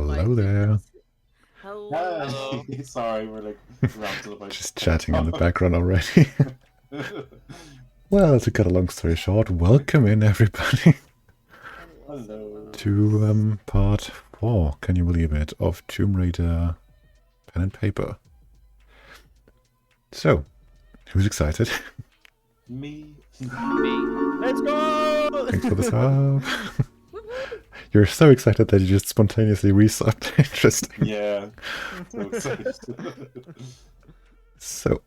Hello there. Hello. Hi. Sorry, we're like ranting about Just chatting in the background already. Well, to cut a long story short, welcome in everybody Hello. to part 4, can you believe it, of Tomb Raider Pen and Paper. So, who's excited? Me. Let's go! Thanks for the sub. You're so excited that you just spontaneously resubbed. Interesting. Yeah. So excited. So,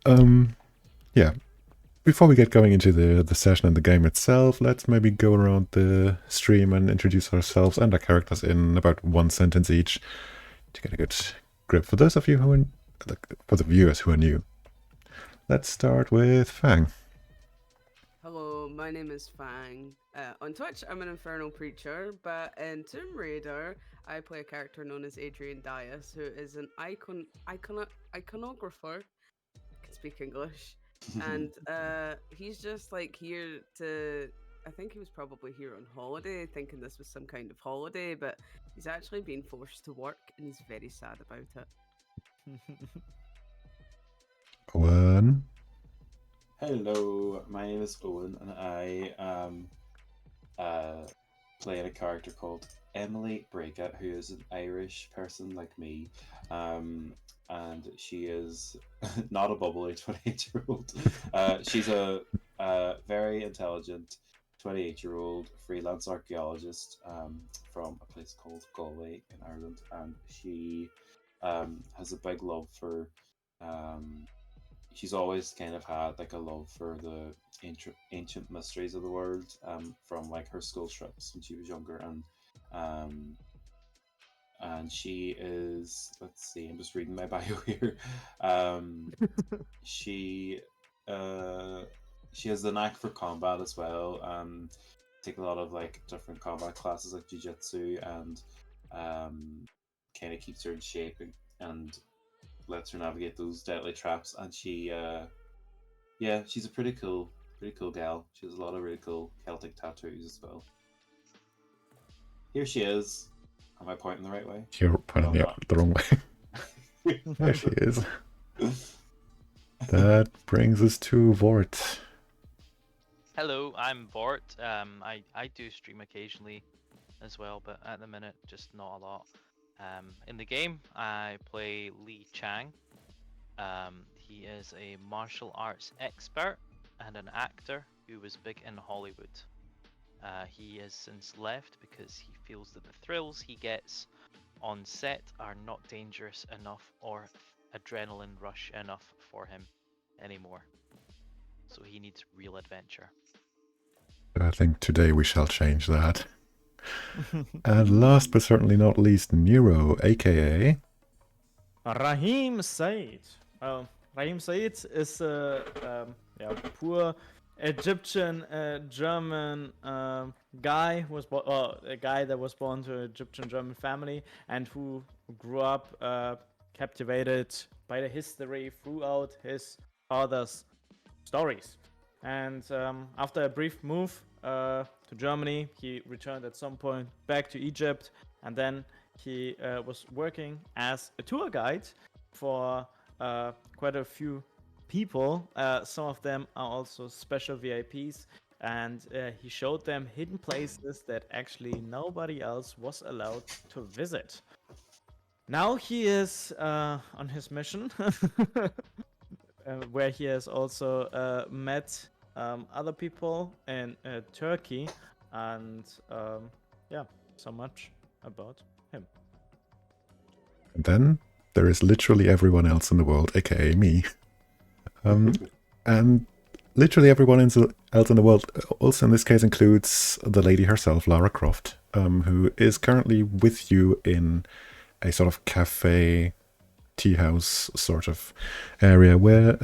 yeah. Before we get going into the session and the game itself, let's maybe go around the stream and introduce ourselves and our characters in about one sentence each to get a good grip. For those of you who are, for the viewers who are new, let's start with Fang. Hello, my name is Fang. On Twitch, I'm an infernal preacher, but in Tomb Raider, I play a character known as Adrian Dias, who is an iconographer. I can speak English. And he's just like here to. I think he was probably here on holiday, thinking this was some kind of holiday, but he's actually been forced to work, and he's very sad about it. Owen. Hello, my name is Owen, and I am playing a character called Emily Breakout, who is an Irish person like me. And she is not a bubbly 28-year-old. She's a very intelligent 28-year-old freelance archaeologist from a place called Galway in Ireland, and she has a big love for. She's always kind of had like a love for the ancient mysteries of the world from like her school trips when she was younger, and she is, let's see, I'm just reading my bio here. She has the knack for combat as well. Take a lot of like different combat classes like jiu-jitsu, and kind of keeps her in shape and lets her navigate those deadly traps. And she she's a pretty cool gal. She has a lot of really cool Celtic tattoos as well. Here she is. Am I pointing the right way? You're pointing me out the wrong way. There she is. That brings us to Vort. Hello, I'm Vort. I do stream occasionally as well, but at the minute, just not a lot. In the game, I play Lee Chang. He is a martial arts expert and an actor who was big in Hollywood. He has since left because he feels that the thrills he gets on set are not dangerous enough or adrenaline rush enough for him anymore. So he needs real adventure. I think today we shall change that. And last but certainly not least, Nero, aka Rahim Said. Rahim Said is a poor Egyptian German guy who was a guy that was born to an Egyptian German family and who grew up captivated by the history throughout his father's stories. And after a brief move to Germany, he returned at some point back to Egypt, and then he was working as a tour guide for quite a few people. Some of them are also special VIPs, and he showed them hidden places that actually nobody else was allowed to visit. Now he is on his mission, where he has also met other people in Turkey, and so much about him. And then there is literally everyone else in the world, aka me. And literally everyone else in the world also in this case includes the lady herself, Lara Croft, who is currently with you in a sort of cafe, tea house sort of area where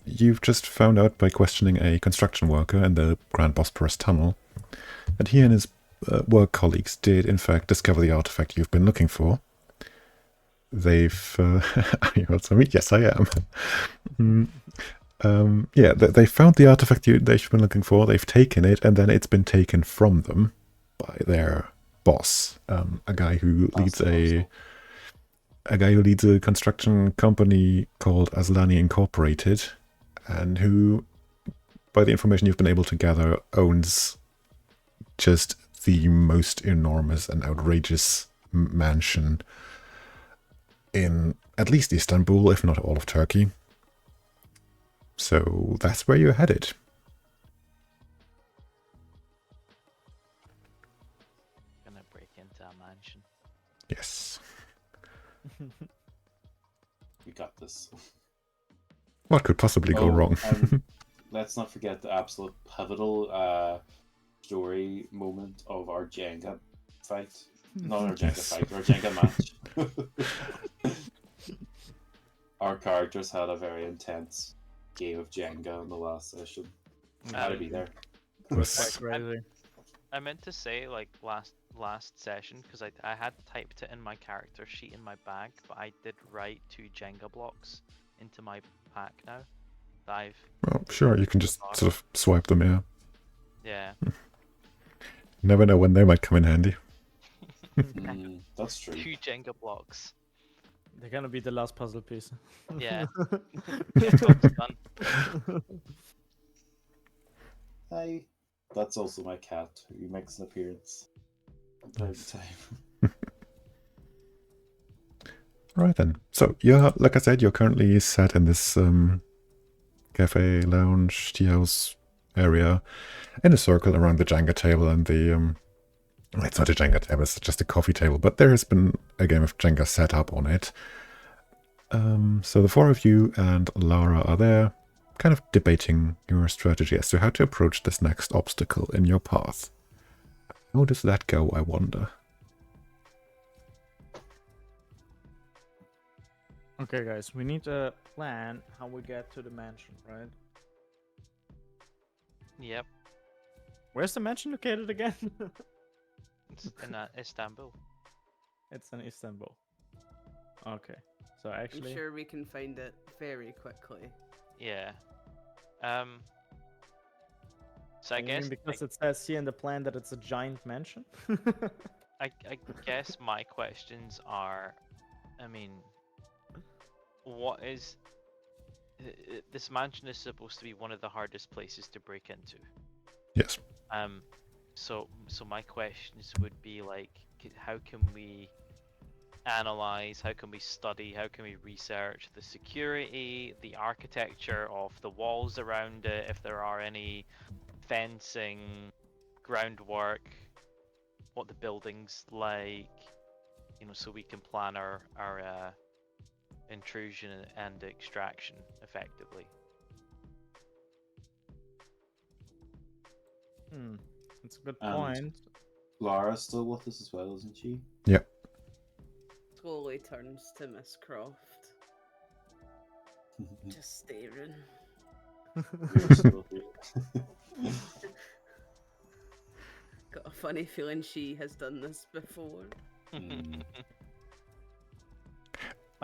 you've just found out by questioning a construction worker in the Grand Bosporus Tunnel that he and his work colleagues did in fact discover the artifact you've been looking for. They've are you also me? Yes, I am. They found the artifact they've been looking for. They've taken it, and then it's been taken from them by their boss, a guy who leads a a guy who leads a construction company called Aslani Incorporated, and who, by the information you've been able to gather, owns just the most enormous and outrageous mansion in at least Istanbul, if not all of Turkey. So that's where you're headed. Gonna break into a mansion. Yes. We got this. What could possibly go wrong? Let's not forget the absolute pivotal story moment of our Jenga fight. Not our Jenga fight, our Jenga match. Our characters had a very intense game of Jenga in the last session. Had to be there. It was quite crazy. I meant to say like last session because I had typed it in my character sheet in my bag, but I did write 2 Jenga blocks into my pack now. That Well, sure, you can just sort of swipe them, yeah. Yeah. Never know when they might come in handy. That's true. 2 Jenga blocks. They're gonna be the last puzzle piece. Yeah. Job's done. Hi. That's also my cat, who makes an appearance from time to time. Right then. So, you're, like I said, you're currently sat in this cafe, lounge, tea house area in a circle around the Jenga table and the... it's not a Jenga table, it's just a coffee table, but there has been a game of Jenga set up on it. So the 4 of you and Lara are there, kind of debating your strategy as to how to approach this next obstacle in your path. How does that go, I wonder? Okay, guys, we need to plan how we get to the mansion, right? Yep. Where's the mansion located again? It's in Istanbul. It's in Istanbul. Okay, so actually, I'm sure we can find it very quickly. Yeah. So I you mean guess because it says here in the plan that it's a giant mansion. I guess my questions are, I mean, what is this mansion is supposed to be one of the hardest places to break into. Yes. So my questions would be like, how can we analyze, how can we study, how can we research the security, the architecture of the walls around it, if there are any fencing, groundwork, what the building's like, you know, so we can plan our intrusion and extraction effectively. That's a good point. Lara's still with us as well, isn't she? Yep. Slowly turns to Miss Croft. Just staring. We're still here. Got a funny feeling she has done this before.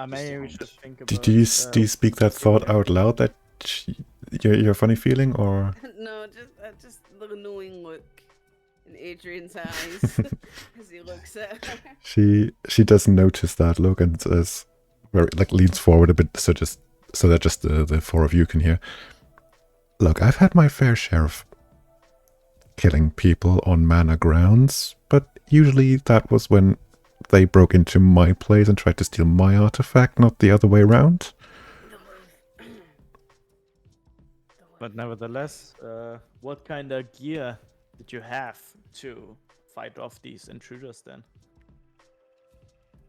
Maybe we should think about. Do you speak that thought out loud? That your funny feeling, or No, just the knowing look in Adrian's eyes as he looks at her. she does notice that look and says, very like leans forward a bit, so that just the 4 of you can hear. Look, I've had my fair share of killing people on manor grounds, but usually that was when they broke into my place and tried to steal my artifact, not the other way around. But nevertheless, what kind of gear did you have to fight off these intruders then?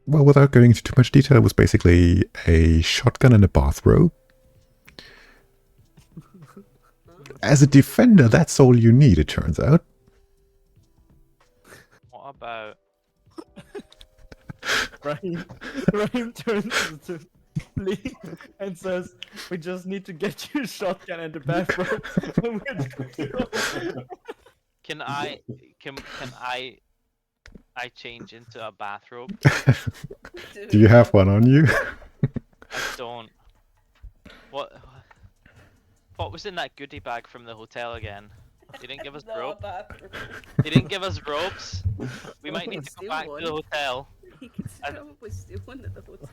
Well, without going into too much detail, it was basically a shotgun and a bathrobe. As a defender, that's all you need, it turns out. What about Rahim turns to Lee and says, "We just need to get you a shotgun and a bathrobe." can I change into a bathrobe? Do you have one on you? I don't. What was in that goodie bag from the hotel again? They didn't give us Not a rope. bathroom. They didn't give us ropes. We might We need could to go steal back one. to the hotel. He could I- probably steal one at the hotel.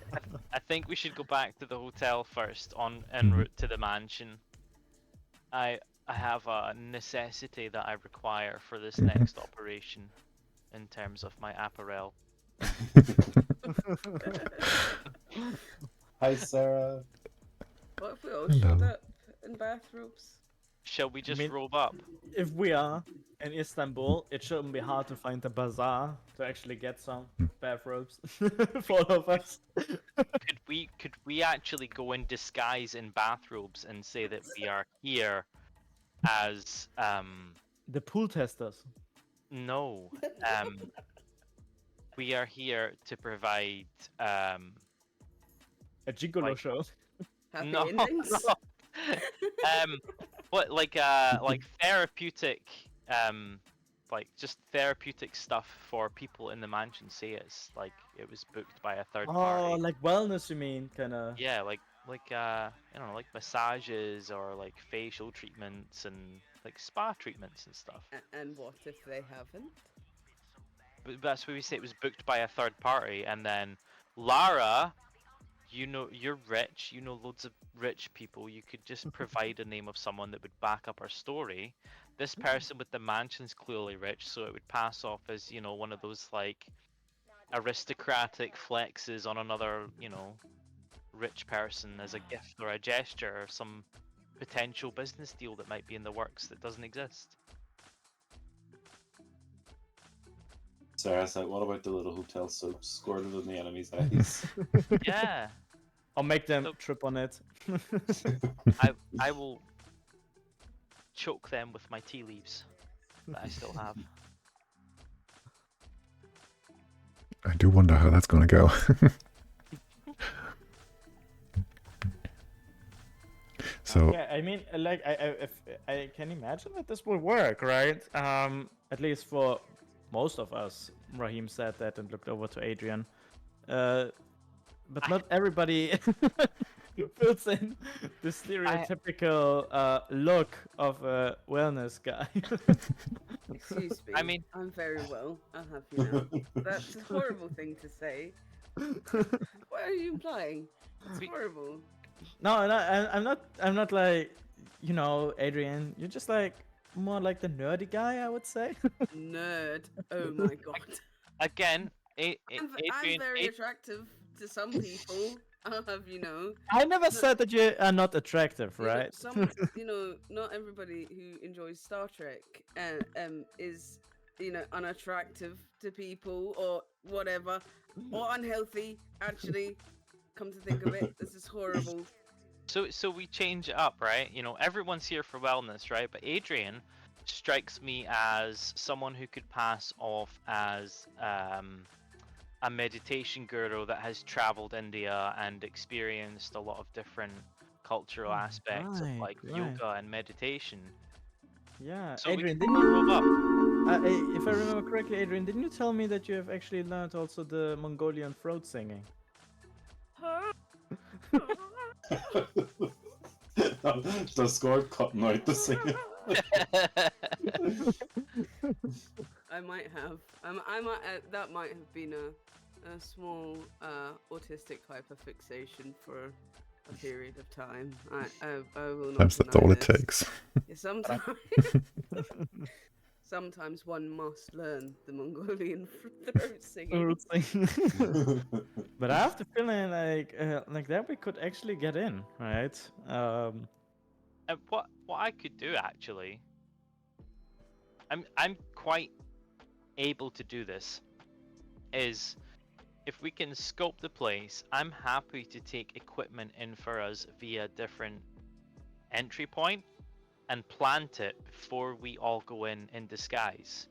I think we should go back to the hotel first en Mhm. route to the mansion. I have a necessity that I require for this next operation in terms of my apparel. Hi, Sarah. What if we all showed Hello. up in bathrobes? Shall we just mean- robe up? If we are in Istanbul, it shouldn't be hard to find a bazaar to actually get some bathrobes for all of us. Could we actually go in disguise in bathrobes and say that we are here as The pool testers. no we are here to provide A gigolo Like- show. Happy no, endings? no. What like therapeutic like just therapeutic stuff for people in the mansion. Say it's like it was booked by a third Oh, party. like wellness, you mean? Kinda. Yeah, like I don't know, like massages or like facial treatments and like spa treatments and stuff. And what if they haven't? But that's what we say, it was booked by a third party, and then Lara, you know, you're rich, you know loads of rich people, you could just provide a name of someone that would back up our story. This person with the mansion's clearly rich, so it would pass off as, you know, one of those like aristocratic flexes on another, you know, rich person as a gift or a gesture or some potential business deal that might be in the works that doesn't exist. Sarah's like, what about the little hotel soap squirted in the enemy's eyes? Yeah, Or make them So- trip on it. I will choke them with my tea leaves that I still have. I do wonder how that's going to go. So, Yeah, I mean, like, I can imagine that this will work, right? At least for most of us. Raheem said that and looked over to Adrian. But not everybody fills in the stereotypical look of a wellness guy. Excuse me. I mean- I'm very well. I'll have you know. That's a horrible thing to say. What are you implying? It's We- horrible. No, I'm not like, you know, Adrian. You're just like more like the nerdy guy, I would say. Nerd. Oh my god. Again, I'm Adrian, very attractive to some people. I'll have you know. I never said that you are not attractive, You know, right? you know, not everybody who enjoys Star Trek is, you know, unattractive to people or whatever, or unhealthy. Actually, come to think of it, this is horrible. so we change it up, right? You know, everyone's here for wellness, right? But Adrian strikes me as someone who could pass off as a meditation guru that has traveled India and experienced a lot of different cultural aspects of right, like right. yoga and meditation. Yeah, So Adrian, we didn't can you? roll up. If I remember correctly, Adrian, didn't you tell me that you have actually learned also the Mongolian throat singing? The score cutting out the singing. I might have. I might. That might have been a small autistic hyperfixation for a period of time. I will not. that's deny all it this. takes. Yeah, sometimes one must learn the Mongolian throat singing. Throat singing. But I have the feeling like that we could actually get in, right? And what I could do actually, I'm quite able to do this, is if we can scope the place, I'm happy to take equipment in for us via different entry point and plant it before we all go in disguise,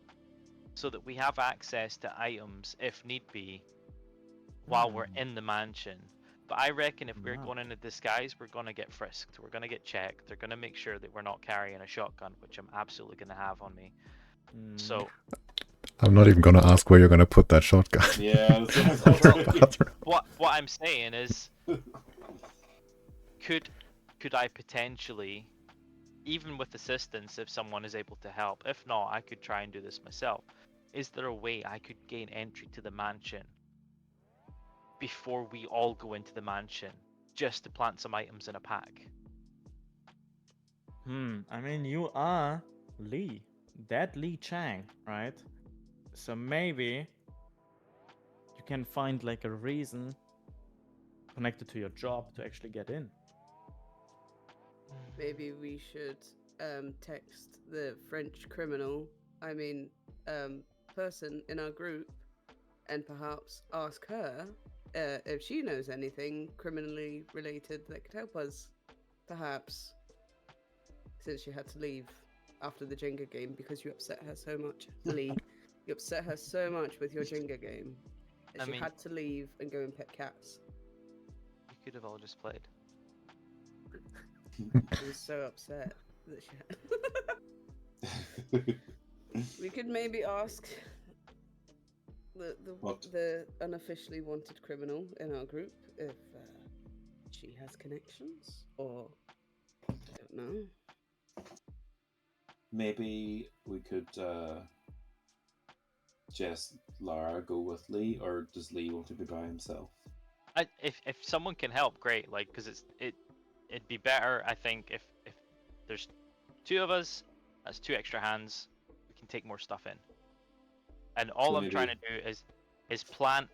so that we have access to items if need be while we're in the mansion. But I reckon if we're Wow. going in a disguise, we're going to get frisked. We're going to get checked. They're going to make sure that we're not carrying a shotgun, which I'm absolutely going to have on me. So I'm not even going to ask where you're going to put that shotgun. Yeah, that's what I'm saying is, could I potentially even with assistance, if someone is able to help. If not, I could try and do this myself. Is there a way I could gain entry to the mansion before we all go into the mansion, just to plant some items in a pack? I mean, you are Lee, that Lee Chang, right? So maybe you can find like a reason connected to your job to actually get in. Maybe we should text the French person in our group and perhaps ask her if she knows anything criminally related that could help us. Perhaps. Since she had to leave after the Jenga game because you upset her so much. Lee, you upset her so much with your Jenga game that she had to leave and go and pet cats. You could have all just played. She was so upset that she had... We could maybe ask the unofficially wanted criminal in our group if she has connections, or I don't know. Maybe we could just Lara go with Lee, or does Lee want to be by himself? If someone can help, great. Like, because it'd be better, I think, if there's two of us, that's 2 extra hands, we can take more stuff in. And all I'm trying to do is plant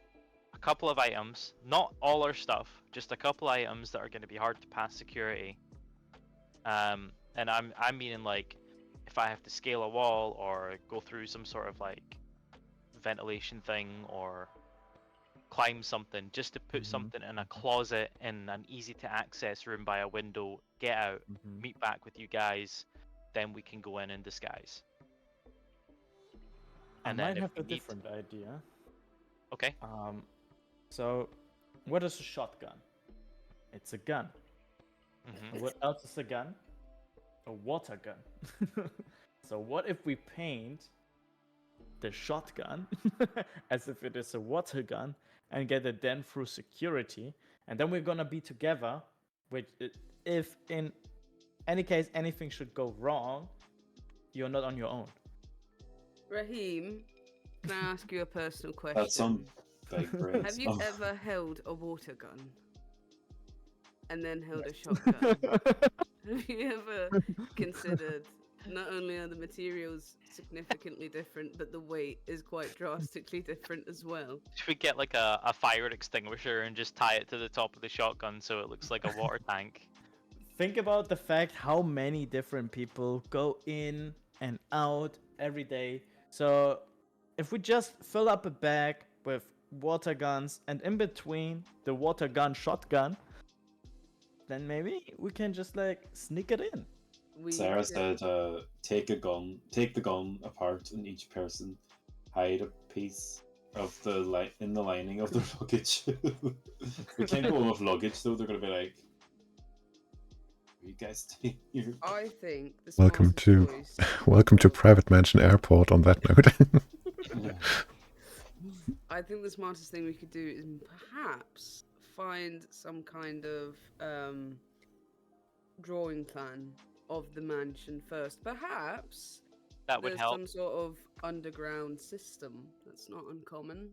a couple of items, not all our stuff, just a couple items that are going to be hard to pass security. And I'm meaning, like, if I have to scale a wall or go through some sort of like ventilation thing or climb something, just to put something in a closet in an easy to access room by a window, get out, meet back with you guys, then we can go in disguise. And I might have a different idea. Okay. So what is a shotgun? It's a gun. What else is a gun? A water gun. So what if we paint the shotgun as if it is a water gun and get it then through security, and then we're gonna be together, which if in any case anything should go wrong, you're not on your own. Raheem, can I ask you a personal question? That's some big brain Have you ever held a water gun and then held a shotgun? Have you ever considered not only are the materials significantly different, but the weight is quite drastically different as well? Should we get like a fire extinguisher and just tie it to the top of the shotgun so it looks like a water tank? Think about the fact how many different people go in and out every day. So if we just fill up a bag with water guns and in between the water gun shotgun, then maybe we can just like sneak it in. Sarah said, take the gun apart, and each person hide a piece of the in the lining of their luggage. We can't go with luggage though. They're gonna be like, "Are you guys staying here?" I think the Welcome to choice... welcome to Private Mansion Airport. On that note. I think the smartest thing we could do is perhaps find some kind of drawing plan of the mansion first. Perhaps that would there's help. some sort of underground system that's not uncommon.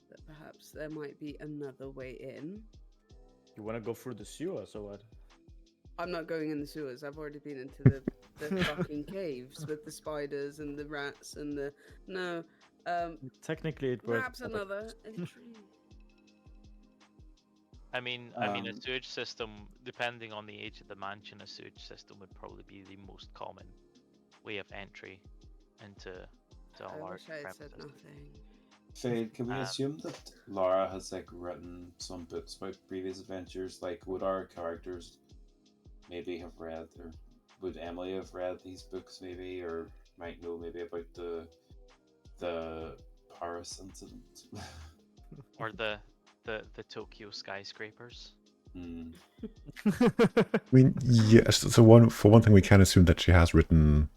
That perhaps there might be another way in. You want to go through the sewers or what? I'm not going in the sewers. I've already been into the fucking caves with the spiders and the rats and the... No. Technically it works. Perhaps another entry. I mean, a sewage system, depending on the age of the mansion, a sewage system would probably be the most common way of entry into a large I wish I had premises. said nothing. Fade, can we assume that Lara has like written some books about previous adventures? Like, would our characters maybe have read, or would Emily have read these books maybe, or might know maybe about the Paris incident? Or the Tokyo skyscrapers. I mean, yes. So one thing, we can assume that she has written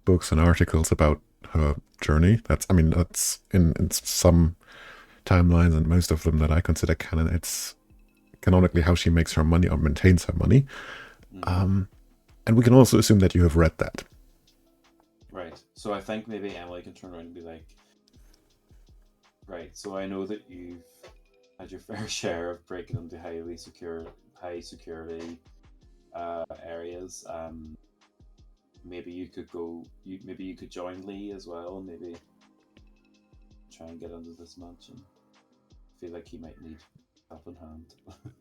books and articles about her journey. That's in some timelines, and most of them that I consider canon, it's canonically how she makes her money or maintains her money. And we can also assume that you have read that. Right. So I think maybe Emily can turn around and be like, right, so I know that you've had your fair share of breaking into high security areas. Maybe you could maybe you could join Lee as well, and maybe try and get into this mansion. I feel like he might need help in hand.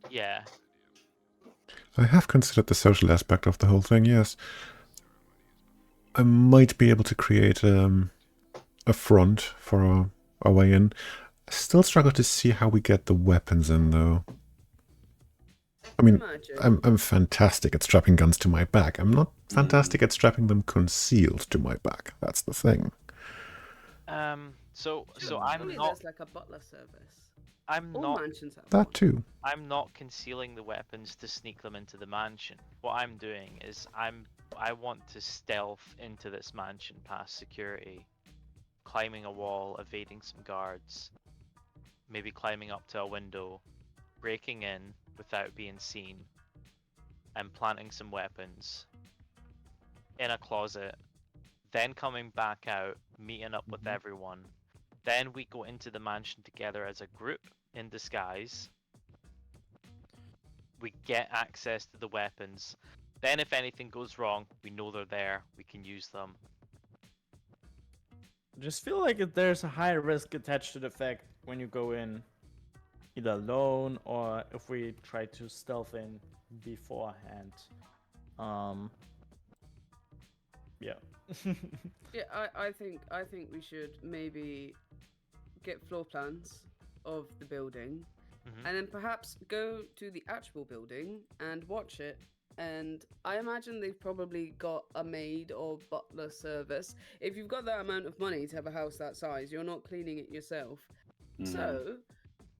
Yeah. I have considered the social aspect of the whole thing, yes. I might be able to create a front for our way in. I still struggle to see how we get the weapons in, though. I mean, Imagine. I'm fantastic at strapping guns to my back. I'm not fantastic at strapping them concealed to my back. That's the thing. So Surely I'm not. there's like a butler service. I'm All not. mansions have one. That too. I'm not concealing the weapons to sneak them into the mansion. What I'm doing is I want to stealth into this mansion past security, climbing a wall, evading some guards, maybe climbing up to a window, breaking in without being seen, and planting some weapons in a closet, then coming back out, meeting up with everyone. Then we go into the mansion together as a group in disguise. We get access to the weapons. Then if anything goes wrong, we know they're there. We can use them. Just feel like there's a high risk attached to the fact when you go in either alone or if we try to stealth in beforehand. Yeah. Yeah, I think we should maybe get floor plans of the building, and then perhaps go to the actual building and watch it. And I imagine they've probably got a maid or butler service. If you've got that amount of money to have a house that size, you're not cleaning it yourself. So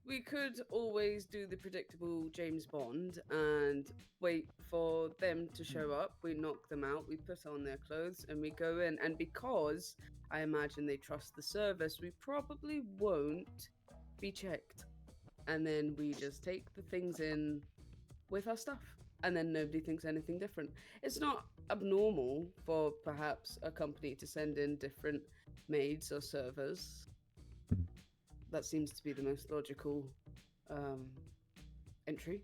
we could always do the predictable James Bond and wait for them to show up. We knock them out, we put on their clothes, and we go in. And because I imagine they trust the service, we probably won't be checked. And then we just take the things in with our stuff. And then nobody thinks anything different. It's not abnormal for perhaps a company to send in different maids or servers. That seems to be the most logical entry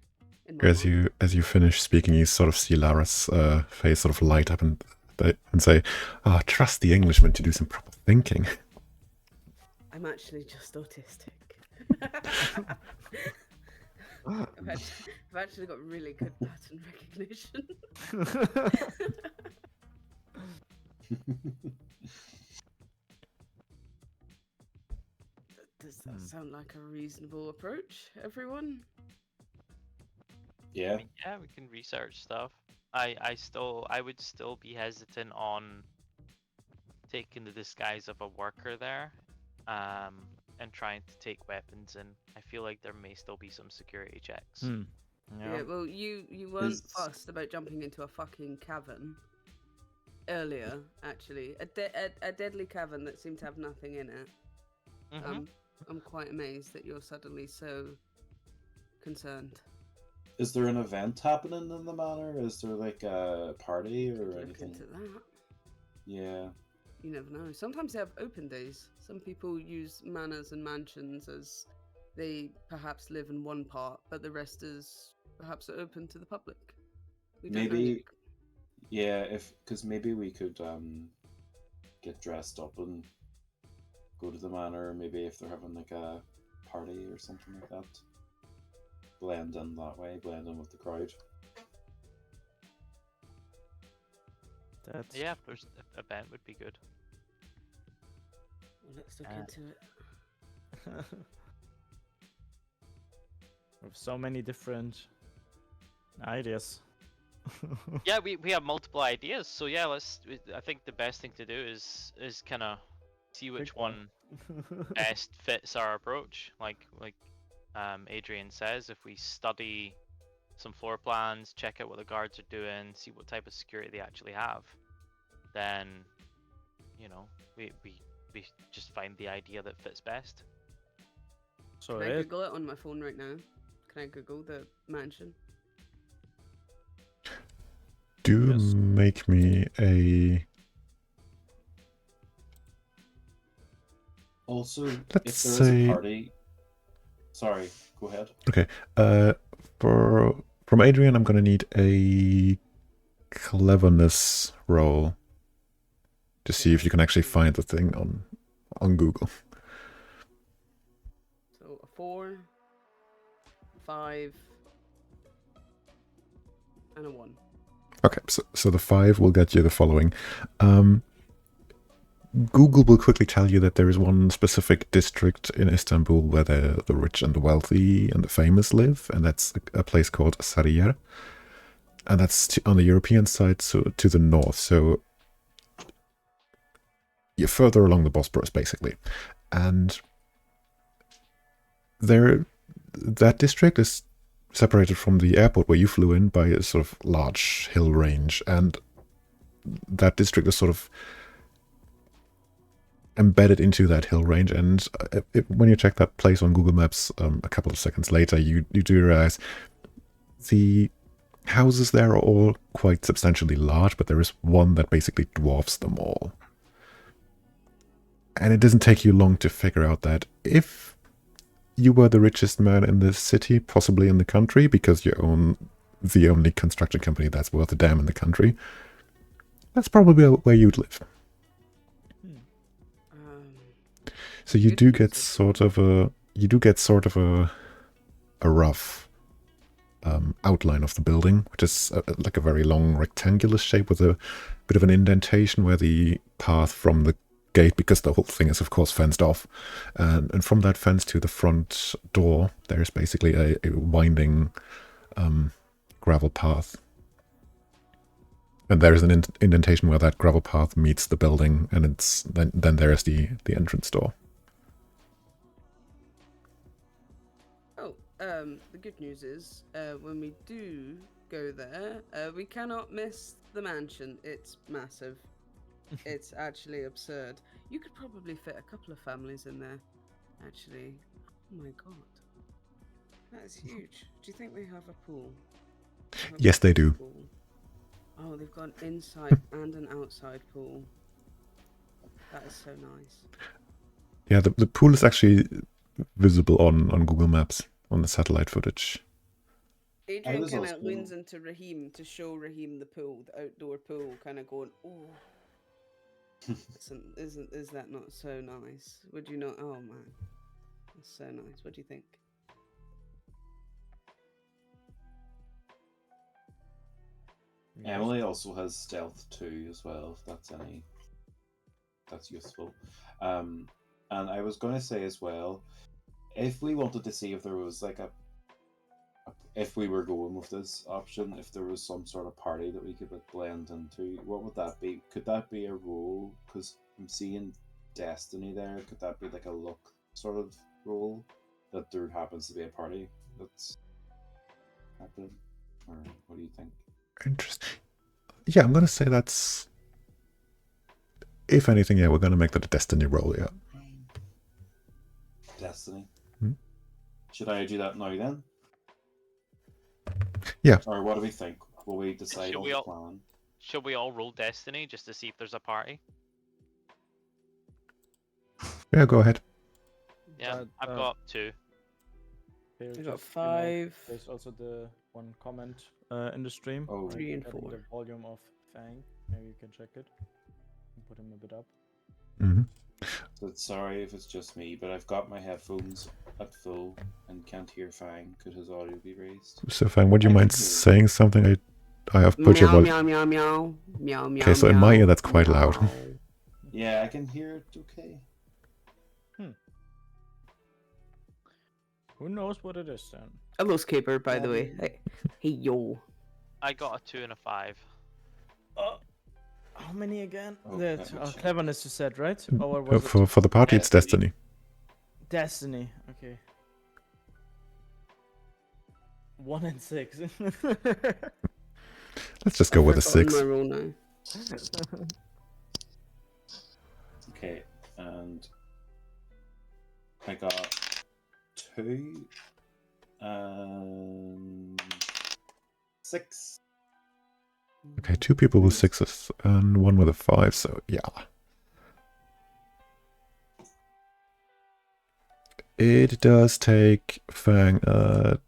in my mind. As you finish speaking, you sort of see Lara's face sort of light up and say, "Ah, trust the Englishman to do some proper thinking." I'm actually just autistic. I've actually got really good pattern recognition. Does that sound like a reasonable approach, everyone? Yeah. I mean, yeah, we can research stuff. I would still be hesitant on taking the disguise of a worker there, and trying to take weapons in. I feel like there may still be some security checks. Yeah, well, you weren't fussed about jumping into a fucking cavern earlier, actually. A deadly cavern that seemed to have nothing in it. I'm quite amazed that you're suddenly so concerned. Is there an event happening in the manor? Is there like a party or Look anything? into that. Yeah. You never know. Sometimes they have open days. Some people use manors and mansions as they perhaps live in one part, but the rest is perhaps open to the public. We don't know Maybe. yet. Yeah, because maybe we could get dressed up and go to the manor. Maybe if they're having like a party or something like that. Blend in that way, blend in with the crowd. Yeah, if there's an event would be good. Well, let's look into it. With so many different ideas. Yeah, we have multiple ideas, so yeah, I think the best thing to do is kind of see which Pick one. best fits our approach. Like Adrian says, if we study some floor plans, check out what the guards are doing, see what type of security they actually have, then we just find the idea that fits best. So Can I Google it on my phone right now? Can I Google the mansion? do Yes. make me a... Also, Let's if there is say- a party, sorry, go ahead. Okay. From Adrian, I'm gonna need a cleverness roll to see if you can actually find the thing on Google. So a 4, 5, and a 1. Okay, so the 5 will get you the following. Google will quickly tell you that there is one specific district in Istanbul where the rich and the wealthy and the famous live, and that's a place called Sarıyer. And that's on the European side, so to the north. So you're further along the Bosporus, basically. And that district is separated from the airport where you flew in by a sort of large hill range, and that district is sort of embedded into that hill range. And when you check that place on Google Maps a couple of seconds later, you do realize the houses there are all quite substantially large, but there is one that basically dwarfs them all. And it doesn't take you long to figure out that if you were the richest man in the city, possibly in the country, because you own the only construction company that's worth a damn in the country, that's probably where you'd live. So you do get sort of a rough outline of the building, which is like a very long rectangular shape with a bit of an indentation where the path from the gate, because the whole thing is of course fenced off, and from that fence to the front door there is basically a winding gravel path, and there is an indentation where that gravel path meets the building, and it's then there is the entrance door. The good news is, when we do go there, we cannot miss the mansion. It's massive. It's actually absurd. You could probably fit a couple of families in there, actually. Oh my god. That is huge. Do you think they have a pool? Yes, they do. Pool. Oh, they've got an inside and an outside pool. That is so nice. Yeah, the pool is actually visible on Google Maps, on the satellite footage. Adrian was kind of also- leans into Raheem to show Raheem the pool, the outdoor pool, kind of going, oh. Is that not so nice? Would you not? Oh man, that's so nice. What do you think? Emily also has stealth 2 as well, if that's useful. And I was going to say as well, if we wanted to see if there was like if we were going with this option, if there was some sort of party that we could like blend into, what would that be? Could that be a role? Because I'm seeing Destiny there. Could that be like a luck sort of role that there happens to be a party that's happening? Or what do you think? Interesting. Yeah, I'm gonna say that's, if anything, yeah, we're gonna make that a Destiny roll. Yeah. Destiny. Hmm? Should I do that now then? Yeah. Or what do we think? Will we decide on the plan? Should we all roll Destiny just to see if there's a party? Yeah, go ahead. Yeah, But, I've got 2. Here, I got just, 5. there's also the one comment in the stream. Oh. 3 and regarding 4. The volume of Fang. Maybe you can check it. And put him a bit up. Mm-hmm. So sorry if it's just me, but I've got my headphones at full and can't hear Fang. Could his audio be raised? So, Fang, would you I mind can hear you. saying something? I have put your Meow, volume. meow, meow, meow, meow, meow. Okay, so in my ear that's quite loud. meow. Yeah, I can hear it okay. Who knows what it is then? Hello, Skaper, by the way. Hey, yo. I got a 2 and a 5. How many again? Oh, That let me check. cleverness you said, right? Or was For the party, it's Destiny. Destiny. Destiny. Okay. 1 and 6. Let's just go with a I've forgotten 6. my roll now. Okay, and I got 2 and 6. Okay, 2 people with 6s and 1 with a 5, so yeah. It does take Fang a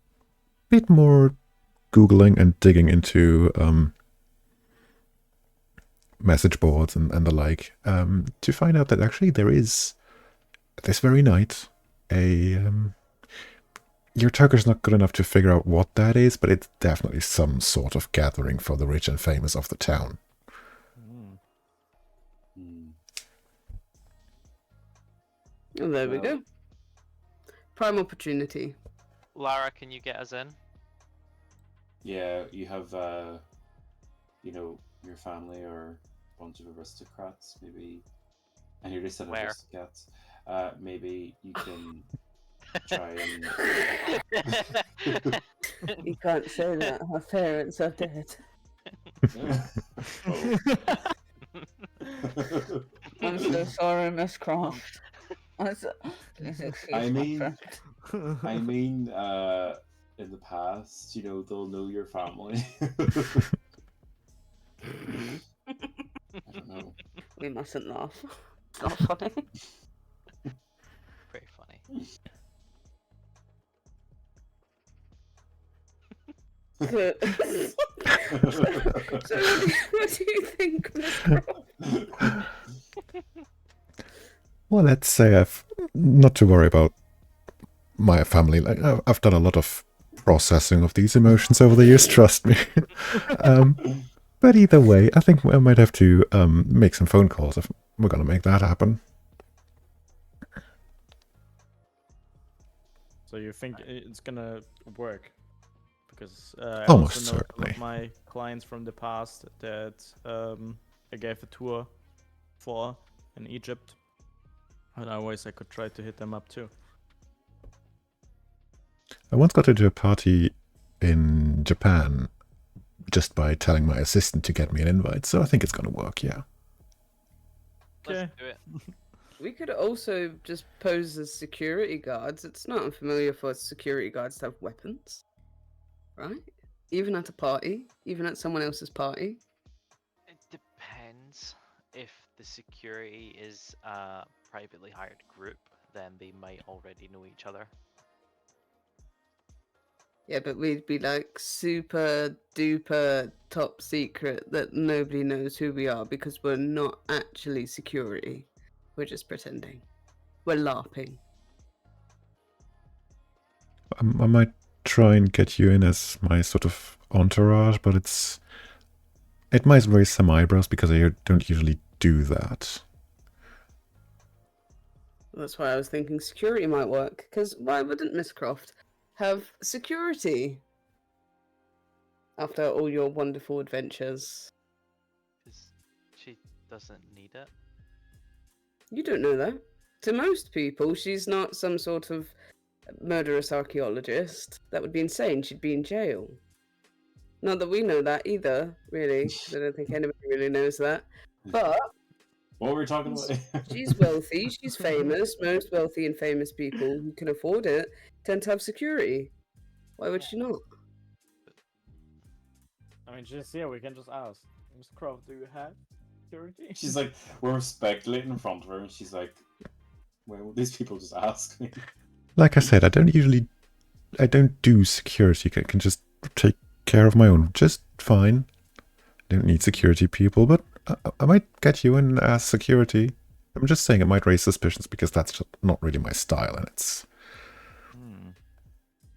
bit more Googling and digging into message boards and the like to find out that actually there is, this very night, a... your Turkish is not good enough to figure out what that is, but it's definitely some sort of gathering for the rich and famous of the town. Oh, there we Well- go. Prime opportunity. Lara, can you get us in? Yeah, you have, your family or a bunch of aristocrats, maybe. I nearly said Where? aristocrats. Maybe you can try and. You can't say that. Her parents are dead. I'm so sorry, Miss Croft. Please excuse I my mean- friend. I mean, in the past, they'll know your family. I don't know. We mustn't laugh. It's not funny. Very funny. Good. So what do you think, Miss Croft? Well, let's say I've not to worry about my family. Like I've done a lot of processing of these emotions over the years. Trust me. But either way, I think I might have to make some phone calls if we're gonna make that happen. So you think it's gonna work? Because I Almost also know some certainly. of my clients from the past that I gave a tour for in Egypt, and always I could try to hit them up too. I once got into a party in Japan just by telling my assistant to get me an invite, so I think it's gonna work, yeah. Okay. Let's do it. We could also just pose as security guards. It's not unfamiliar for security guards to have weapons, right? Even at a party, even at someone else's party. It depends. If the security is a privately hired group, then they might already know each other. Yeah, but we'd be like super duper top secret that nobody knows who we are because we're not actually security. We're just pretending. We're LARPing. I might try and get you in as my sort of entourage, but it might raise some eyebrows because I don't usually do that. That's why I was thinking security might work. Because why wouldn't Miss Croft have security after all your wonderful adventures? Because she doesn't need it. You don't know that. To most people, she's not some sort of murderous archaeologist. That would be insane. She'd be in jail. Not that we know that either, really, because I don't think anybody really knows that. But What were we talking about? she's wealthy, she's famous. Most wealthy and famous people who can afford it tend to have security. Why would she not? I mean, just yeah, we can just ask. Miss Croft, do you have security? She's like, we're speculating in front of her, and she's like, well, these people just ask me. Like I said, I don't do security. I can just take care of my own just fine. Don't need security people, but I might get you in as security. I'm just saying it might raise suspicions because that's just not really my style, and it's...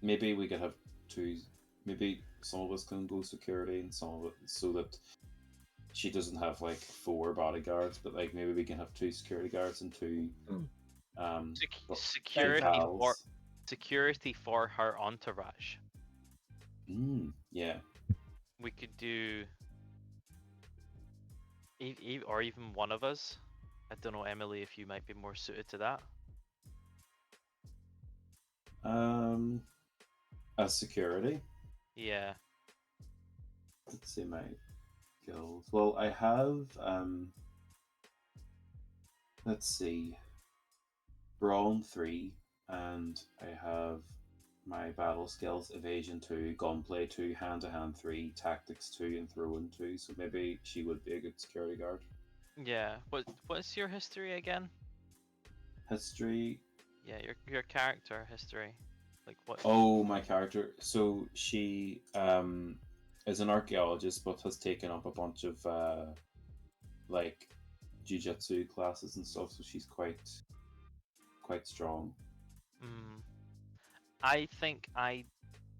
Maybe we could have two. Maybe some of us can go security, and some of it so that she doesn't have like 4 bodyguards, but like maybe we can have 2 security guards and 2 Security pals. for security for her entourage. Yeah. We could do, or even one of us. I don't know, Emily, if you might be more suited to that. As security. Yeah. Let's see my skills. Well, I have let's see, Brawn 3, and I have my battle skills: evasion 2, gunplay 2, hand-to-hand 3, tactics 2, and throw-in 2. So maybe she would be a good security guard. Yeah. What's your history again? History. Yeah, your character history. Like what? Oh, my character. So she is an archaeologist, but has taken up a bunch of like jujitsu classes and stuff. So she's quite strong. Mm, I think I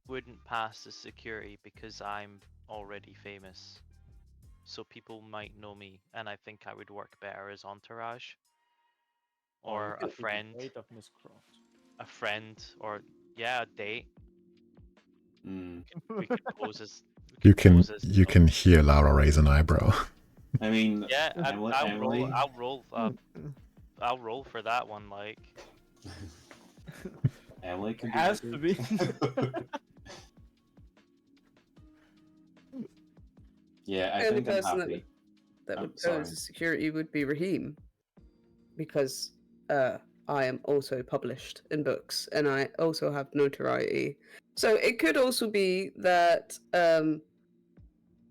wouldn't pass the security because I'm already famous. So people might know me, and I think I would work better as entourage Or you or a could be the friend, date of Miss Croft. or yeah, a date. Mm. We could pose as You can hear Lara raise an eyebrow. I mean, Yeah, Emily. I'll roll for that one. Like, Emily can be Has my to be. date. Yeah, I The only think I'm person happy. that I'm would sorry. pose as security would be Raheem, because I am also published in books and I also have notoriety. So it could also be that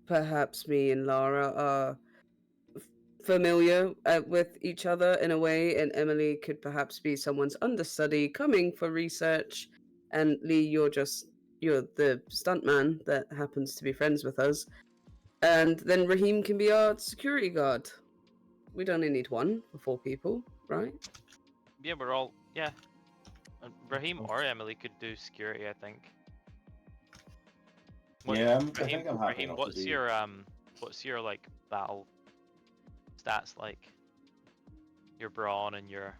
perhaps me and Lara are familiar with each other in a way, and Emily could perhaps be someone's understudy coming for research, and Lee, you're the stuntman that happens to be friends with us, and then Raheem can be our security guard. We'd only need one for 4 people, right? yeah, we're all yeah. Raheem or Emily could do security, I think. What, Yeah, I Raheem, think I'm happy Raheem, enough to do. what's your like battle stats like? Your brawn and your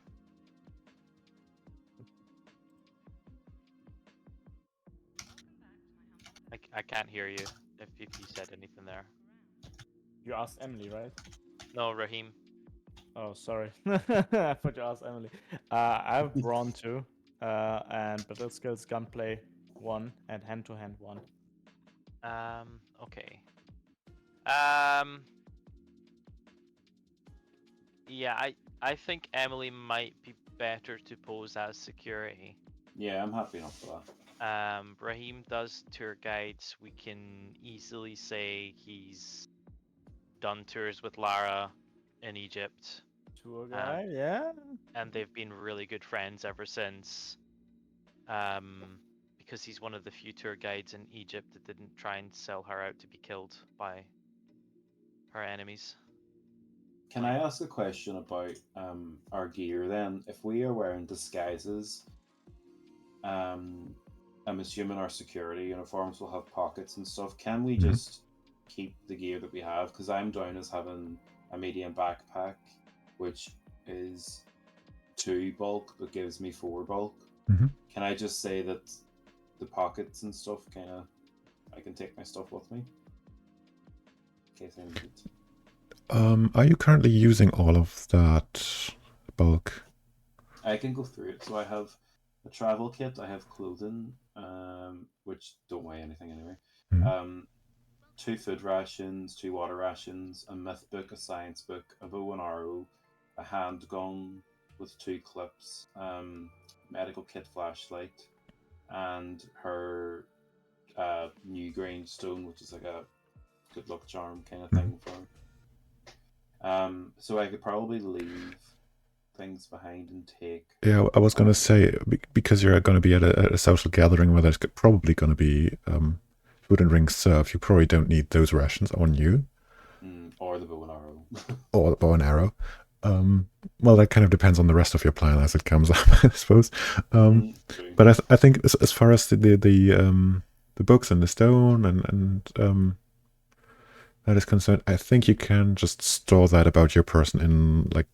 I can't hear you if you said anything there. You asked Emily, right? No, Raheem. Oh, sorry. I thought you asked Emily. I have brawn 2, and battle skills gunplay 1, and hand-to-hand 1. Okay. Um. Yeah, I think Emily might be better to pose as security. Yeah, I'm happy enough for that. Raheem does tour guides. We can easily say he's done tours with Lara in Egypt. Tour guide, yeah. And they've been really good friends ever since. Because he's one of the few tour guides in Egypt that didn't try and sell her out to be killed by her enemies. Can I ask a question about our gear then? If we are wearing disguises, I'm assuming our security uniforms will have pockets and stuff. Can we just keep the gear that we have? Because I'm down as having a medium backpack, which is 2 bulk but gives me 4 bulk. Mhm. Can I just say that the pockets and stuff I can take my stuff with me in case I need it? Are you currently using all of that bulk? I can go through it. So I have a travel kit. I have clothing, which don't weigh anything anyway. Mhm. 2 food rations, 2 water rations, a myth book, a science book, a bow and arrow, a handgun with 2 clips, medical kit flashlight, and her new green stone, which is like a good luck charm kind of thing for her. So I could probably leave things behind and take. Yeah, I was going to say, because you're going to be at a social gathering where there's probably going to be food and drinks served, you probably don't need those rations on you. Or the bow and arrow. Or the bow and arrow. Well, that kind of depends on the rest of your plan as it comes up, I suppose. But I think as far as the books and the stone and that is concerned, I think you can just store that about your person in like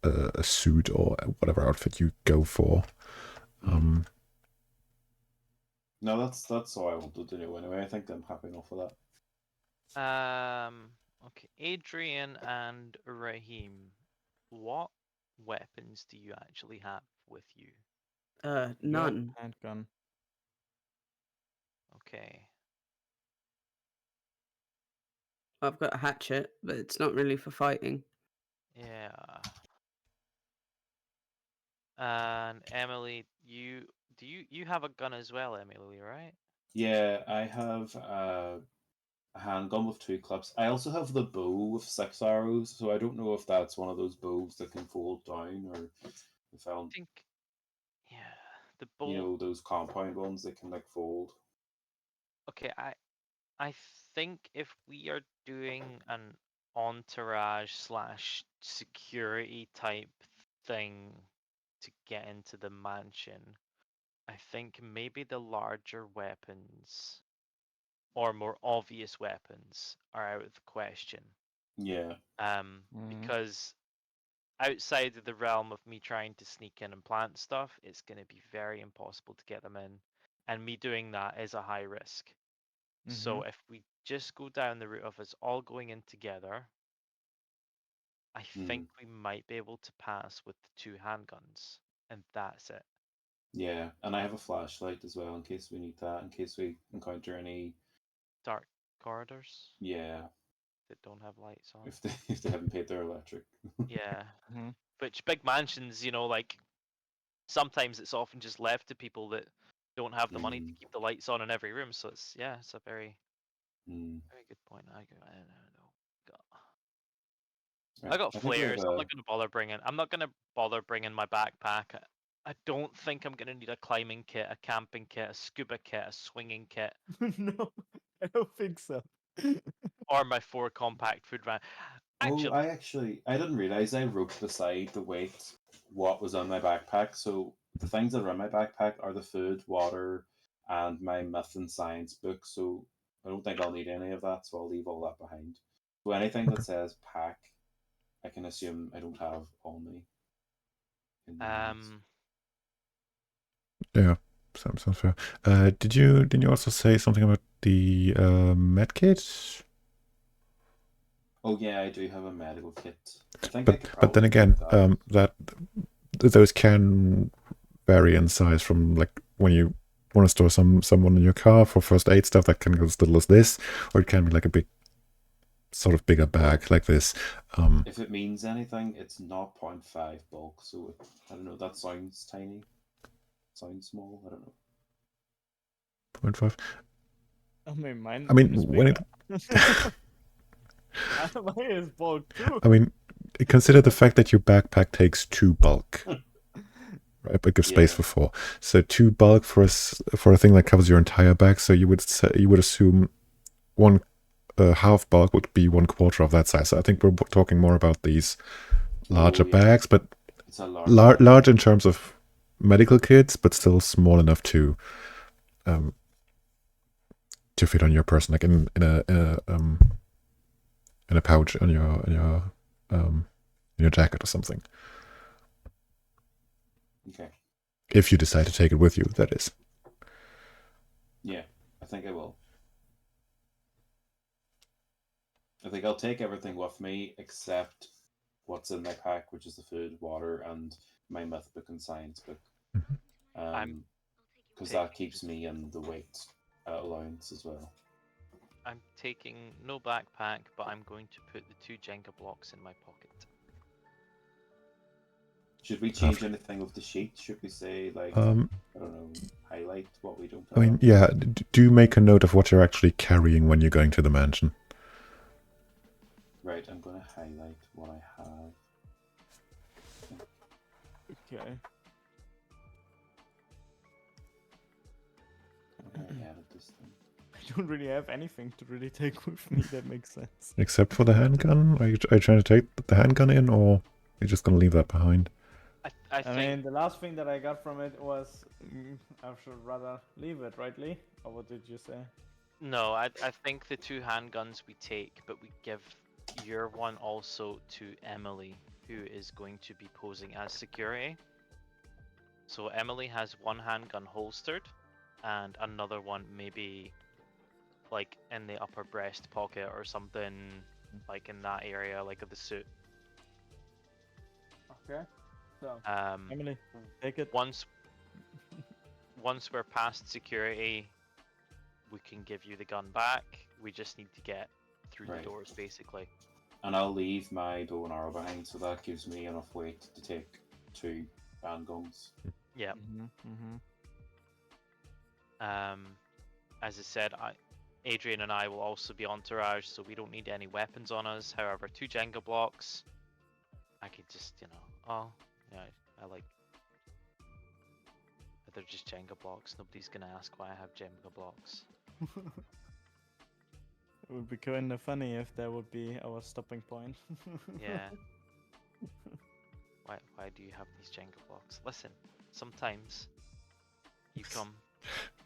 a suit or whatever outfit you go for. No, that's all I wanted to do anyway. I think I'm happy enough with that. Okay, Adrian and Raheem, what weapons do you actually have with you? You have None. handgun. Okay. I've got a hatchet, but it's not really for fighting. Yeah. And Emily, do you have a gun as well, Emily? Right? Yeah, I have a handgun with 2 clips. I also have the bow with 6 arrows, so I don't know if that's one of those bows that can fold down, or if I I'll, think yeah. The bow. those compound ones that can like fold. Okay, I think if we are doing an entourage slash security type thing to get into the mansion, I think maybe the larger weapons or more obvious weapons are out of the question. Yeah, Because outside of the realm of me trying to sneak in and plant stuff, it's going to be very impossible to get them in. And me doing that is a high risk. So if we just go down the route of us all going in together, I think we might be able to pass with the 2 handguns, and that's it. yeah, and I have a flashlight as well in case we need that, in case we encounter any. Dark corridors Yeah, that don't have lights on. if they haven't paid their electric. Yeah. Which big mansions, like sometimes it's often just left to people that don't have the money to keep the lights on in every room. So it's a very very good point. I don't know. Right. I got I think we have flares. I'm not gonna bother bringing. I'm not gonna bother bringing my backpack. I don't think I'm gonna need a climbing kit, a camping kit, a scuba kit, a swinging kit, No, I don't think so. or my 4 compact food van. Oh, Actually, I didn't realize I wrote beside the weight what was on my backpack. So the things that are in my backpack are the food, water, and my math and science book. So I don't think I'll need any of that. So I'll leave all that behind. So anything that says pack, I can assume I don't have on me. In the moment. Yeah, sounds fair. Didn't you also say something about the medkit? Oh yeah, I do have a medical kit. I think I could But then probably again, do that. those can vary in size from like when you want to store someone in your car for first aid stuff, that can go as little as this, or it can be like a big sort of bigger bag like this. If it means anything, it's 0.5 bulk, so I don't know. That sounds tiny. Sounds small. I don't know. 0.5. I mean, mine I mean, is when bigger. it. Mine is bulk too. I mean, consider the fact that your backpack takes 2 bulk. Right, but gives space for 4. So 2 bulk for a thing that covers your entire bag. So you would assume one half bulk would be 1/4 of that size. So I think we're talking more about these larger bags, but it's a large, large in terms of medical kits, but still small enough to fit on your person, like in a pouch on your jacket or something. Okay. If you decide to take it with you, that is. Yeah, I think I will. I think I'll take everything with me except what's in my pack, which is the food, water, and my math book and science book. Because that keeps me in the weight allowance as well. I'm taking no backpack, but I'm going to put the 2 Jenga blocks in my pocket. Should we change anything with the sheet? Should we say, like, I don't know, highlight what we don't have? I mean, yeah, do make a note of what you're actually carrying when you're going to the mansion. Right, I'm going to highlight what I have. Okay. I added this thing. I don't really have anything to really take with me. That makes sense. Except for the handgun? Are you trying to take the handgun in, or you're just going to leave that behind? I think... mean, the last thing that I got from it was I should rather leave it, right, Lee? Or what did you say? No, I think the 2 handguns we take, but we give your one also to Emily, who is going to be posing as security. So Emily has 1 handgun holstered, and another one maybe like in the upper breast pocket or something, like in that area, like of the suit. Okay. So, Emily, take it. Once we're past security, we can give you the gun back. We just need to get through the doors, basically. And I'll leave my bow and arrow behind, so that gives me enough weight to take 2 handguns. Yeah. As I said, Adrian and I will also be entourage, so we don't need any weapons on us. However, 2 Jenga blocks, I could just, oh, yeah, I like. They're just Jenga blocks. Nobody's gonna ask why I have Jenga blocks. It would be kind of funny if that would be our stopping point. Yeah. Why do you have these Jenga blocks? Listen, sometimes you come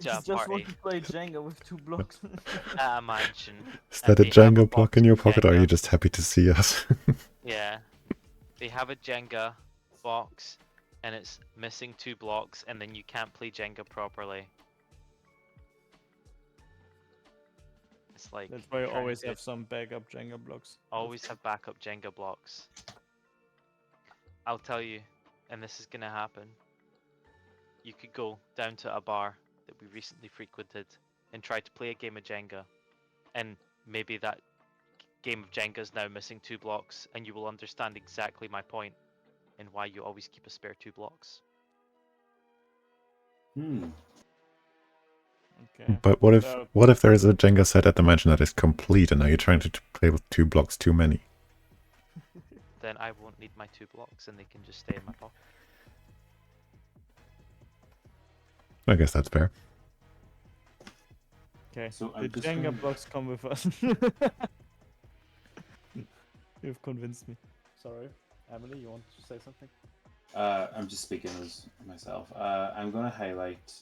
to a Just want party to play Jenga with 2 blocks. at a mansion. Is and that a they have Jenga block box in your of pocket, or are Jenga. you just happy to see us? Yeah. They have a Jenga box and it's missing 2 blocks, and then you can't play Jenga properly. It's like That's why you trying always to have some backup Jenga blocks. always have backup Jenga blocks. I'll tell you, and this is gonna happen. You could go down to a bar that we recently frequented and try to play a game of Jenga, and maybe that game of Jenga is now missing 2 blocks, and you will understand exactly my point and why you always keep a spare 2 blocks. Okay. But what if So- there is a Jenga set at the mansion that is complete, and now you're trying to play with 2 blocks too many? Then I won't need my 2 blocks, and they can just stay in my pocket. I guess that's fair. Okay. So The I'm just Jenga gonna- blocks come with us. You've convinced me. Sorry. Emily, you want to say something? I'm just speaking as myself. I'm going to highlight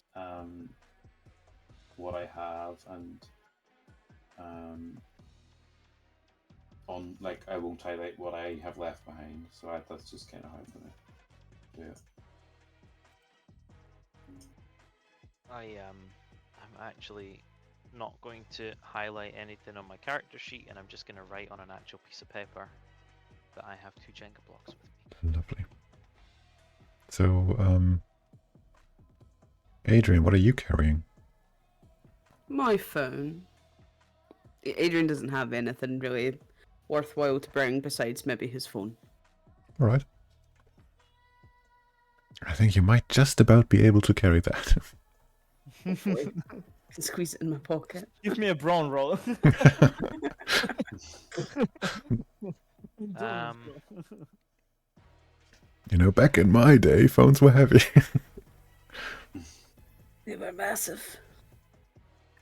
what I have, and I won't highlight what I have left behind. So that's just kind of how I'm going to do it. I'm actually not going to highlight anything on my character sheet, and I'm just going to write on an actual piece of paper that I have 2 Jenga blocks with me. Lovely. So, Adrian, what are you carrying? My phone. Adrian doesn't have anything really worthwhile to bring besides maybe his phone. All right. I think you might just about be able to carry that. Hopefully. I can squeeze it in my pocket. Give me a brown roll. Back in my day, phones were heavy. They were massive.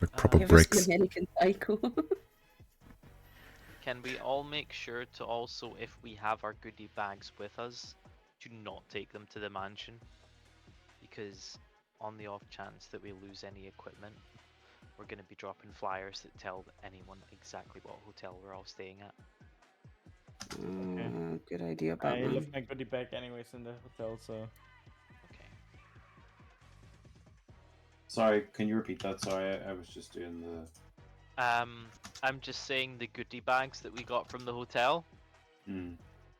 Like proper Ever bricks. seen American Psycho? Can we all make sure to also, if we have our goodie bags with us, to not take them to the mansion? Because on the off chance that we lose any equipment, we're going to be dropping flyers that tell anyone exactly what hotel we're all staying at. Good idea, I Batman. left my goodie bag anyways in the hotel, so... Okay. Sorry, can you repeat that? Sorry, I was just doing the... I'm just saying the goodie bags that we got from the hotel. Mm.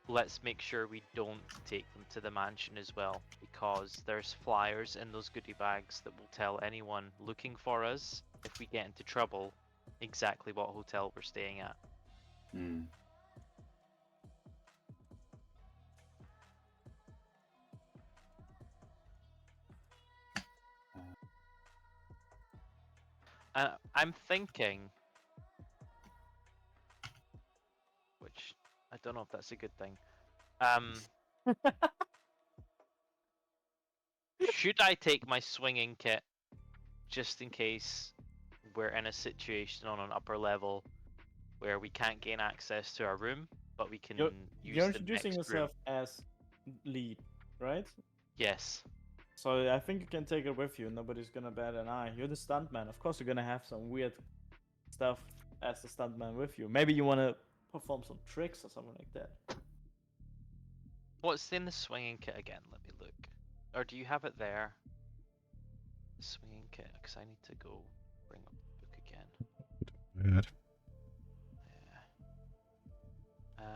Let's make sure we don't take them to the mansion as well, because there's flyers in those goodie bags that will tell anyone looking for us, if we get into trouble, exactly what hotel we're staying at. Mm. I'm thinking, which I don't know if that's a good thing. Should I take my swinging kit just in case we're in a situation on an upper level where we can't gain access to our room, but we can use You're the introducing next yourself room? as lead, right? Yes. So I think you can take it with you. Nobody's gonna bat an eye. You're the stuntman. Of course, you're gonna have some weird stuff as the stuntman with you. Maybe you wanna perform some tricks or something like that. What's in the swinging kit again? Let me look. Or do you have it there? The swinging kit, because I need to go bring up the book again. Bad. Yeah.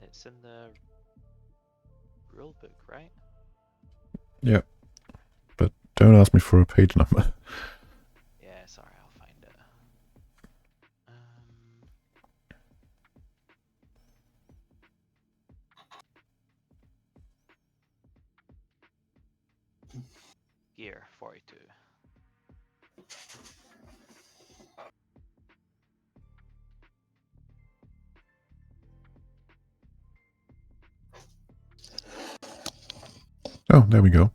It's in the rule book, right? Yeah. But don't ask me for a page number. Yeah, sorry, I'll find it. Gear 42. Oh, there we go.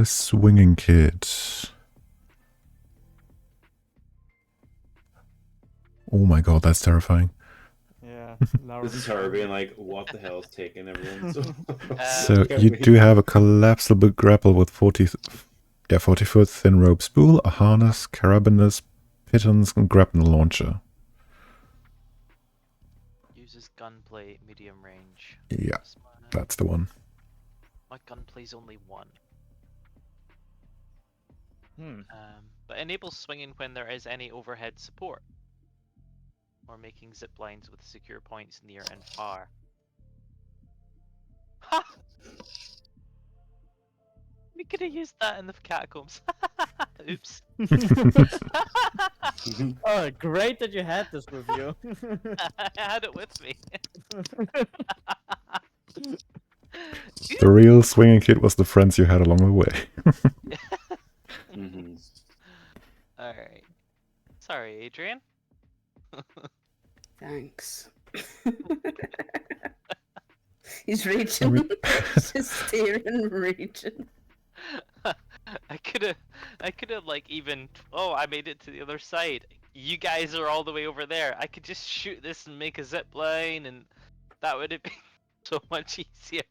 Swinging kid. Oh my god, that's terrifying. Yeah. This is her being like, what the hell is taking everyone so So you do have a collapsible grapple with 40 foot thin rope spool, a harness, carabiners, pitons, and grapnel launcher. Uses gunplay medium range. Yeah, Smart. that's the one. My gunplay's only 1. Hmm. But enables swinging when there is any overhead support, or making zip lines with secure points near and far. Ha! We could have used that in the catacombs. Oops. Oh, great that you had this with you. I had it with me. The real swinging kid was the friends you had along the way. Mm-hmm. Alright. Sorry, Adrian. Thanks. He's raging. He's just staring, raging. I could have like even. Oh, I made it to the other side. You guys are all the way over there. I could just shoot this and make a zip line, and that would have been so much easier.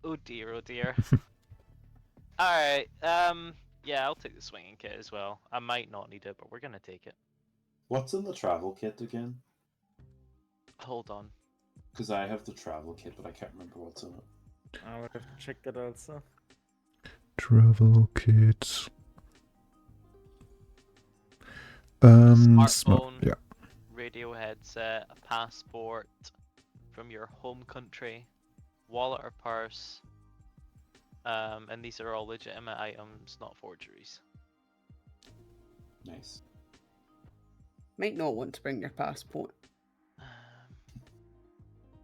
Oh dear, oh dear. Alright, yeah, I'll take the swinging kit as well. I might not need it, but we're gonna take it. What's in the travel kit again? Hold on. Because I have the travel kit, but I can't remember what's in it. I would have to check that also. Travel kits. Smartphone, yeah. radio headset, a passport from your home country, wallet or purse, and these are all legitimate items, not forgeries. Nice. Might not want to bring your passport.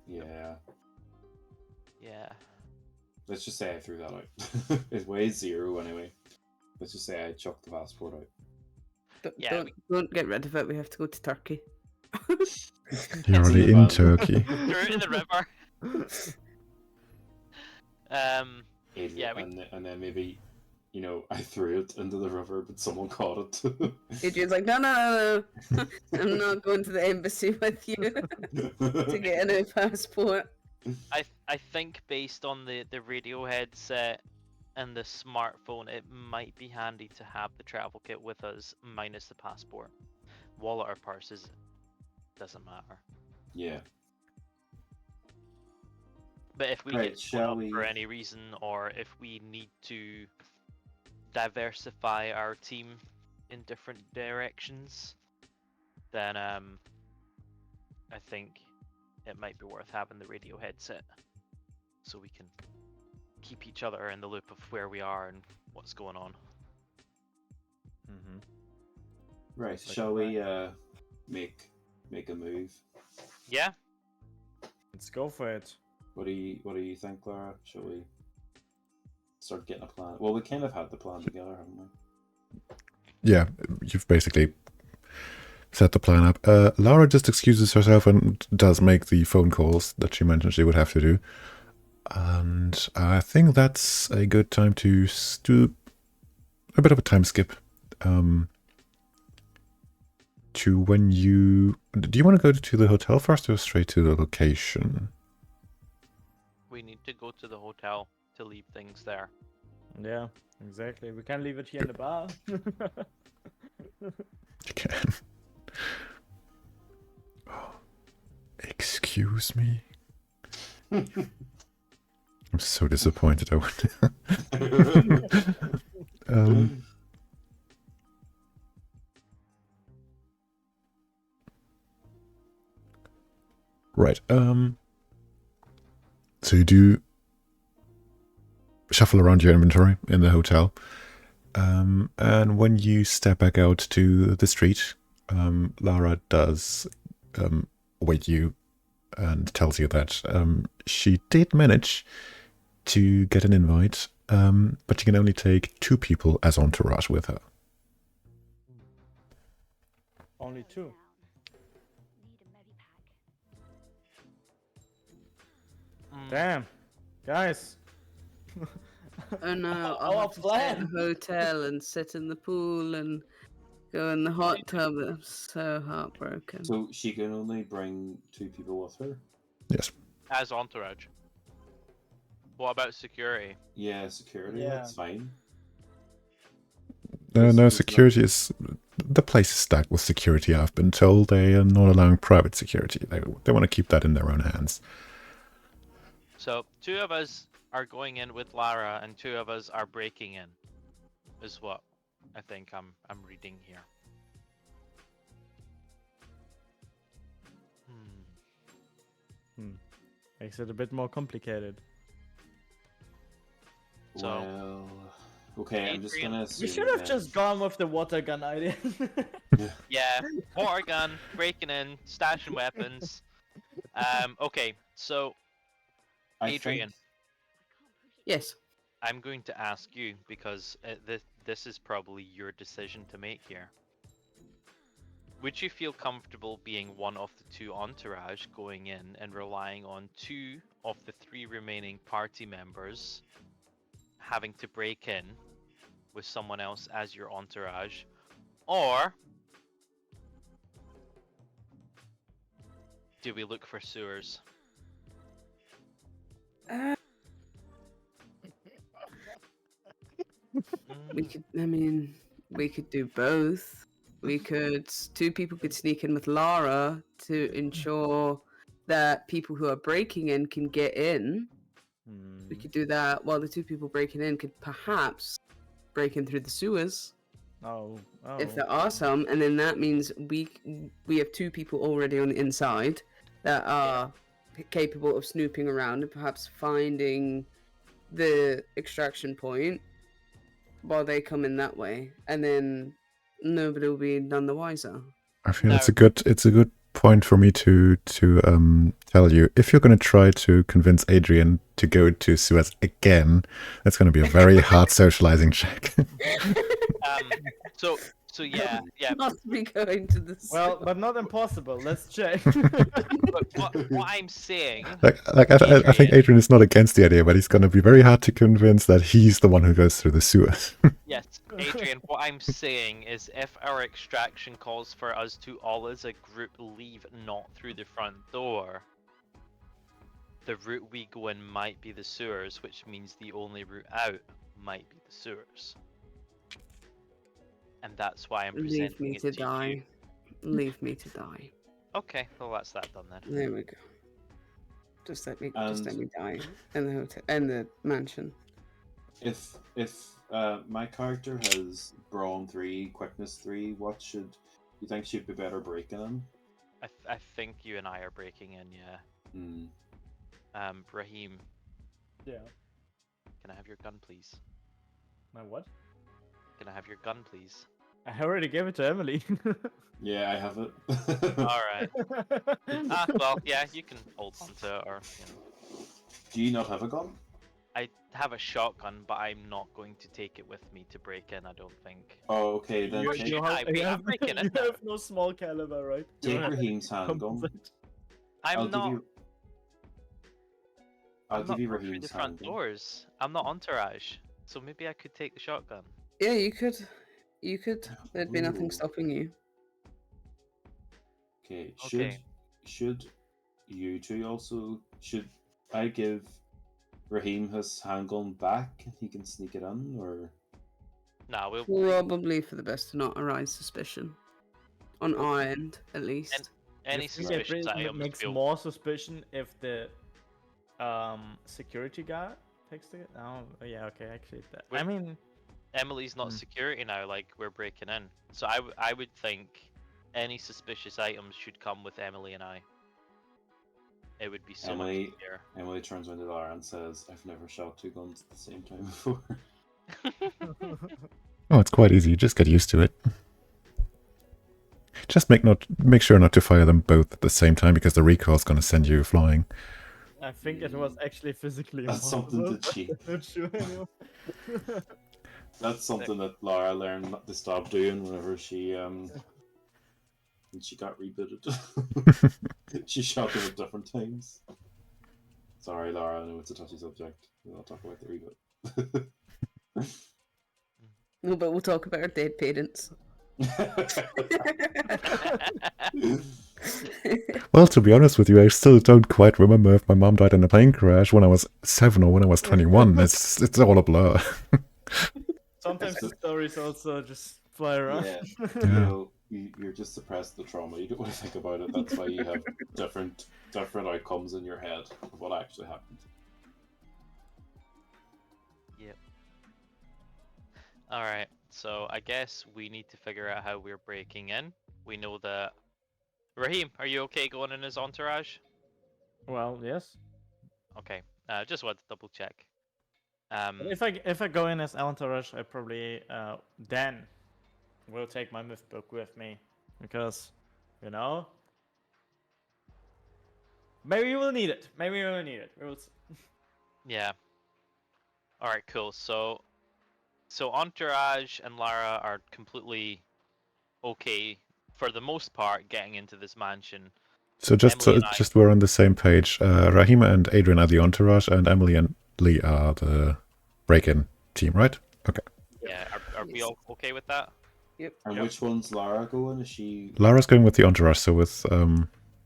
Yeah. Yeah. Let's just say I threw that out. It weighs 0 anyway. Let's just say I chucked the passport out. Yeah, Don't get rid of it. We have to go to Turkey. You're already in Turkey. Threw it in the river. Yeah, and then maybe, you know, I threw it into the river, but someone caught it. Adrian's like, no. I'm not going to the embassy with you to get a new passport. I think based on the radio headset and the smartphone, it might be handy to have the travel kit with us, minus the passport. Wallet or purses doesn't matter. Yeah. But if we Right, get shall split up for we- any reason, or if we need to diversify our team in different directions, then I think it might be worth having the radio headset, so we can keep each other in the loop of where we are and what's going on. Mm-hmm. Right, Like shall we make a move? Yeah. Let's go for it. What do you think, Lara? Shall we start getting a plan? Well, we kind of had the plan together, haven't we? Yeah, you've basically set the plan up. Lara just excuses herself and does make the phone calls that she mentioned she would have to do. And I think that's a good time to do a bit of a time skip. To when you... Do you want to go to the hotel first or straight to the location? We need to go to the hotel to leave things there. Yeah, exactly. We can leave it here in the bar. You can. Oh, excuse me? I'm so disappointed I went. Right, so you do shuffle around your inventory in the hotel, and when you step back out to the street, Lara does await you and tells you that she did manage to get an invite, but you can only take 2 people as entourage with her. Only 2. Damn, guys. Oh no, Our I'll have to stay at a plan. hotel and sit in the pool and go in the hot tub. I'm so heartbroken. So she can only bring 2 people with her? Yes. As entourage. What about security? Yeah, security, Yeah. that's fine. No, There's- no there's security is... The place is stacked with security, I've been told. They are not allowing private security. They want to keep that in their own hands. So 2 of us are going in with Lara, and 2 of us are breaking in. Is what I think I'm reading here. Makes it a bit more complicated. So- Well, okay, I'm just Adrian, gonna We assume should have that- just gone with the water gun idea. Yeah, water gun, breaking in, stashing weapons. Okay, so I Adrian. think- Yes. I'm going to ask you because this is probably your decision to make here. Would you feel comfortable being one of the 2 entourage going in and relying on 2 of the 3 remaining party members having to break in with someone else as your entourage? Or do we look for sewers? We could. I mean, we could do both. We could. 2 people could sneak in with Lara to ensure that people who are breaking in can get in. We could do that while the 2 people breaking in could perhaps break in through the sewers Oh, if there are some, and then that means we have 2 people already on the inside that are capable of snooping around and perhaps finding the extraction point while they come in that way, and then nobody will be none the wiser. I feel No. it's a good point for me to tell you. If you're going to try to convince Adrian to go to Suez again, that's going to be a very hard socializing check. So yeah. Not to be going to the well, but not impossible. Let's check. But what I'm saying, I think Adrian is not against the idea, but he's going to be very hard to convince that he's the one who goes through the sewers. yes, Adrian, what I'm saying is if our extraction calls for us to all as a group leave not through the front door, the route we go in might be the sewers, which means the only route out might be the sewers. And that's why I'm presenting Leave me it to to die. you. Leave me to die. Okay, well that's that done then. There we go. Just let me And- die in the hotel, in the mansion. If my character has Brawn 3, Quickness 3, what should you think should be better breaking in? I think you and I are breaking in, yeah. Raheem, yeah. can I have your gun, please? My what? Can I have your gun, please? I already gave it to Emily. Yeah, I have it. All right. Well, yeah, you can hold on to it, or you know. Do you not have a gun? I have a shotgun, but I'm not going to take it with me to break in. I don't think. Oh, okay, then you, take, should I be? I'm breaking you in now. have no small caliber, right? You take don't have Raheem's handgun. composite. I'm I'll not. give you. I'll I'm not give you going through Raheem's the front handgun. doors. I'm not entourage, so maybe I could take the shotgun. Yeah, you could. You could. There'd be nothing Ooh. stopping you. Okay, Okay. should you two also should I give Raheem his handgun back and he can sneak it in, or Nah, we'll. Probably for the best to not arise suspicion. On our end, at least. Any You think it suspicious items makes we'll- more suspicion if the security guard takes it. Oh, yeah, okay, actually, that. I Wait. mean, Emily's not security now, like we're breaking in. So I would think any suspicious items should come with Emily and I. It would be so much Emily- easier. Emily turns around to Lara and says, "I've never shot 2 guns at the same time before." Oh, it's quite easy. You just get used to it. Just make sure not to fire them both at the same time, because the recoil is going to send you flying. I think it was actually physically That's something impossible. to cheat. Not sure anymore. That's something that Lara learned not to stop doing whenever she when she got rebooted. She shot them at different times. Sorry, Lara, I know it's a touchy subject. We'll talk about the reboot. No, but we'll talk about our dead parents. Well, to be honest with you, I still don't quite remember if my mom died in a plane crash when I was 7 or when I was 21. It's all a blur. Sometimes the stories also just fly around. Yeah, Yeah. you're just suppressed the trauma. You don't want to think about it. That's why you have different outcomes in your head of what actually happened. Yep. All right. So I guess we need to figure out how we're breaking in. We know that. Raheem, are you okay going in his entourage? Well, yes. Okay. Just wanted to double check. But if I go in as entourage, I probably then will take my myth book with me, because maybe you will need it. Maybe you will need it. We will see. Yeah. All right. Cool. So entourage and Lara are completely okay for the most part getting into this mansion. So just we're on the same page. Rahima and Adrian are the entourage, and Emily and Lee are the break-in team, right? Okay. Yeah. Are we all okay with that? Yep. And which one's Lara going? Is she? Lara's going with the entourage, so with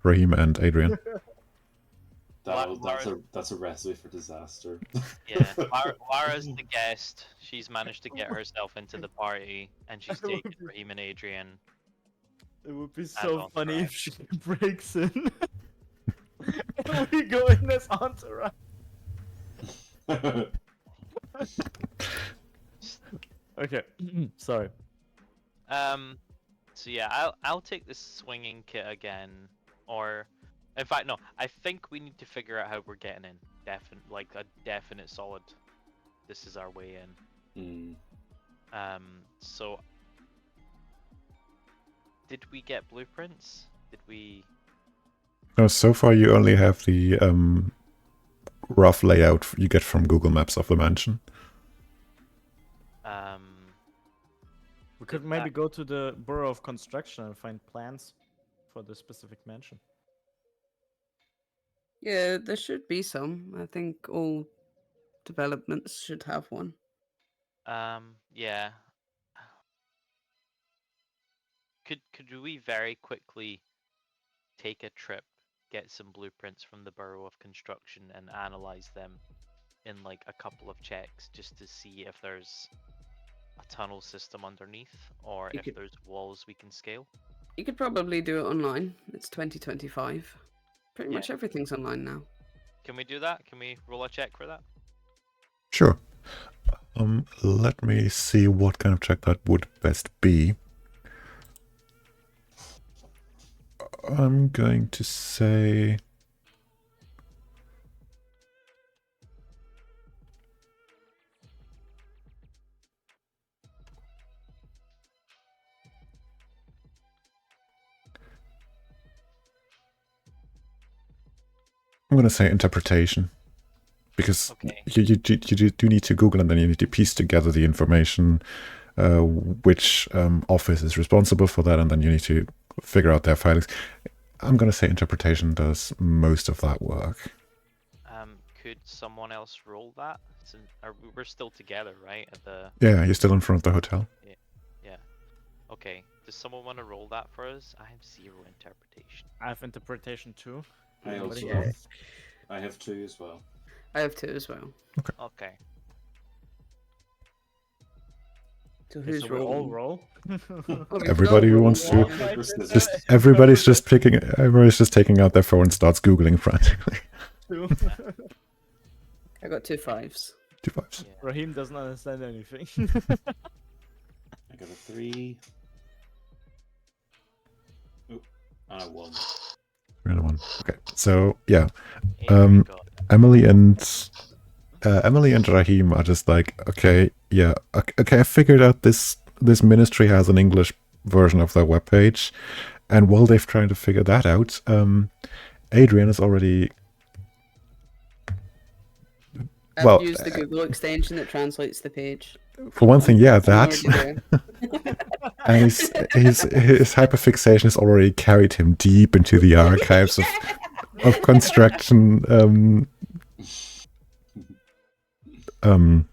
Rahima and Adrian. That's a recipe for disaster. Yeah. Lara's the guest. She's managed to get herself into the party, and she's taken Raheem and Adrian. It would be so funny if entourage. she breaks in. And we go in as entourage. Okay. Sorry. So yeah, I'll take the swinging kit again, or in fact no, I think we need to figure out how we're getting in. Like a definite solid. This is our way in. So did we get blueprints? Did we? No, so far you only have the rough layout you get from Google Maps of the mansion. We could maybe go to the Bureau of Construction and find plans for the specific mansion. Yeah, there should be some. I think all developments should have one. Yeah. Could we very quickly take a trip, get some blueprints from the Bureau of Construction, and analyze them in like a couple of checks just to see if there's a tunnel system underneath or if there's walls we can scale? You could probably do it online. It's 2025. Pretty much everything's online now. Can we do that? Can we roll a check for that? Sure. Let me see what kind of check that would best be. I'm going to say... I'm going to say interpretation. Because you do need to Google and then you need to piece together the information, which office is responsible for that, and then you need to figure out their filings. I'm going to say interpretation does most of that work. Could someone else roll that? We're still together, right? Yeah, you're still in front of the hotel. Yeah. Okay. Does someone want to roll that for us? I have 0 interpretation. I have interpretation too. I also have. I have 2 as well. I have 2 as well. Okay. So who's So we all rolling? roll? Everybody who wants to. Everybody's just taking out their phone and starts Googling frantically. I got 2 5s. 2 5s. Yeah. Raheem doesn't understand anything. I got a 3. Oh, and a 1. Another one. Okay, so yeah, Here we go. Emily and Raheem are just like, okay, I figured out this ministry has an English version of their webpage, and while they're trying to figure that out, Adrian is already I've used the Google extension that translates the page. For one thing, yeah, I'm that. already there. And his hyperfixation has already carried him deep into the archives of construction of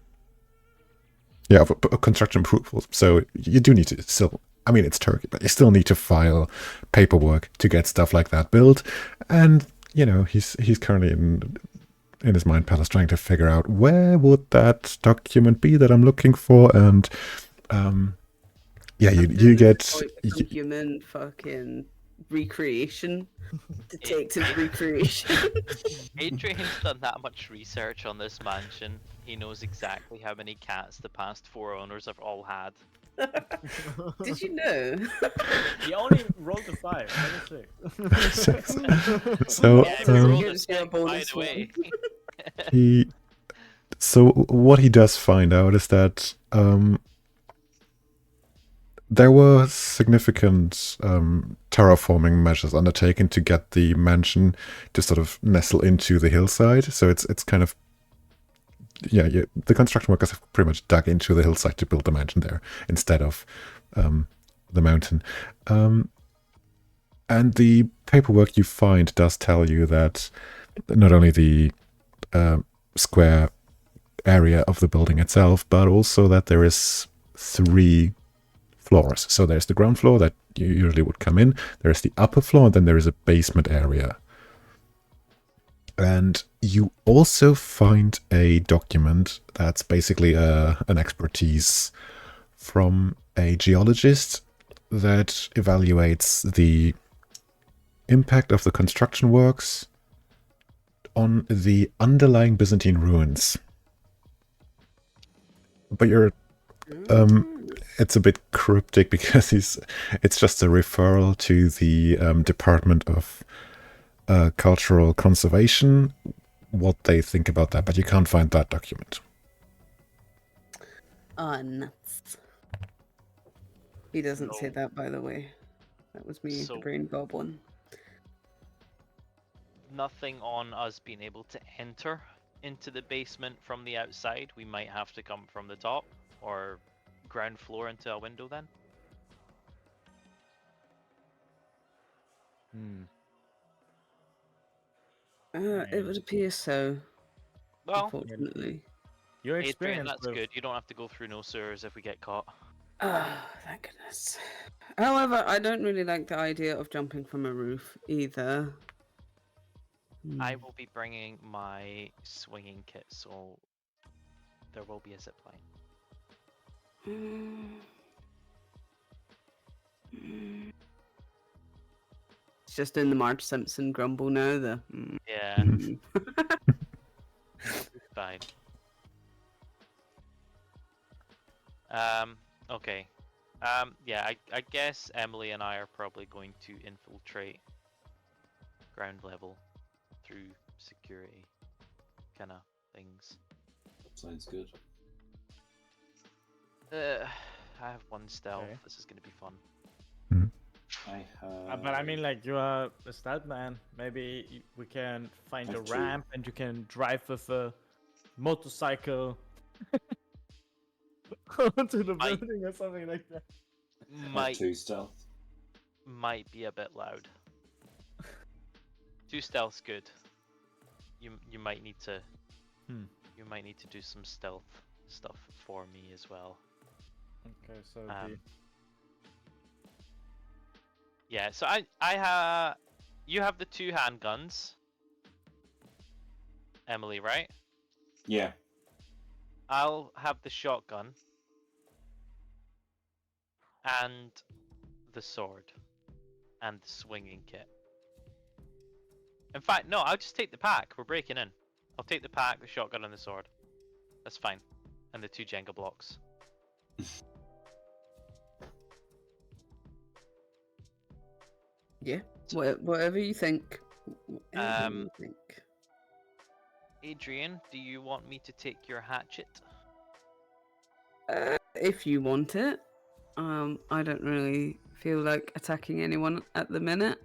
construction approvals. So you do need to still, I mean, it's Turkey, but you still need to file paperwork to get stuff like that built. And, he's currently in his mind palace trying to figure out where would that document be that I'm looking for. And, you get... Like human fucking recreation. Detective recreation. Adrian's done that much research on this mansion. He knows exactly how many cats the past 4 owners have all had. Did you know? He only rolled a 5. That is 6. So, Yeah, if you rolled a gives you a 6, by bonus the way. So what he does find out is that there were significant terraforming measures undertaken to get the mansion to sort of nestle into the hillside. So it's kind of, the construction workers have pretty much dug into the hillside to build the mansion there instead of the mountain. And the paperwork you find does tell you that not only the square area of the building itself, but also that there is 3 floors. So there's the ground floor that you usually would come in, there's the upper floor, and then there is a basement area. And you also find a document that's basically an expertise from a geologist that evaluates the impact of the construction works on the underlying Byzantine ruins. But it's a bit cryptic because it's just a referral to the Department of Cultural Conservation, what they think about that, but you can't find that document. Nuts. He doesn't say No. that, by the way. That was me, So- the brain goblin. Nothing on us being able to enter into the basement from the outside. We might have to come from the top or ground floor into a window then. It would appear so, Well, unfortunately. Your Adrian, experience that's with... good. You don't have to go through no sewers if we get caught. Thank goodness. However, I don't really like the idea of jumping from a roof either. I will be bringing my swinging kit, so there will be a zip line. It's just in the Marge Simpson grumble now. Yeah, fine. Okay. Yeah, I guess Emily and I are probably going to infiltrate ground level through security kind of things. Sounds good. I have 1 stealth. Okay. This is going to be fun. I have. But I mean, like, you are a stud man. Maybe we can find a That's true. ramp and you can drive with a motorcycle onto the I- building or something like that. Have 2 stealth. Might be a bit loud. 2 stealth's good. You might need to you might need to do some stealth stuff for me as well. Okay, so Yeah, so you have the 2 handguns, Emily, right? Yeah. I'll have the shotgun and the sword and the swinging kit. In fact, no, I'll just take the pack. We're breaking in. I'll take the pack, the shotgun, and the sword. That's fine. And the 2 Jenga blocks. Yeah, whatever you think. Whatever you think. Adrian, do you want me to take your hatchet? If you want it. I don't really feel like attacking anyone at the minute.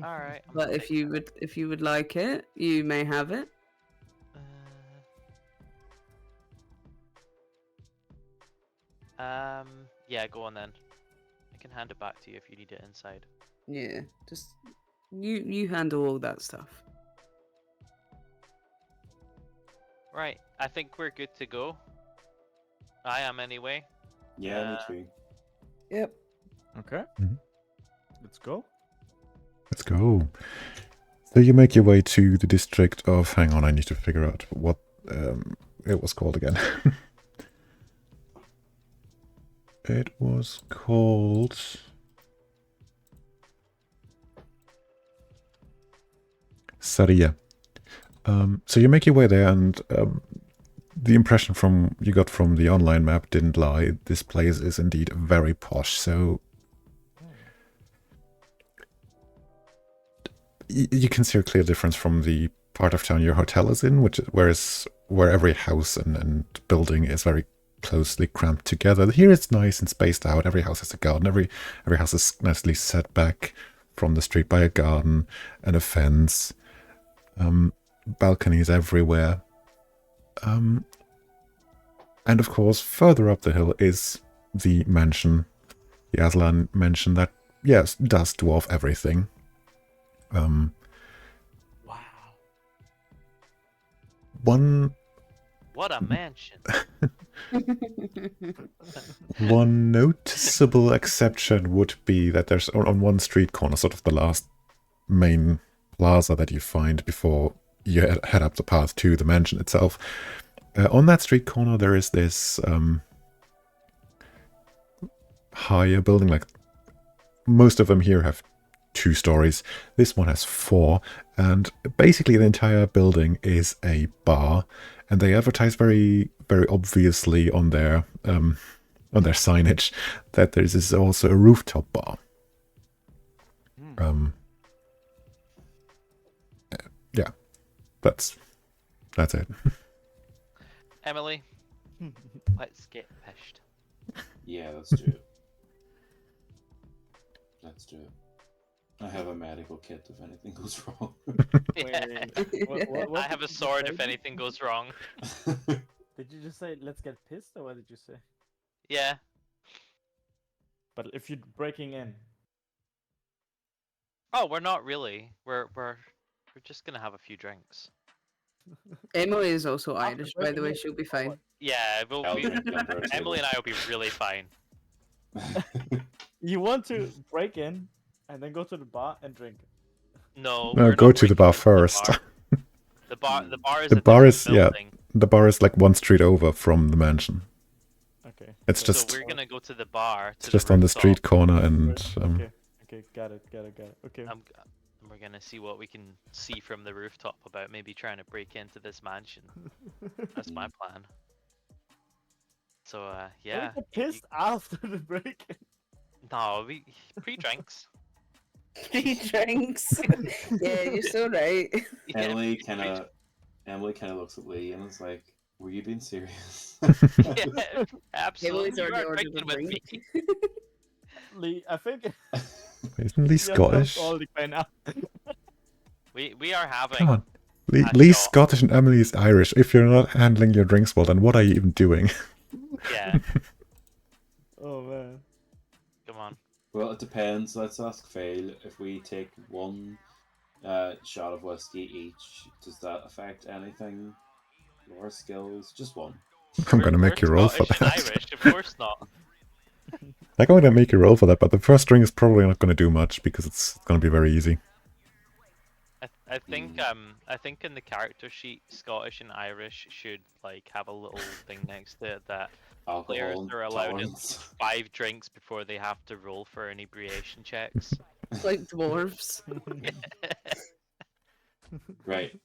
All right. But if you would like it, you may have it. Yeah, go on then. I can hand it back to you if you need it inside. Yeah, just you handle all that stuff. Right, I think we're good to go. I am anyway. Yeah, me too. Yep. Okay. Mhm. Let's go. Let's go. So you make your way to the district of... Hang on, I need to figure out what it was called again. It was called... Saria. So you make your way there, and the impression you got from the online map didn't lie. This place is indeed very posh. So you can see a clear difference from the part of town your hotel is in, where every house and building is very closely cramped together. Here it's nice and spaced out. Every house has a garden. Every house is nicely set back from the street by a garden and a fence. Balconies everywhere. And of course, further up the hill is the mansion, the Aslan mansion that, yes, does dwarf everything. Wow. What a mansion. One noticeable exception would be that there's on one street corner, sort of the last main plaza that you find before you head up the path to the mansion itself. On that street corner, there is this higher building. Like most of them here have 2 stories. This one has 4, and basically the entire building is a bar. And they advertise very, very obviously on their signage that there is also a rooftop bar. Yeah, that's it. Emily, let's get pished. Yeah, let's do it. Let's do it. I have a medical kit if anything goes wrong. I have a sword if anything goes wrong. Did you just say let's get pissed, or what did you say? Yeah. But if you're breaking in, Oh, we're not really. We're just gonna have a few drinks. Emily is also After Irish, by the breaking way. in, She'll be or fine. what? Yeah, I'll drink under a Emily and table. I will be really fine. You want to break in and then go to the bar and drink. No, No, we're go not to the breaking bar into first. The bar is The a bar different is, yeah, building. the bar is like 1 street over from the mansion. Okay. It's so- just- So we're gonna go to the bar. It's just on the street corner, and Okay. Okay. Got it. Okay. We're gonna see what we can see from the rooftop about maybe trying to break into this mansion. That's my plan. So yeah. Don't get pissed after the break. No, we pre-drinks. 3 drinks. Yeah, you're so right. Emily kind of looks at Lee and is like, "Were you being serious?" Yeah, absolutely. Emily's You already are ordered a drinking with drink. me. Lee, I think isn't Lee Scottish? By now. We are having. Come on. a Lee's shot. Scottish and Emily is Irish. If you're not handling your drinks well, then what are you even doing? Yeah, Oh man. come on. Well, it depends. Let's ask Fail. If we take 1 shot of whiskey each, does that affect anything? Your skills? Just 1. I'm going to make you We're roll for Scottish and that. Irish, of course not. I'm going to make you roll for that, but the first drink is probably not going to do much because it's going to be very easy. I think I think in the character sheet, Scottish and Irish should like have a little thing next to it that players Alcohol are allowed tolerance. 5 drinks before they have to roll for inebriation checks. Like dwarves. Right.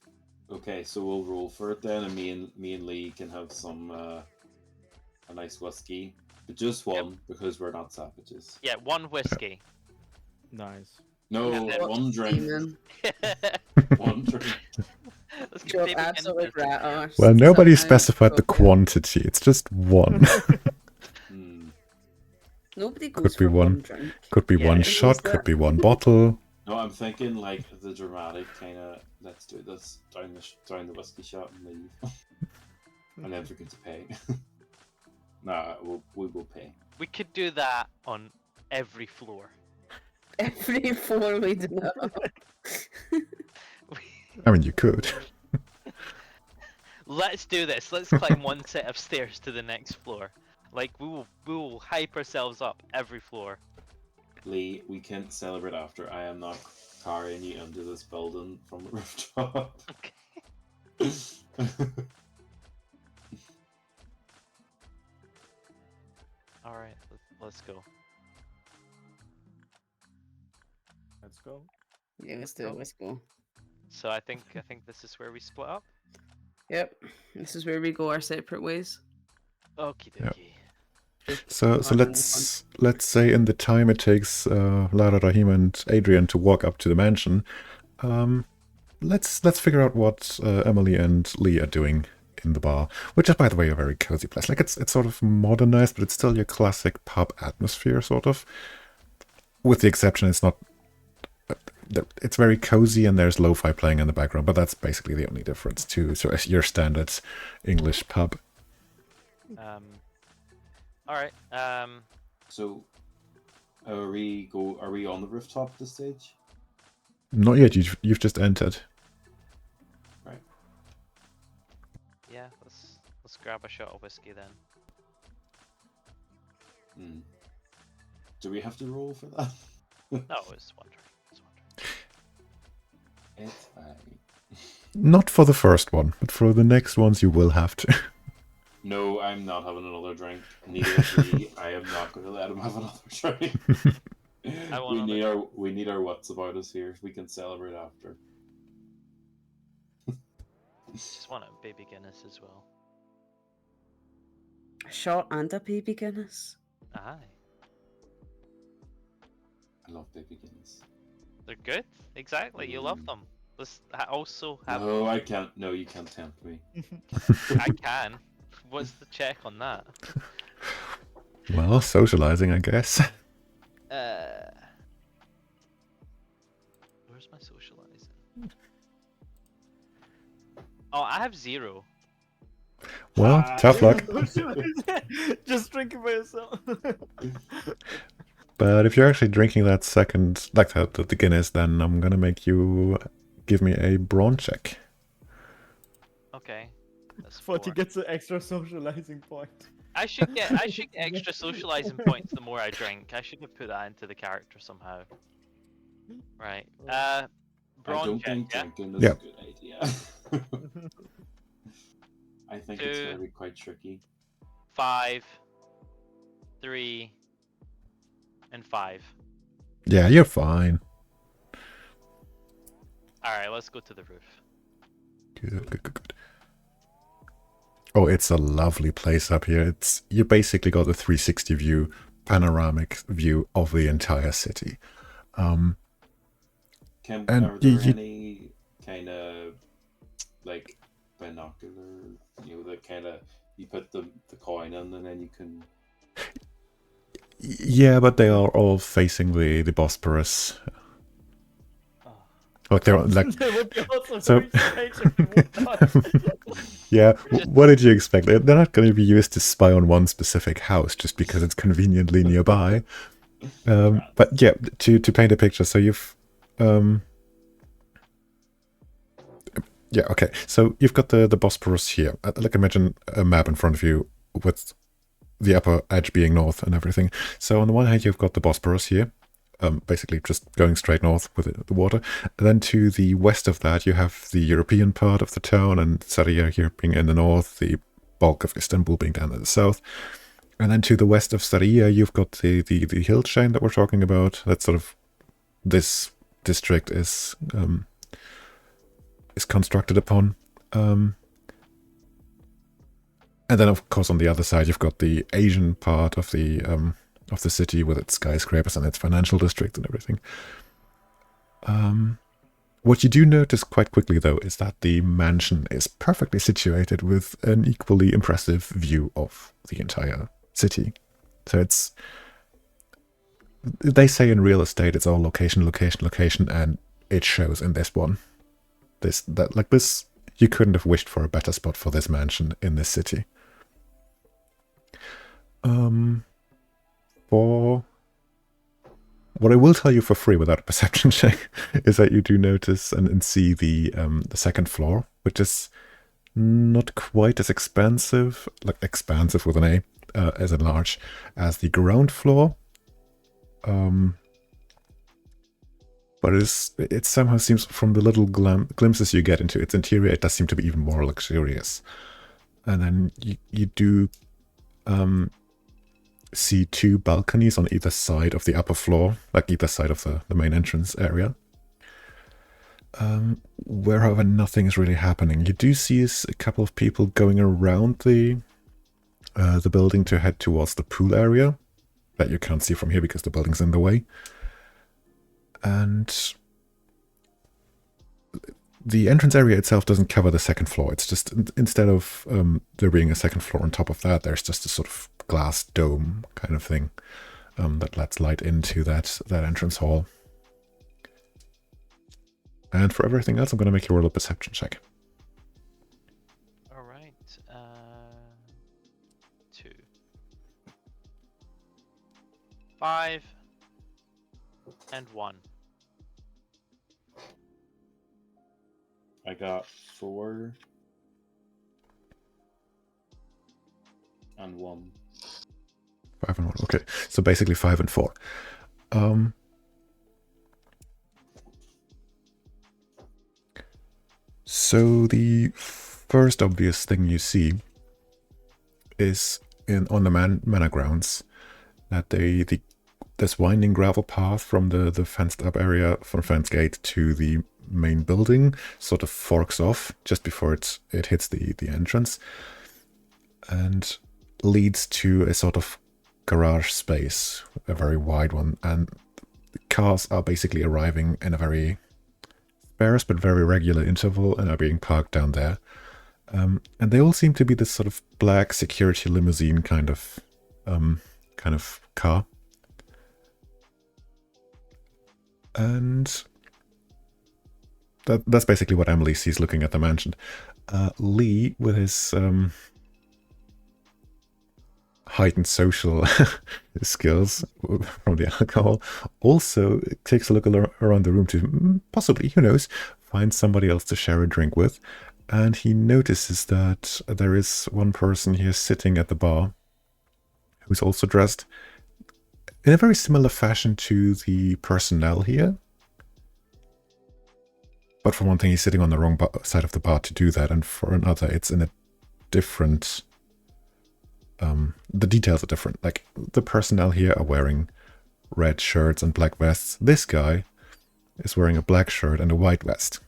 Okay, so we'll roll for it then, and me and Lee can have some a nice whiskey, but just 1 because we're not savages. Yeah, 1 whiskey. Nice. No, And then- 1 drink. Demon. 1 drink. Let's get Job David absolutely into rat this. arse. Well, nobody Sometimes specified the okay. quantity. It's just 1. Hmm. Nobody Could goes be for one. 1 drink. Could be Yeah, 1 it shot, is could that. be 1 bottle. No, I'm thinking like the dramatic kind of. Let's do this. Down the whiskey shot and leave, and then forget to pay. Nah, we will pay. We could do that on every floor. Every 4 we do that. I mean, you could. Let's do this. Let's climb one set of stairs to the next floor. Like we will hype ourselves up every floor. Lee, we can't celebrate after. I am not carrying you into this building from the rooftop. Okay. All right, let's go. Let's go. Yeah, let's do it. Let's go. So I think this is where we split up. Yep. This is where we go our separate ways. Okie Yep. dokie. So Fun. let's say in the time it takes Lara, Rahim, and Adrian to walk up to the mansion, let's figure out what Emily and Lee are doing in the bar, which is, by the way, a very cozy place. Like it's sort of modernized, but it's still your classic pub atmosphere, sort of. With the exception, it's not. It's very cozy and there's lo-fi playing in the background, but that's basically the only difference to your standard English pub. All right. So, are we on the rooftop at this stage? Not yet. You've just entered. Right. Yeah. Let's grab a shot of whiskey then. Hmm. Do we have to roll for that? No, it's wondering. It's fine. Not for the first one, but for the next ones you will have to. No, I'm not having another drink. Neither of me. I am not going to let him have another drink. I want we need our wits about us here. We can celebrate after. Just want a baby Guinness as well. A shot and a baby Guinness. Aye. I love baby Guinness. They're good. Exactly. You love them. Let's also have. No, I can't. No, you can't tempt me. I can. What's the check on that? Well, socializing, I guess. Where's my socializing? Oh, I have 0. Well, tough luck. Just drink it by yourself. But if you're actually drinking that second, like the Guinness, then I'm gonna make you give me a brawn check. Okay. That's 4. 40 gets an extra socializing point. I should get extra socializing points the more I drink. I should have put that into the character somehow. Right. I Brawn don't check, think yeah? drinking is Yeah. a good idea. I think it's 2. going to be quite tricky. 5, 3, and 5. Yeah, you're fine. Alright, let's go to the roof. Good. Oh, it's a lovely place up here. You basically got a 360 view, panoramic view of the entire city. Are And there you- any kind of like binocular, the kind of you put the coin in and then you can. Yeah, but they are all facing the Bosporus. Like they're like. They would be also So- very strange if you would not. Yeah, what did you expect? They're not going to be used to spy on one specific house just because it's conveniently nearby. But yeah, to paint a picture, so you've yeah, okay. So you've got the Bosporus here. Like imagine a map in front of you with the upper edge being north and everything. So on the one hand, you've got the Bosporus here, basically just going straight north with the water. And then to the west of that, you have the European part of the town, and Sarıyer here being in the north, the bulk of Istanbul being down in the south. And then to the west of Sarıyer, you've got the hill chain that we're talking about. That's sort of this district is constructed upon. And then, of course, on the other side, you've got the Asian part of the city with its skyscrapers and its financial district and everything. What you do notice quite quickly, though, is that the mansion is perfectly situated with an equally impressive view of the entire city. So it's... They say in real estate it's all location, location, location, and it shows in this one. This you couldn't have wished for a better spot for this mansion in this city. For what I will tell you for free without a perception check is that you do notice and see the second floor, which is not quite as expansive, like expansive with an A, as in large, as the ground floor. But it somehow seems, from the little glimpses you get into its interior, it does seem to be even more luxurious. And then you do see 2 balconies on either side of the upper floor, like either side of the main entrance area. Where, however, nothing is really happening. You do see a couple of people going around the building to head towards the pool area that you can't see from here because the building's in the way. And the entrance area itself doesn't cover the second floor. It's just, instead of there being a second floor on top of that, there's just a sort of glass dome kind of thing that lets light into that entrance hall. And for everything else, I'm going to make you roll a perception check. All right. 2. 5. And 1. I got 4 and 1. 5 and 1. Okay, so basically 5 and 4. So the first obvious thing you see is on the manor grounds that this winding gravel path from the fenced up area from fence gate to the main building sort of forks off just before it hits the entrance and leads to a sort of garage space, a very wide one, and the cars are basically arriving in a very sparse but very regular interval and are being parked down there. And they all seem to be this sort of black security limousine kind of car. And that's basically what Emily sees looking at the mansion. Lee, with his heightened social skills from the alcohol, also takes a look around the room to possibly, who knows, find somebody else to share a drink with. And he notices that there is one person here sitting at the bar who's also dressed in a very similar fashion to the personnel here. But for one thing, he's sitting on the wrong side of the bar to do that, and for another, it's in a different... the details are different. Like, the personnel here are wearing red shirts and black vests. This guy is wearing a black shirt and a white vest.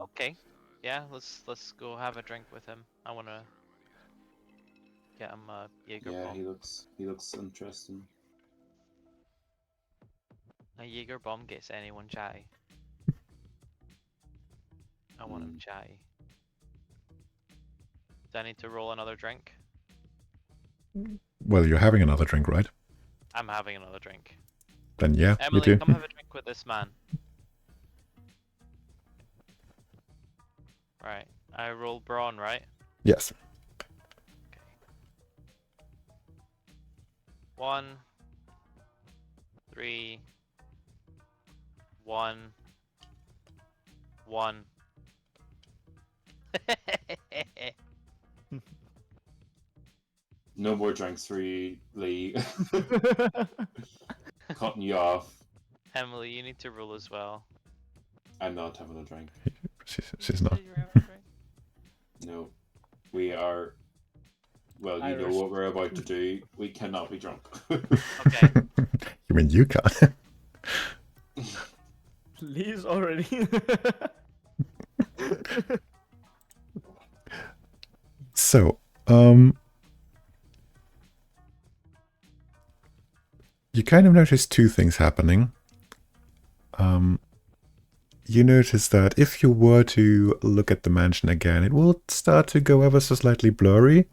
Okay. Yeah, let's go have a drink with him. I want to get him a Jaeger Yeah, bomb. he looks interesting. A Jaeger bomb gets anyone chatty. I want him chatty. Do I need to roll another drink? Well, you're having another drink, right? I'm having another drink. Then yeah, you Emily, do. come have a drink with this man. Right. I roll brawn, right? Yes. Okay. 1, 3, 1, 1. No more drinks for you, Lee. Cutting you off. Emily, you need to roll as well. I'm not having a drink. She's not. You're having a drink? No. We are... Well, you know Irish. what we're about to do. We cannot be drunk. Okay. You mean you can't? Lee's already. So, you kind of notice 2 things happening. You notice that if you were to look at the mansion again, it will start to go ever so slightly blurry.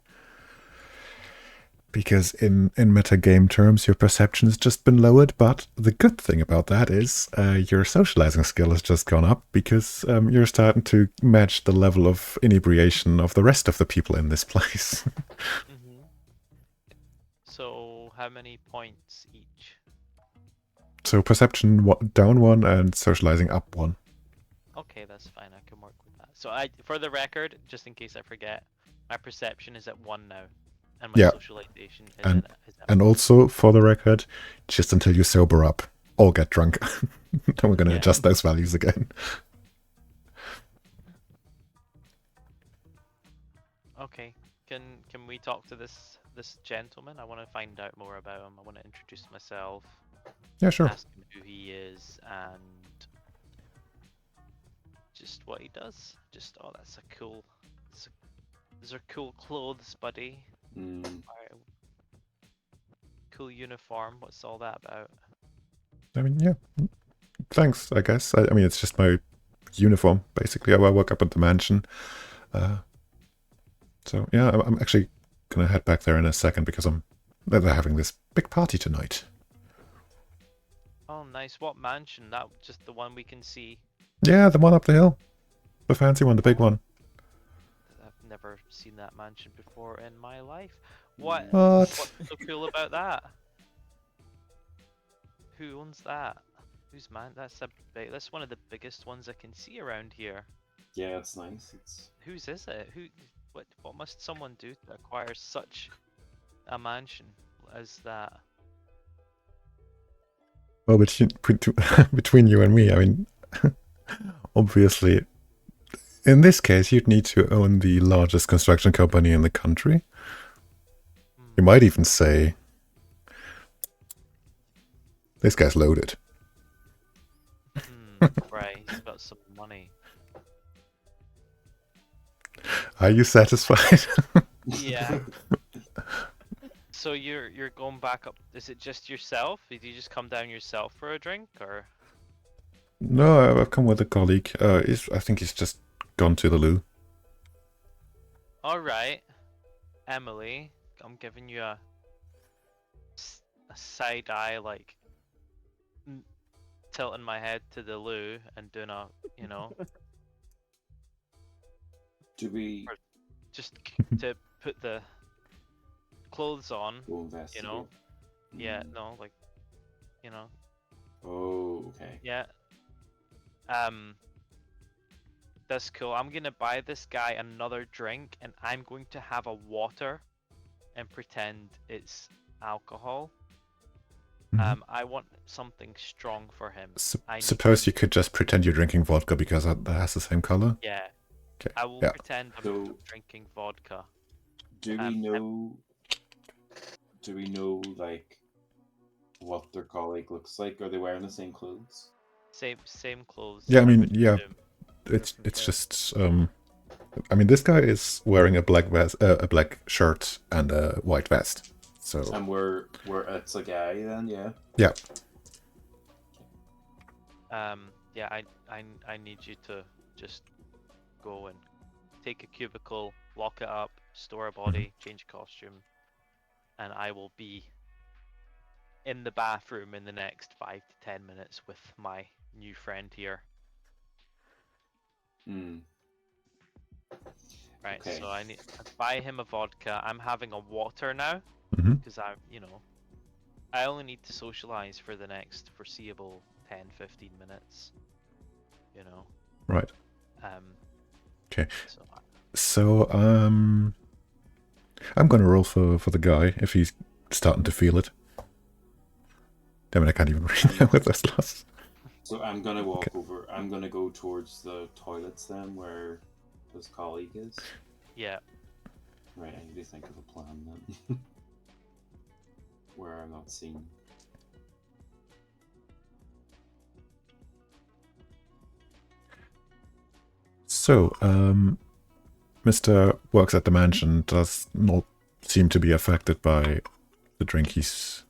Because in metagame terms, your perception has just been lowered. But the good thing about that is your socializing skill has just gone up because you're starting to match the level of inebriation of the rest of the people in this place. Mm-hmm. So, how many points each? So perception down 1 and socializing up 1. Okay, that's fine. I can work with that. So for the record, just in case I forget, my perception is at 1 now, and my Yeah. socialization is And at and 1. also for the record, just until you sober up or get drunk, then we're going to Yeah. adjust those values again. Okay. Can we talk to this gentleman? I want to find out more about him. I want to introduce myself, Yeah, sure. ask him who he is, and just what he does. Just that's a cool. Those are cool clothes, buddy. Mm. Alright. Cool uniform. What's all that about? I mean, yeah. Thanks, I guess. I mean, it's just my uniform, basically. I work up at the mansion. So, yeah, I'm actually going to head back there in a second because they're having this big party tonight. Oh, nice. What mansion? That just the one we can see. Yeah, the one up the hill. The fancy one, the big one. I've never seen that mansion before in my life. What's so cool about that? Who owns that? Who's man? That's one of the biggest ones I can see around here. Yeah, it's nice. It's Whose is it? What must someone do to acquire such a mansion as that? Well, between you and me, I mean, obviously, in this case, you'd need to own the largest construction company in the country. You might even say, this guy's loaded. Right, he's got some money. Are you satisfied? Yeah. So you're going back up. Is it just yourself? Did you just come down yourself for a drink, or? No, I've come with a colleague. I think he's just gone to the loo. All right, Emily, I'm giving you a side eye, like tilting my head to the loo and doing a, do we just to put the clothes on, go investigate? Yeah, no, like, you know. Oh, okay. Yeah. That's cool. I'm gonna buy this guy another drink, and I'm going to have a water and pretend it's alcohol. I want something strong for him. Suppose you could just pretend you're drinking vodka because that has the same color? Yeah. Okay. I will pretend I'm drinking vodka. Do we know, like, what their colleague looks like? Are they wearing the same clothes? Same clothes. Yeah, I mean, yeah. It's just I mean, this guy is wearing a black vest, a black shirt and a white vest. So. And we're it's a guy then, yeah. Yeah. Yeah. I need you to just go and take a cubicle, lock it up, store a body, change a costume, and I will be in the bathroom in the next 5 to 10 minutes with my new friend here. Right, Okay. so I buy him a vodka. I'm having a water now because I only need to socialize for the next foreseeable 10-15 minutes. Right. Okay. So I'm gonna roll for the guy if he's starting to feel it. Damn it, I can't even read that with those last. So I'm gonna walk over. I'm gonna go towards the toilets then, where his colleague is. Yeah. Right, I need to think of a plan then. Where I'm not seen. So, Mr. works at the mansion does not seem to be affected by the drink he's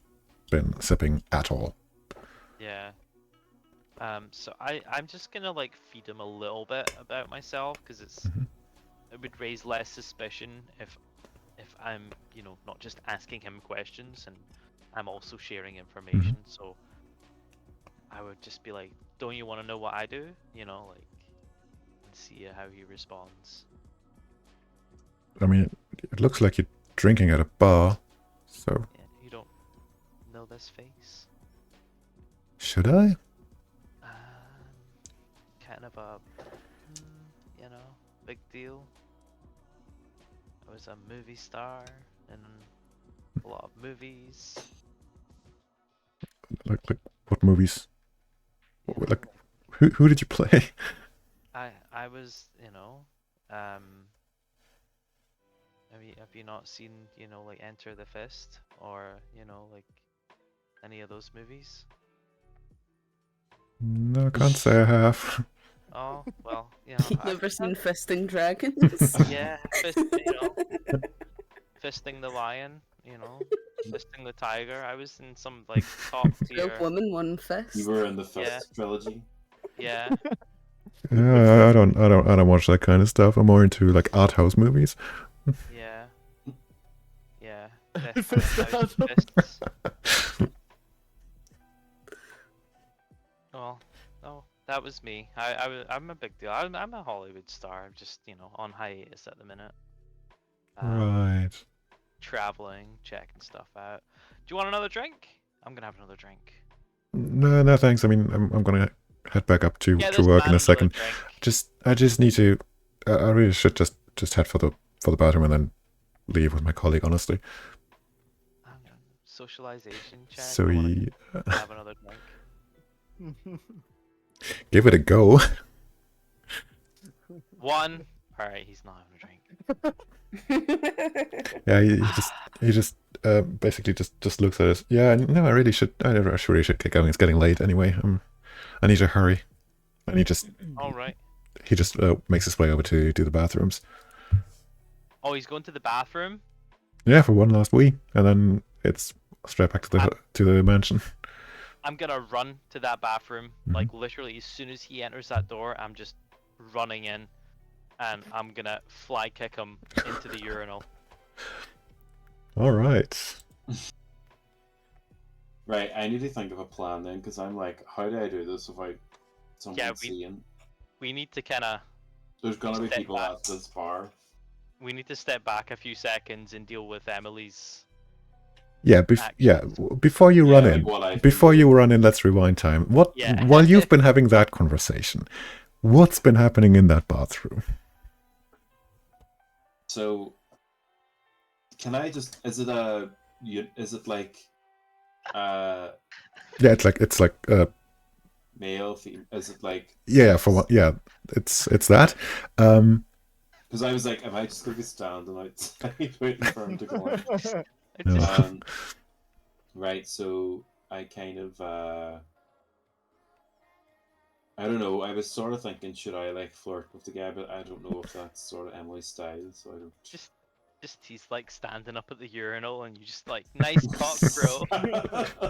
been sipping at all. Yeah. So I'm just gonna like feed him a little bit about myself because it would raise less suspicion if I'm not just asking him questions and I'm also sharing information. So I would just be like, don't you want to know what I do? And see how he responds. I mean, it looks like you're drinking at a bar, so. Yeah, you don't know this face? Should I? kind of a, big deal. I was a movie star in a lot of movies. Like what movies? You know, Like who did you play? I was, have you not seen, like Enter the Fist or, like any of those movies? No, I can't say I have. Oh, well, You've never seen Fisting Dragons? yeah, fisting the lion, fisting the tiger. I was in some like top Real tier. woman, one fist. You were in the Fist Yeah. trilogy. Yeah. Yeah, I don't watch that kind of stuff. I'm more into like art house movies. Yeah. Yeah. Fist I was out. fists. Well, oh, that was me. I'm a big deal. I'm a Hollywood star. I'm just, on hiatus at the minute. Right. Traveling, checking stuff out. Do you want another drink? I'm gonna have another drink. No, thanks. I mean, I'm gonna head back up to Yeah, this work in man a second. another drink. I just need to. I really should just head for the bathroom and then leave with my colleague. Honestly. Socialization check. So I wanna we have another drink. give it a go. One. All right, he's not having a drink. Yeah, he just basically just looks at us. Yeah, no, I really should get going. It's getting late anyway. I need to hurry. And he just All right. makes his way over to the bathrooms. Oh, he's going to the bathroom. Yeah, for one last wee, and then it's straight back to the mansion. I'm gonna run to that bathroom. Like literally, as soon as he enters that door, I'm just running in, and I'm gonna fly kick him into the urinal. All right. Right, I need to think of a plan then, because I'm like, how do I do this without someone seeing? We need to kind of. There's gonna be step people back. at this bar. We need to step back a few seconds and deal with Emily's. Yeah, before you run in, let's rewind time. While you've been having that conversation, what's been happening in that bathroom? So, can I just? Is it like? Yeah, it's like male, female? Is it like? Yeah, it's that. Because I was like, am I just going to stand and outside waiting for him to go in? No. Right, so I kind of, I don't know, I was sort of thinking, should I like flirt with the guy, but I don't know if that's sort of Emily's style, so I don't... Just he's like standing up at the urinal and you just like, nice cock, bro.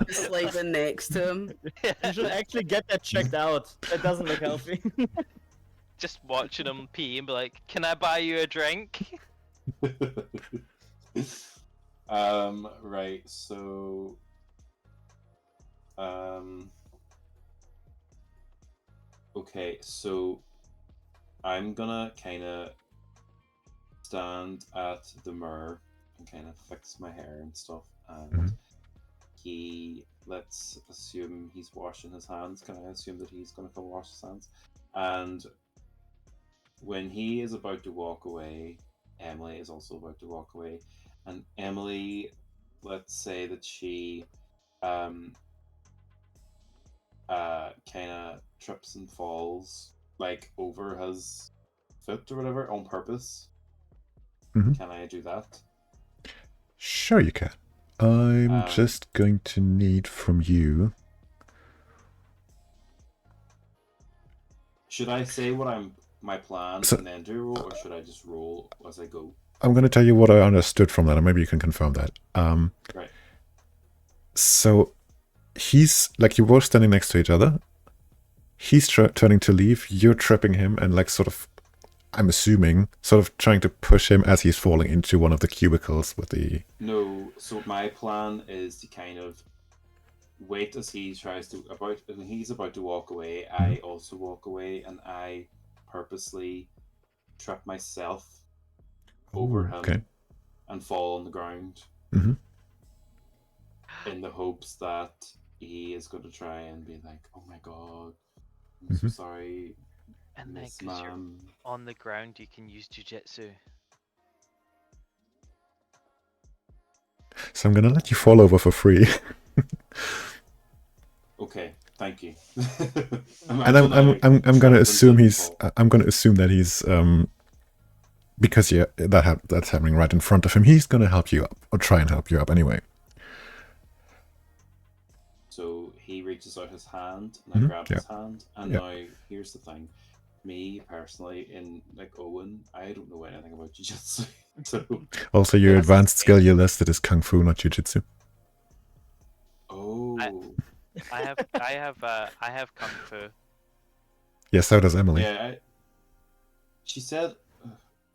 Just like the next to him. You should actually get that checked out. That doesn't look healthy. Just watching him pee and be like, can I buy you a drink? Right, so okay, so I'm gonna kind of stand at the mirror and kind of fix my hair and stuff, and let's assume he's washing his hands. Can I assume that he's gonna come wash his hands? And when he is about to walk away, Emily is also about to walk away. And Emily, let's say that she kind of trips and falls like over his foot or whatever on purpose. Can I do that? Sure you can. I'm just going to need from you... Should I say what my plan and then do a roll, or should I just roll as I go? I'm going to tell you what I understood from that, and maybe you can confirm that. Right. So he's like, you were standing next to each other. He's turning to leave. You're tripping him and like sort of, I'm assuming, sort of trying to push him as he's falling into one of the cubicles with the... No, so my plan is to kind of wait as he tries to when he's about to walk away. I also walk away, and I purposely trip myself over him and fall on the ground in the hopes that he is going to try and be like, oh my god, I'm so sorry, And then, Yes, 'cause you're ma'am. on the ground, you can use jujitsu. So I'm gonna let you fall over for free. Okay, thank you. And I'm Imagine I I'm gonna tripped and assume didn't he's fall. I'm gonna assume that he's because yeah that's happening right in front of him. He's gonna help you up or try and help you up anyway. So he reaches out his hand, and I grab Yeah. his hand. And Yeah. now here's the thing: me personally, in like Owen, I don't know anything about jiu-jitsu. So Also, your That's advanced skill it. you listed is kung fu, not jujitsu. oh I have kung fu. Yeah, so does Emily. yeah, she said.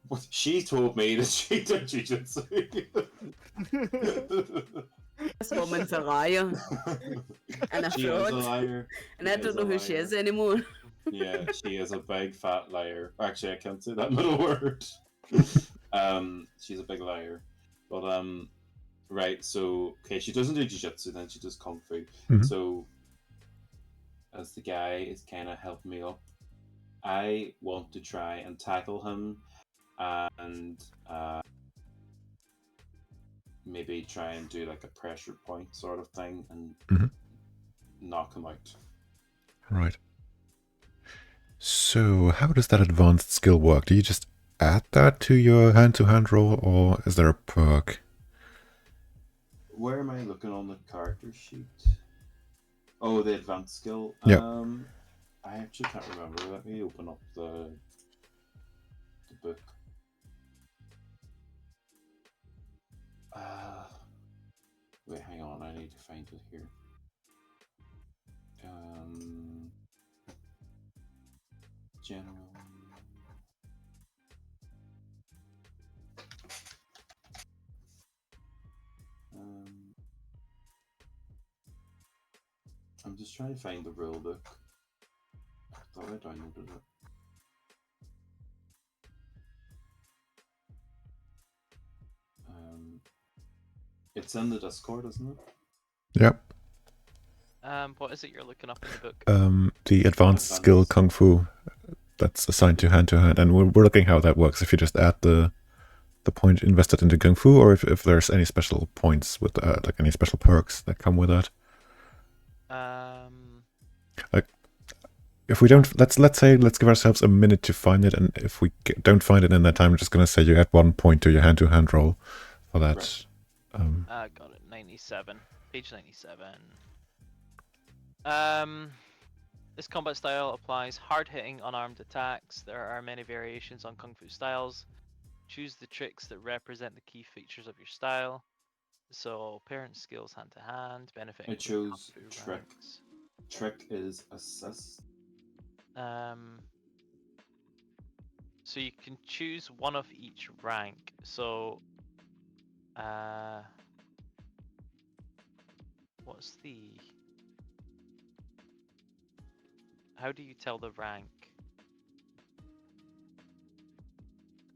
What she told me that she did jiu-jitsu. This woman's a liar and a She is a fraud, liar. and I don't know who she is anymore. Yeah, she is a big fat liar. Actually, I can't say that middle word. She's a big liar. But right. So okay, she doesn't do jiu-jitsu. Then she does kung fu. Mhm. So as the guy is kind of helping me up, I want to try and tackle him and maybe try and do like a pressure point sort of thing and Mhm. knock him out. Right. So, how does that advanced skill work? Do you just add that to your hand-to-hand roll, or is there a perk? Where am I looking on the character sheet? Oh, the advanced skill. Yeah. I actually can't remember. Let me open up the book. Wait, hang on. I need to find it here. General. I'm just trying to find the rule book. I thought I downloaded it. It's in the Discord, isn't it? Yep. What is it you're looking up in the book? The advanced skill kung fu that's assigned to hand, and we're looking how that works. If you just add the point invested into kung fu, or if there's any special points with like any special perks that come with that. Like, if we don't, let's give ourselves a minute to find it, and if we don't find it in that time, we're just gonna say you add 1 point to your hand-to-hand roll for that. Right. Got it. 97. Page 97. This combat style applies hard-hitting, unarmed attacks. There are many variations on kung fu styles. Choose the tricks that represent the key features of your style. So, parent skills hand to hand, benefiting I chose from kung fu trick. ranks. Trick is assist. So you can choose one of each rank. So, what's the? How do you tell the rank?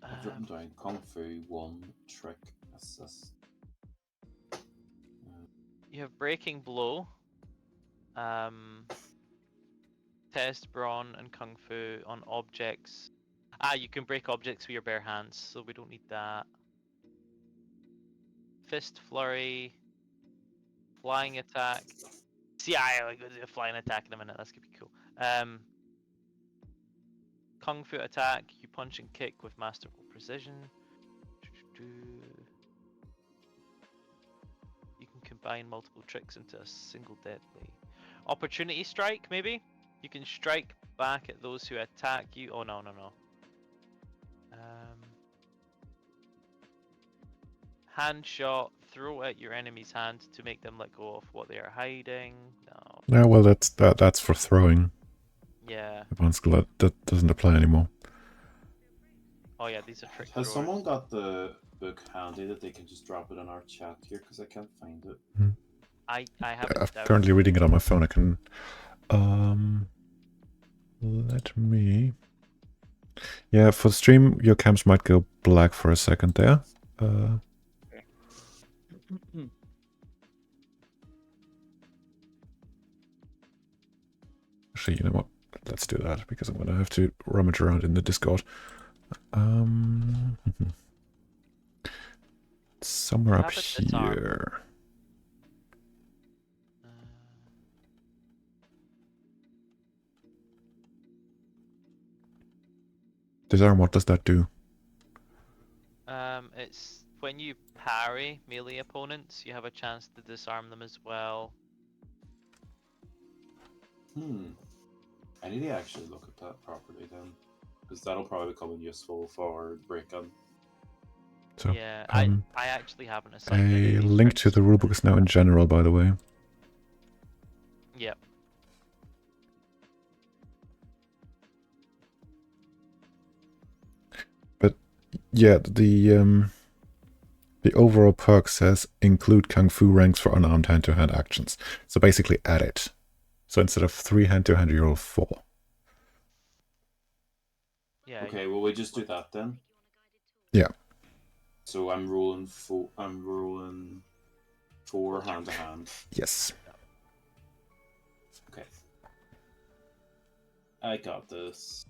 I've written down Kung Fu 1, Trick, Assist. You have Breaking Blow, Test Brawn, and Kung Fu on objects. You can break objects with your bare hands, so we don't need that. Fist Flurry, Flying Attack. See, I'll go do a Flying Attack in a minute, that's gonna be cool. Kung Fu Attack, you punch and kick with masterful precision. You can combine multiple tricks into a single deadly. Opportunity Strike, maybe? You can strike back at those who attack you. Oh, no. Hand shot, throw at your enemy's hand to make them let go of what they are hiding. No. Yeah, well, that's for throwing. Yeah. Advanced skill that doesn't apply anymore. Oh yeah, these are trick Has throwers. someone got the book handy that they can just drop it in our chat here? Because I can't find it. I have it. I'm currently reading it on my phone. I can. Let me. Yeah, for the stream, your cams might go black for a second there. Actually, you know what? let's do that, because I'm going to have to rummage around in the Discord. Somewhere up Rabbit's disarm. here. Disarm, what does that do? It's when you parry melee opponents, you have a chance to disarm them as well. I need to actually look at that properly then, because that'll probably become useful for break-on. So, Yeah, I actually haven't assigned a any of these link to tricks. the rulebook is now in general, by the way. Yep. But yeah, the overall perk says include Kung Fu ranks for unarmed hand-to-hand actions. So basically add it. So instead of 3 hand-to-hand, you roll 4. Yeah. Okay, well we just do that then. Yeah. So I'm rolling 4. I'm rolling 4 hand-to-hand. Yes. Okay. I got this.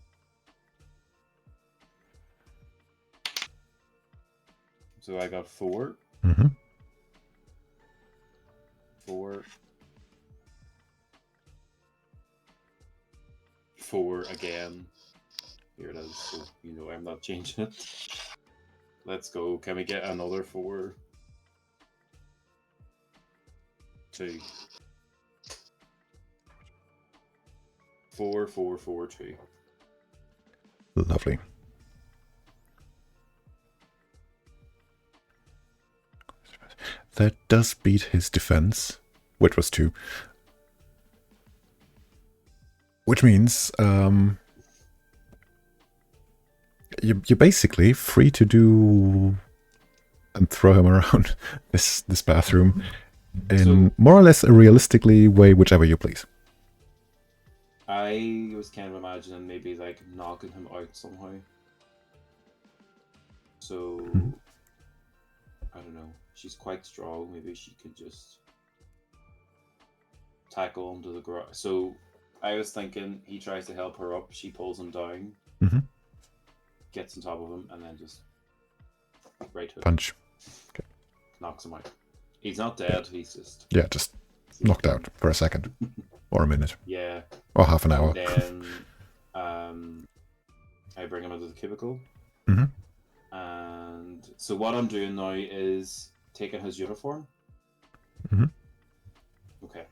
So I got 4. Mm-hmm. 4. 4 again. Here it is. So you know I'm not changing it. Let's go. Can we get another 4? 2. 4, 4, 4, 2. Lovely. That does beat his defense, which was 2. Which means you're basically free to do and throw him around this bathroom in more or less a realistically way, whichever you please. I was kind of imagining maybe like knocking him out somehow. So I don't know. She's quite strong. Maybe she could just tackle him to the ground. So I was thinking he tries to help her up. She pulls him down, gets on top of him, and then just right hook. Punch. Okay. Knocks him out. He's not dead. He's just just knocked out for a second or a minute. Yeah. Or half an hour. And then I bring him into the cubicle. And so what I'm doing now is taking his uniform. Okay.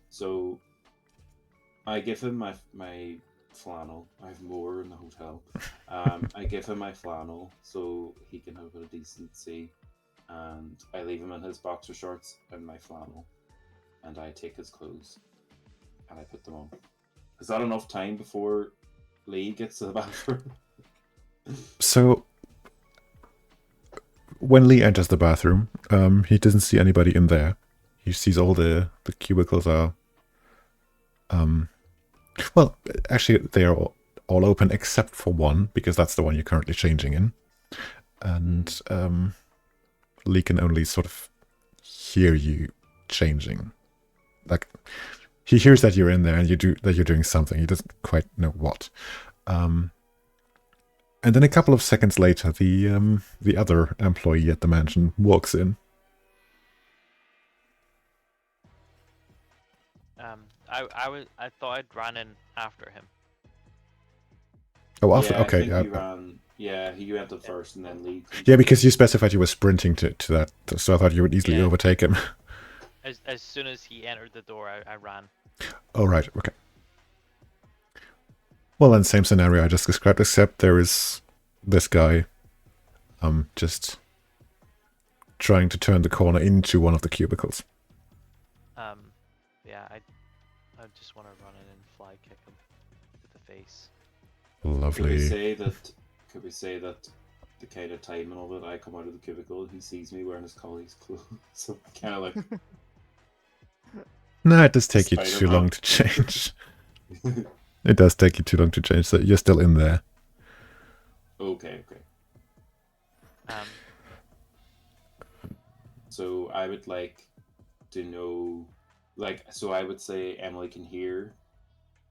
So I give him my flannel. I have more in the hotel. I give him my flannel so he can have a bit of decency. And I leave him in his boxer shorts and my flannel. And I take his clothes and I put them on. Is that enough time before Lee gets to the bathroom? So when Lee enters the bathroom, he doesn't see anybody in there. He sees all the cubicles are well, actually they are all open except for one, because that's the one you're currently changing in. And Lee can only sort of hear you changing. Like, he hears that you're in there and you're doing something. He doesn't quite know what. And then a couple of seconds later, the other employee at the mansion walks in. I thought I'd run in after him. Oh, after Yeah, okay, I think yeah. you went up first and then Lee. Yeah, because you specified you were sprinting to that, so I thought you would easily overtake him. As soon as he entered the door, I ran. Oh, right, okay. Well, then same scenario I just described, except there is this guy just trying to turn the corner into one of the cubicles. Yeah, I just want to run in and fly kick him to the face. Lovely. Could we say that the kind of timing of it, I come out of the cubicle and he sees me wearing his colleague's clothes, so kind of like. No, it does take you too long to change. It does take you too long to change, so you're still in there. Okay. So I would like to know, like, so I would say Emily can hear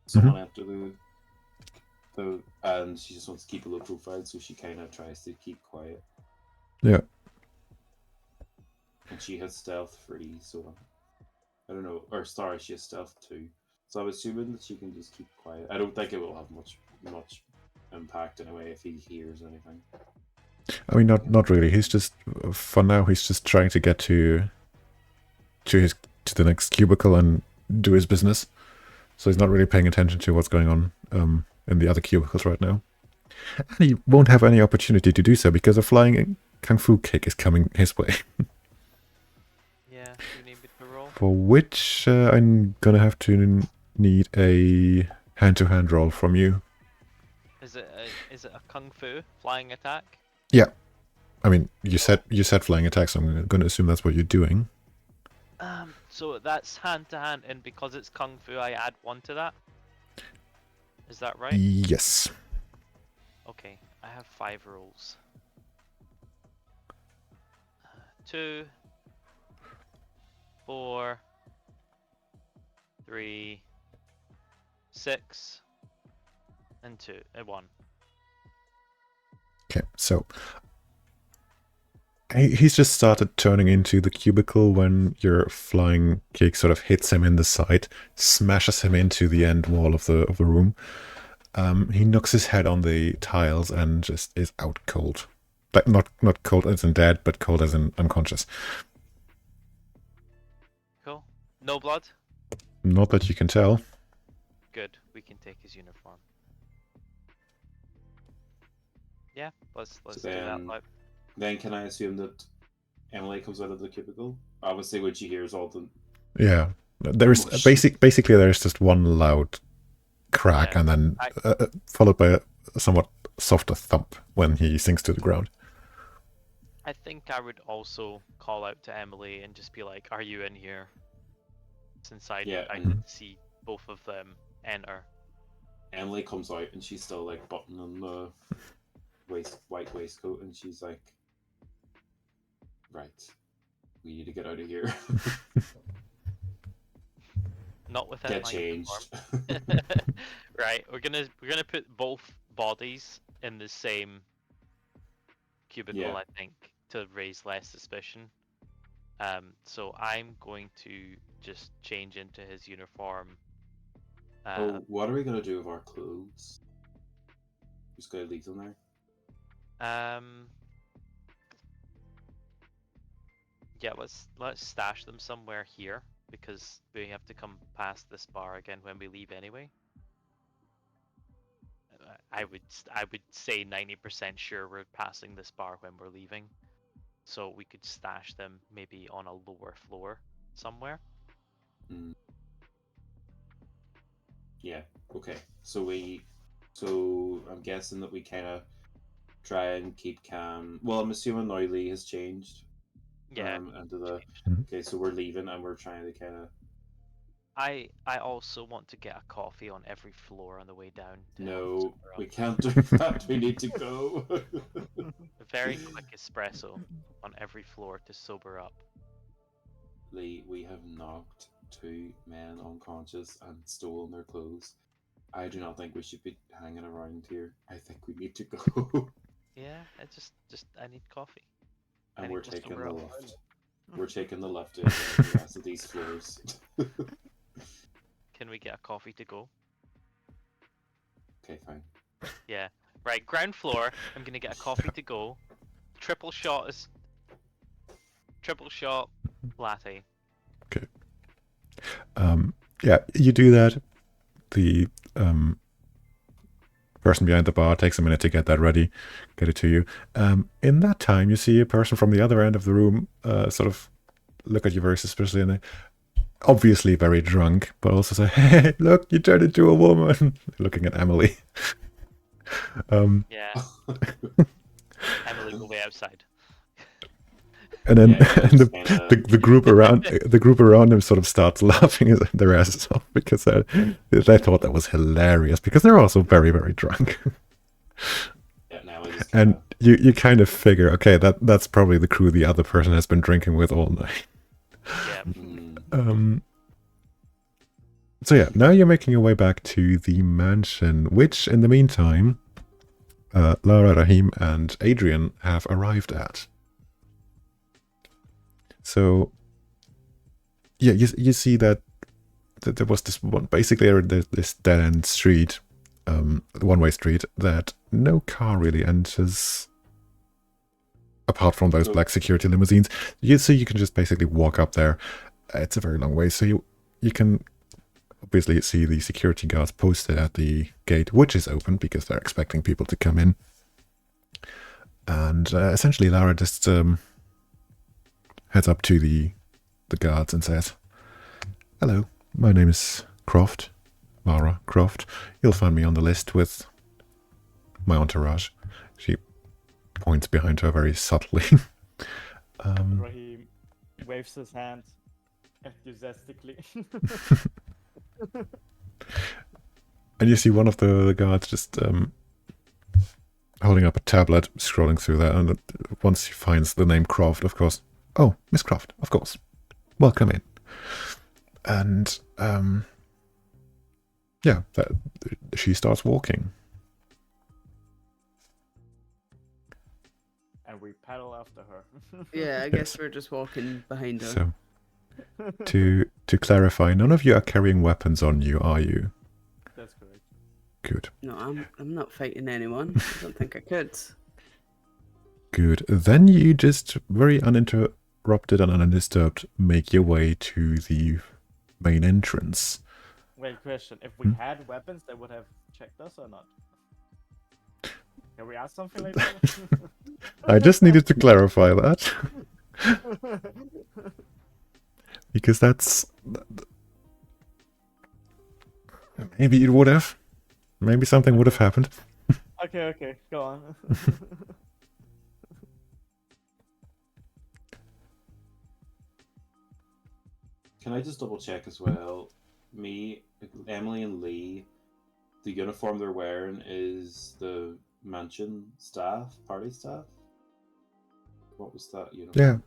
someone enter and she just wants to keep a low profile, so she kind of tries to keep quiet. Yeah. And she has stealth 3, so I don't know. Or sorry, she has stealth 2. So I'm assuming that she can just keep quiet. I don't think it will have much impact anyway if he hears anything. I mean, not really. He's just, for now, he's just trying to get to the next cubicle and do his business. So he's not really paying attention to what's going on in the other cubicles right now. And he won't have any opportunity to do so because a flying kung fu kick is coming his way. Yeah, you need me to roll? For which I'm gonna have to need a hand-to-hand roll from you. Is it a kung fu flying attack? Yeah. I mean, you said flying attack, so I'm gonna assume that's what you're doing. So that's hand to hand, and because it's kung fu, I add 1 to that. Is that right? Yes. Okay, I have 5 rolls. 2, 4, 3, 6, and 2, and 1. Okay, so he's just started turning into the cubicle when your flying kick sort of hits him in the side, smashes him into the end wall of the room. He knocks his head on the tiles and just is out cold. Like not cold as in dead, but cold as in unconscious. Cool. No blood? Not that you can tell. Good. We can take his uniform. Yeah, let's do that. Then can I assume that Emily comes out of the cubicle? Obviously, when she hears all the... Yeah. There is basically there is just one loud crack, Yeah, and then followed by a somewhat softer thump when he sinks to the ground. I think I would also call out to Emily and just be like, "Are you in here?" Since I did see both of them enter. Emily comes out and she's still like buttoning the white waistcoat, and she's like, "Right, we need to get out of here." Not without Get my changed. uniform. Right, we're gonna put both bodies in the same cubicle, Yeah. I think, to raise less suspicion. So I'm going to just change into his uniform. What are we gonna do with our clothes? Just gonna leave them there? Yeah, let's stash them somewhere here because we have to come past this bar again when we leave anyway. I would say 90% sure we're passing this bar when we're leaving, so we could stash them maybe on a lower floor somewhere. Yeah. Okay. So I'm guessing that we kind of try and keep calm. Well, I'm assuming now Lee has changed. Yeah. Into the. Mhm. Okay, so we're leaving and we're trying to kind of. I also want to get a coffee on every floor on the way down. No, we can't do that. We need to go. A very quick espresso on every floor to sober up. Lee, we have knocked 2 men unconscious and stolen their clothes. I do not think we should be hanging around here. I think we need to go. Yeah, I need coffee. And I we're need to taking sober the up. lift. We're taking the lift to the rest of these floors. Can we get a coffee to go? Okay, fine. Yeah. Right, ground floor. I'm gonna get a coffee to go. Triple shot latte. Okay. Yeah, you do that. The person behind the bar takes a minute to get that ready, get it to you. In that time, you see a person from the other end of the room sort of look at you very suspiciously, and they obviously very drunk, but also say, "Hey, look, you turned into a woman." Looking at Emily. Yeah. Emily, go way outside. And then Yeah, the group around him sort of starts laughing their asses off because they thought that was hilarious because they're also very, very drunk. Yeah, now I just And you kind of figure, okay, that's probably the crew the other person has been drinking with all night. Yeah. So yeah, now you're making your way back to the mansion, which in the meantime, Lara, Rahim, and Adrian have arrived at. So yeah, you see that there was this one, basically this dead-end street, one-way street, that no car really enters, apart from those black security limousines. So you can just basically walk up there. It's a very long way, so you can obviously see the security guards posted at the gate, which is open because they're expecting people to come in. And essentially Lara just heads up to the guards and says, "Hello, my name is Croft, Lara Croft. You'll find me on the list with my entourage." She points behind her very subtly. Rahim waves his hand enthusiastically. And you see one of the guards just holding up a tablet, scrolling through that, and once he finds the name Croft, of course, "Oh, Miss Croft, of course. Welcome in." And yeah, she starts walking. And we paddle after her. Yeah, I guess we're just walking behind her. So to clarify, none of you are carrying weapons on you, are you? That's correct. Good. No, I'm not fighting anyone. I don't think I could. Good. Then you just very uninterrupted and undisturbed make your way to the main entrance. Wait, question. If we had weapons, they would have checked us or not? Can we ask something like that? I just needed to clarify that. Because that's... Maybe it would have. Maybe something would have happened. Okay, go on. Can I just double check as well? Me, Emily, and Lee, the uniform they're wearing is the mansion staff, party staff? What was that uniform? Yeah.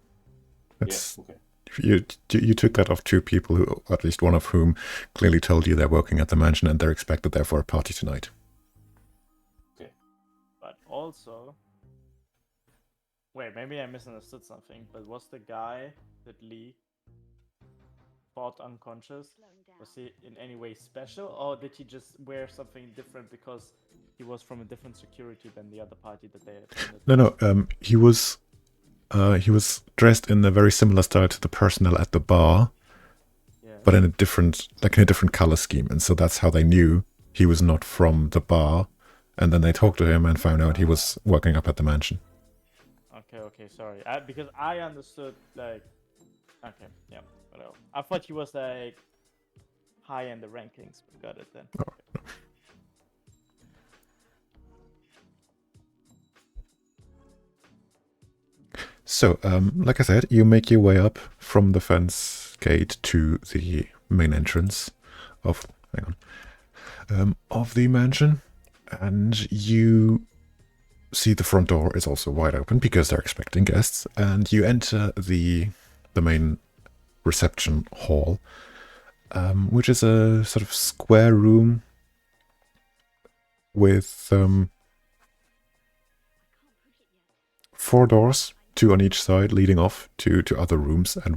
That's, yeah, okay. You took that off two people, who, at least one of whom clearly told you they're working at the mansion and they're expected there for a party tonight. Okay. But also... Wait, maybe I misunderstood something, but was the guy that Lee fought unconscious, was he in any way special, or did he just wear something different because he was from a different security than the other party that they attended? No, he was dressed in a very similar style to the personnel at the bar, Yeah. but in a different color scheme, and so that's how they knew he was not from the bar, and then they talked to him and found out he was working up at the mansion. Okay, sorry. Because I understood, like... Okay, yeah, whatever. I thought he was, like, high in the rankings. Got it then. Oh. Okay. So, like I said, you make your way up from the fence gate to the main entrance of the mansion, and you see the front door is also wide open because they're expecting guests, and you enter the main reception hall, which is a sort of square room with 4 doors, 2 on each side, leading off to other rooms, and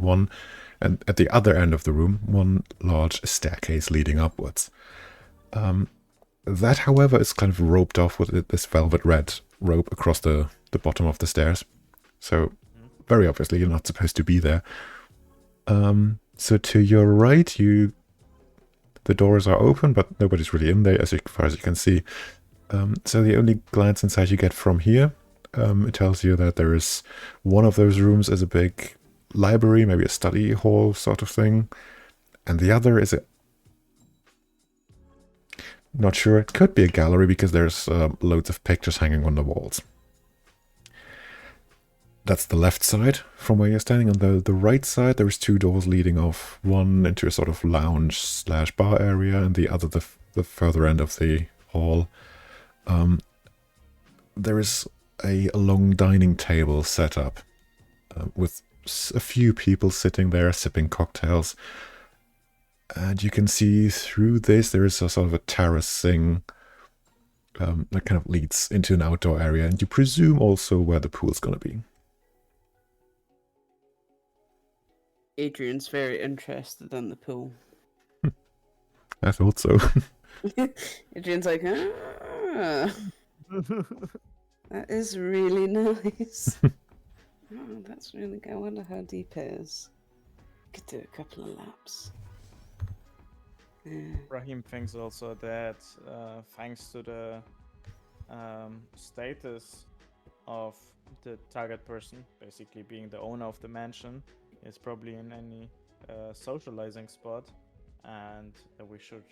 at the other end of the room, one large staircase leading upwards. That, however, is kind of roped off with this velvet red rope across the bottom of the stairs. So, very obviously, you're not supposed to be there. So to your right, the doors are open, but nobody's really in there, as far as you can see. So the only glance inside you get from here, it tells you that there is one of those rooms is a big library, maybe a study hall sort of thing, and the other is not sure, it could be a gallery because there's loads of pictures hanging on the walls. That's the left side from where you're standing. On the right side, there's 2 doors leading off, one into a sort of lounge/bar area, and the other the further end of the hall. There is a long dining table set up with a few people sitting there sipping cocktails. And you can see through this there is a sort of a terracing that kind of leads into an outdoor area, and you presume also where the pool's gonna be. Adrian's very interested in the pool. I thought so. Adrian's like, ah, that is really nice. Oh, that's really good. I wonder how deep it is. Could do a couple of laps. Yeah. Raheem thinks also that thanks to the status of the target person, basically being the owner of the mansion, is probably in any socializing spot, and we should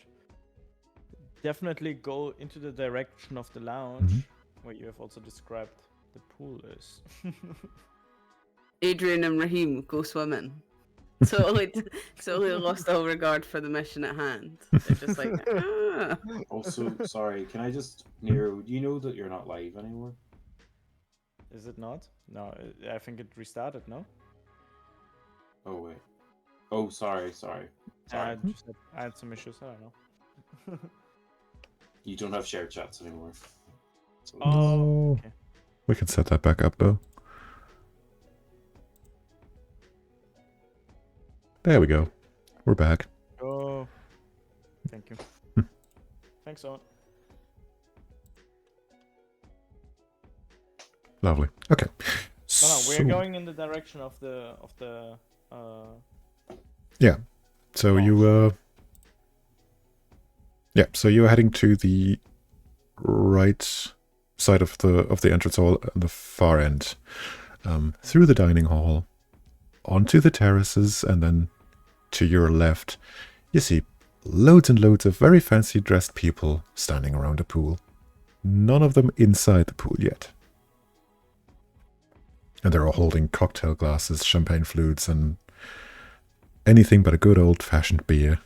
definitely go into the direction of the lounge, where you have also described the pool is. Adrian and Raheem go swimming. Totally lost all regard for the mission at hand. They're just like, ah. Also, sorry, can I just, Nero, do you know that you're not live anymore? Is it not? No, I think it restarted, no? Oh, wait. Oh, sorry. I had some issues, I don't know. You don't have shared chats anymore. So Oh, okay. We can set that back up though. There we go. We're back. Oh, thank you. Thanks, Owen. Lovely. Okay. No, we're going in the direction of the Yeah. So you yeah, so you're heading to the right side of the entrance hall at the far end. Through the dining hall, onto the terraces, and then to your left, you see loads and loads of very fancy dressed people standing around a pool. None of them inside the pool yet. And they're all holding cocktail glasses, champagne flutes, and anything but a good old-fashioned beer.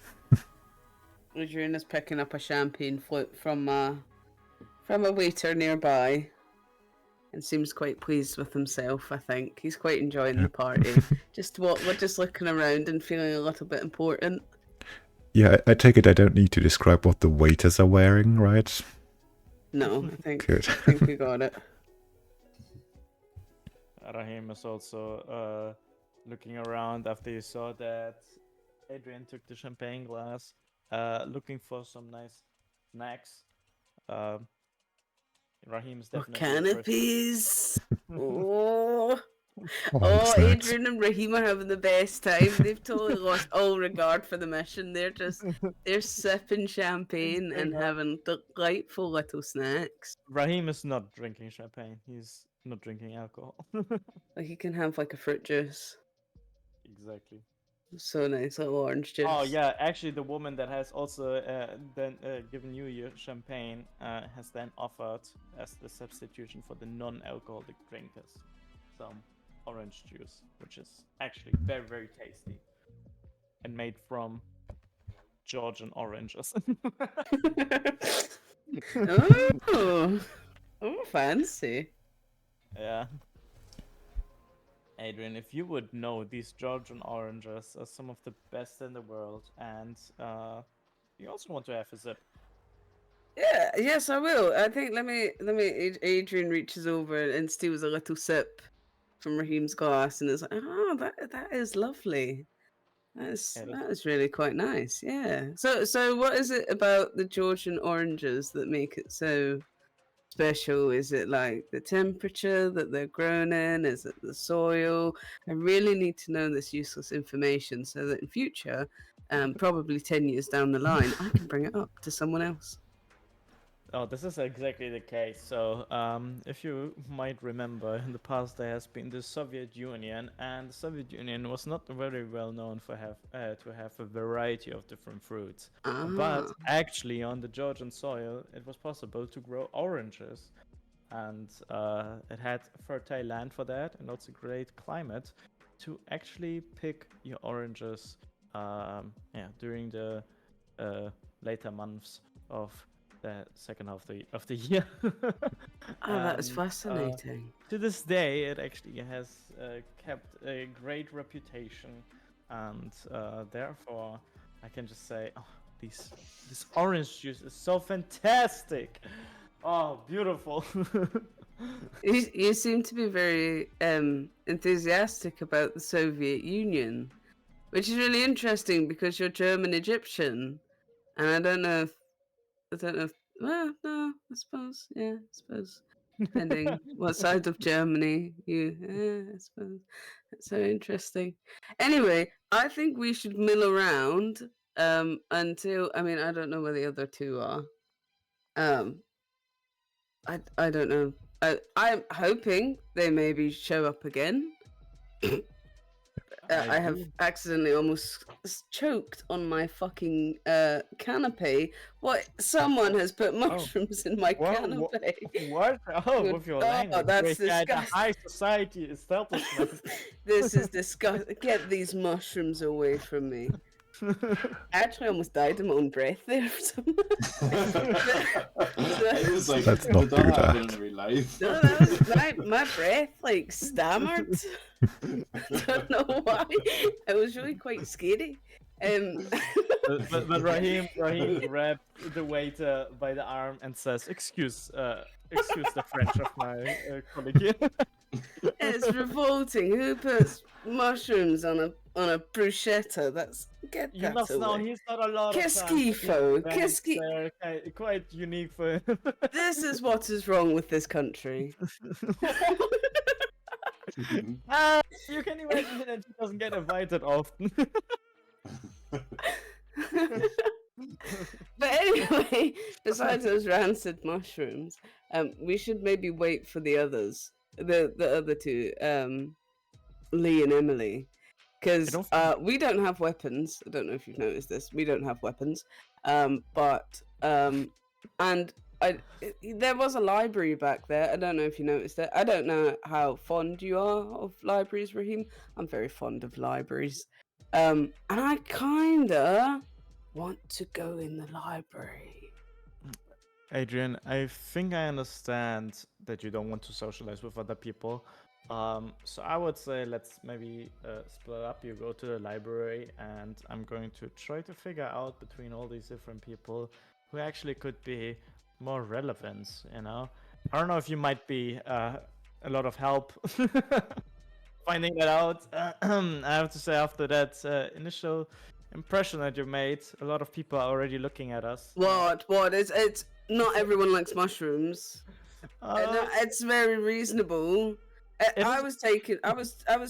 Adrian is picking up a champagne flute from a waiter nearby, and seems quite pleased with himself. I think he's quite enjoying the party. We're just looking around and feeling a little bit important. Yeah, I take it I don't need to describe what the waiters are wearing, right? No, I think Good. I think we got it. Raheem is also looking around after you saw that Adrian took the champagne glass, looking for some nice snacks. Raheem is Oh, definitely canopies! Oh, Snacks. Adrian and Raheem are having the best time. They've totally lost all regard for the mission. They're sipping champagne and having delightful little snacks. Raheem is not drinking champagne. He's not drinking alcohol. Like you can have like a fruit juice. Exactly. So nice, little orange juice. Oh yeah, actually the woman that has also then given you your champagne has then offered as the substitution for the non-alcoholic drinkers some orange juice, which is actually very, very tasty and made from Georgian oranges. Oh, fancy. Yeah. Adrian, if you would know, these Georgian oranges are some of the best in the world, and you also want to have a sip. Yeah, yes, I will. I think let me. Adrian reaches over and steals a little sip from Raheem's glass, and is like, "Oh, that is lovely. That is really quite nice." Yeah. So what is it about the Georgian oranges that make it so special? Is it like the temperature that they're grown in? Is it the soil? I really need to know this useless information so that in future, probably 10 years down the line, I can bring it up to someone else. Oh, this is exactly the case. So, if you might remember, in the past there has been the Soviet Union, and the Soviet Union was not very well known for to have a variety of different fruits. But actually, on the Georgian soil, it was possible to grow oranges, and it had fertile land for that, and also great climate to actually pick your oranges. During the later months of the second half of the year. That is fascinating. To this day, it actually has kept a great reputation, and therefore, I can just say, oh, this orange juice is so fantastic. Oh, beautiful. You seem to be very enthusiastic about the Soviet Union, which is really interesting because you're German Egyptian, and I don't know if. Well, no, I suppose. Yeah, I suppose. Depending what side of Germany I suppose. That's so interesting. Anyway, I think we should mill around until. I mean, I don't know where the other two are. I don't know. I'm hoping they maybe show up again. I have accidentally almost choked on my fucking canapé. What? Someone has put mushrooms in my canapé. What? Oh, Good with your God, language. that's We had a disgusting. high society establishment. This is disgusting. Get these mushrooms away from me. I actually almost died of my own breath there. It was like, Let's not did do that happen that. in real life? No, that was my breath like stammered. I don't know why. It was really quite scary. but Raheem grabbed the waiter by the arm and says, "Excuse the French of my colleague here." It's revolting. Who puts mushrooms on a bruschetta? You must know he's not a lot Qu'est-ce of qu'il faut? Qu'est-ce quite unique for him. This is what is wrong with this country. You can imagine that he doesn't get invited often. But anyway, besides those rancid mushrooms, we should maybe wait for the others, the other two, Lee and Emily, because we don't have weapons. I don't know if you've noticed this. We don't have weapons, and there was a library back there. I don't know if you noticed it. I don't know how fond you are of libraries, Raheem. I'm very fond of libraries, and I kinda want to go in the library. Adrian, I think I understand that you don't want to socialize with other people. So I would say let's maybe split up. You go to the library, and I'm going to try to figure out between all these different people who actually could be more relevant, you know? I don't know if you might be a lot of help finding that out. I have to say, after that initial impression that you made, a lot of people are already looking at us. What? It's not everyone likes mushrooms. It's very reasonable. I was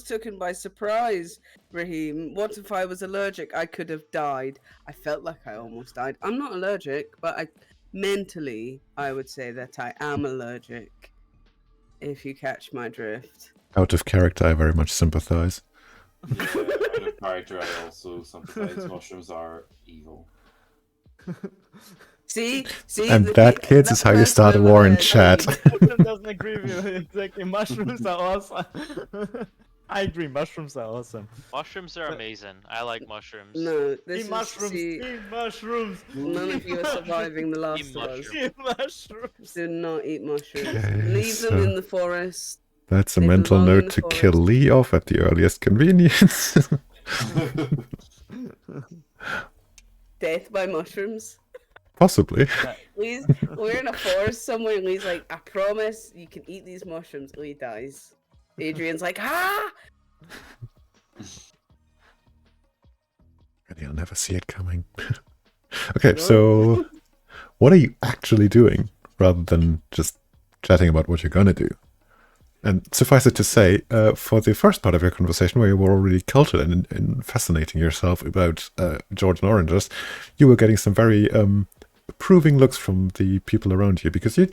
taken by surprise, Raheem. What if I was allergic? I could have died. I felt like I almost died. I'm not allergic, but mentally I would say that I am allergic. If you catch my drift. Out of character, I very much sympathize. Yeah, out of character, I also sympathize. Mushrooms are evil. See, and that, kids, is how you start a war in chat. Doesn't agree with you. Exactly. Mushrooms are awesome. I agree. Mushrooms are awesome. Mushrooms are amazing. I like mushrooms. No, this Eat mushrooms. Eat mushrooms. None of you are surviving The Last of Us. Eat mushrooms. Do not eat mushrooms. Okay, Leave them in the forest. That's a They mental belong in note the to kill forest. Lee off at the earliest convenience. Death by mushrooms. Possibly. We're in a forest somewhere, and Lee's like, I promise you can eat these mushrooms. Lee dies. Adrian's like, ah! And he'll never see it coming. Okay, so what are you actually doing rather than just chatting about what you're gonna do? And suffice it to say, for the first part of your conversation, where you were already cultured and fascinating yourself about Georgian oranges, you were getting some very approving looks from the people around you, because you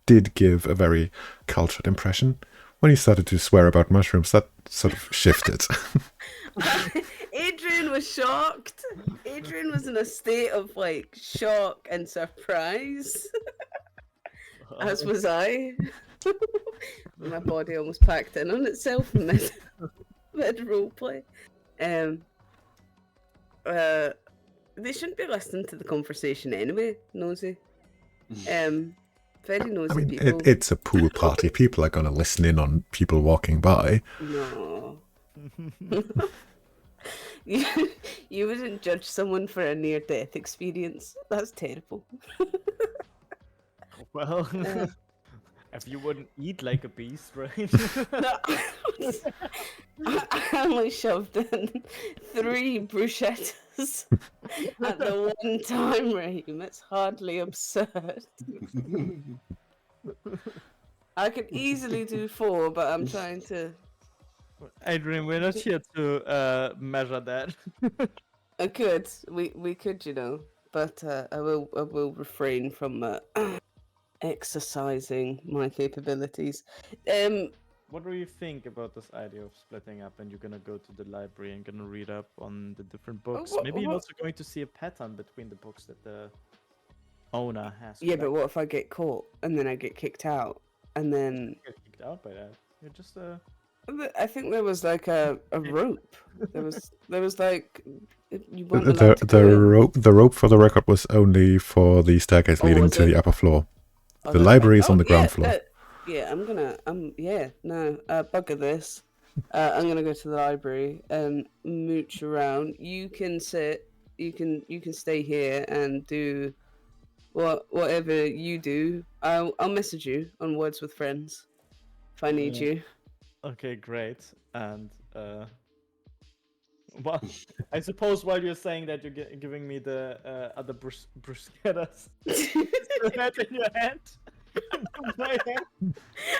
did give a very cultured impression. When you started to swear about mushrooms, that sort of shifted. Adrian was shocked. Adrian was in a state of like shock and surprise. As was I. My body almost packed in on itself mid roleplay. They shouldn't be listening to the conversation anyway, nosy. Very nosy I mean, people. it's a pool party. People are going to listen in on people walking by. No. You wouldn't judge someone for a near-death experience. That's terrible. Well, Uh, if you wouldn't eat like a beast, right? no, I only shoved in 3 bruschettas at the one time, Raheem. It's hardly absurd. I could easily do 4, but I'm trying to. Adrian, we're not here to measure that. I could. We could, but I will refrain from exercising my capabilities. What do you think about this idea of splitting up and you're gonna go to the library and gonna read up on the different books? Maybe you're also going to see a pattern between the books that the owner has. Yeah, but what if I get caught and then I get kicked out and then Get kicked out by that? You're just I think there was like a rope. There was like you weren't allowed to go in. The rope for the record was only for the staircase Oh, leading was to it? the upper floor. Oh, The that's library right. is on the ground yeah, floor. Yeah, bugger this. I'm gonna go to the library and mooch around. You can sit. You can stay here and do whatever you do. I'll message you on Words with Friends if I need you. okay, great. And well, I suppose while you're saying that, you're giving me the other bruschettas. That in your hand. My hand.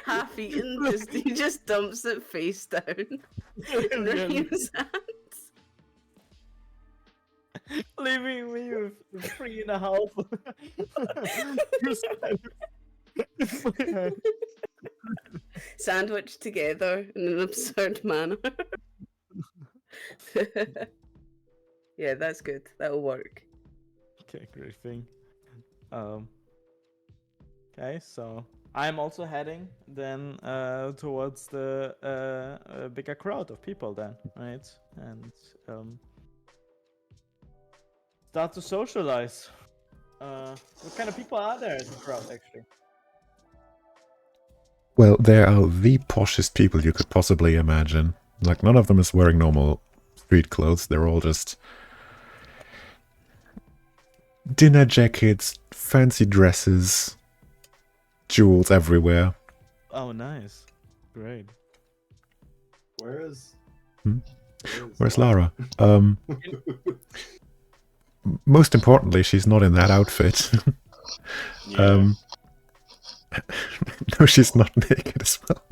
Half eaten, he just dumps it face down. And then he was Leaving me with 3.5 bruschettas. sandwiched together in an absurd manner. Yeah, that's good. That'll work. Okay, great thing. Okay, so I'm also heading then towards the bigger crowd of people then, right? And start to socialize. What kind of people are there in the crowd, actually? Well, they are the poshest people you could possibly imagine. Like, none of them is wearing normal street clothes. They're all just dinner jackets, fancy dresses, jewels everywhere. Oh, nice. Great. Where's Where's Lara? Most importantly, she's not in that outfit. Yeah. No, she's not naked as well.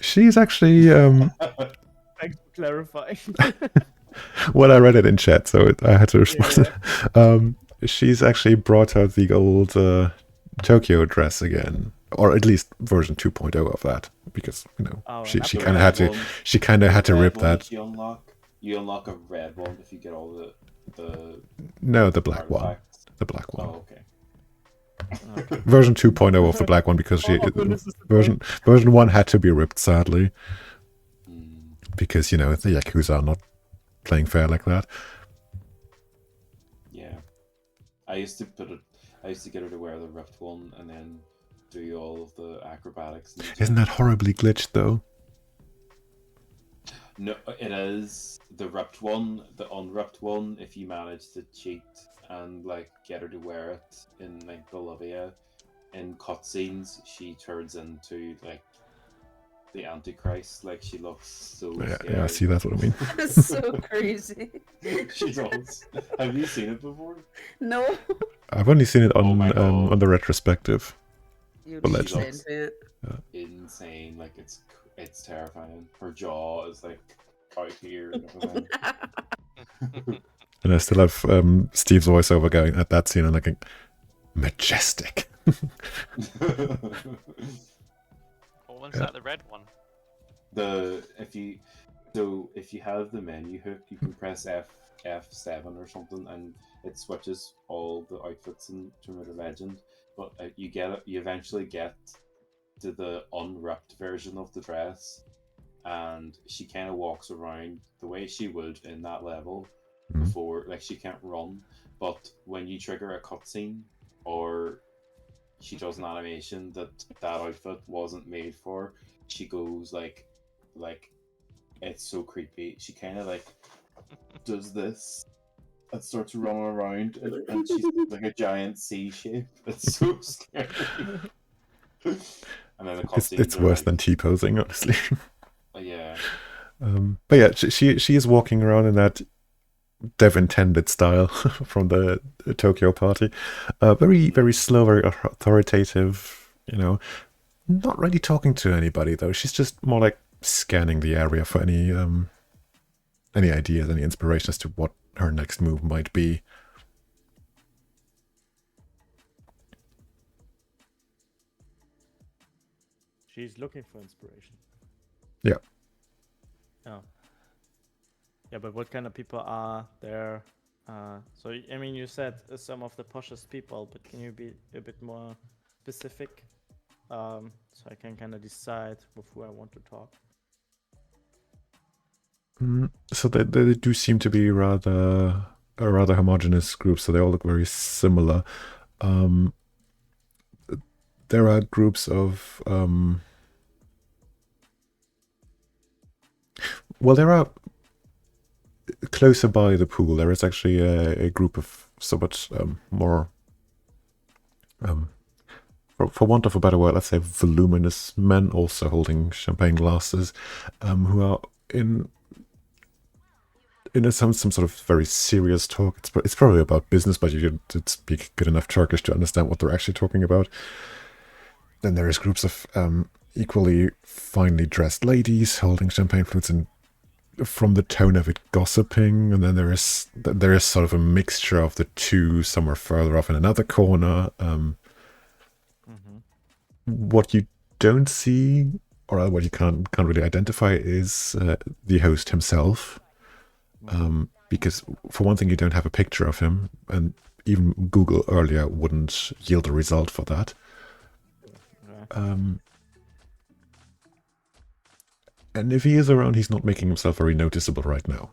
She's actually Thanks for clarifying. well, I read it in chat, so I had to respond. Yeah. She's actually brought out the old Tokyo dress again, or at least version 2.0 of that, because she The kind of red had to one- she kind of had to the red rip one that. You unlock a red one if you get all the No, the black one. artifacts. The black one. Oh, okay. Okay. Version 2.0 of the black one, because Oh, this is the version 1 had to be ripped, sadly, Mm, because the Yakuza are not playing fair like that. yeah. I used to get her to wear the ripped one and then do all of the acrobatics. And Isn't that horribly glitched though? No, it is the ripped one. The unripped one, if you manage to cheat and get her to wear it in Bolivia, in cutscenes, she turns into the Antichrist. She looks so scary. Yeah, see, that's what I mean. That's so crazy. She does. Have you seen it before? No. I've only seen it Oh on my God. on the retrospective. You'll Well, be let's- sent it. Insane. It's terrifying. Her jaw is out here and everything. And I still have Steve's voiceover going at that scene and like majestic. What one's that? The red one. If you have the menu hook, you can press F7 or something, and it switches all the outfits in Tomb Raider Legend. But you eventually get to the unripped version of the dress, and she kind of walks around the way she would in that level Mhm. before. She can't run, but when you trigger a cutscene or she does an animation that outfit wasn't made for, she goes like It's so creepy. She kind of like does this and starts running around, and she's like a giant C shape. It's so scary. And then the cutscenes It's are worse like, than T-posing, honestly. yeah. But yeah, she is walking around in that dev intended style from the Tokyo party. Very slow, very authoritative. Not really talking to anybody though. She's just more like scanning the area for any ideas, any inspiration as to what her next move might be. She's looking for inspiration. Yeah. Oh. Yeah, but what kind of people are there? So, I mean, you said some of the poshest people, but can you be a bit more specific? So I can kind of decide with who I want to talk. So they do seem to be a rather homogeneous group, so they all look very similar. There are groups of well, there are closer by the pool. There is actually a group of somewhat more, for want of a better word, let's say voluminous men, also holding champagne glasses, who are in some sort of very serious talk. It's probably about business, but you could speak good enough Turkish to understand what they're actually talking about. Then there is groups of equally finely dressed ladies holding champagne flutes and, from the tone of it, gossiping. And then there is sort of a mixture of the two somewhere further off in another corner. What you don't see, or what you can't really identify, is the host himself. Because for one thing, you don't have a picture of him, and even Google earlier wouldn't yield a result for that. And if he is around, he's not making himself very noticeable right now.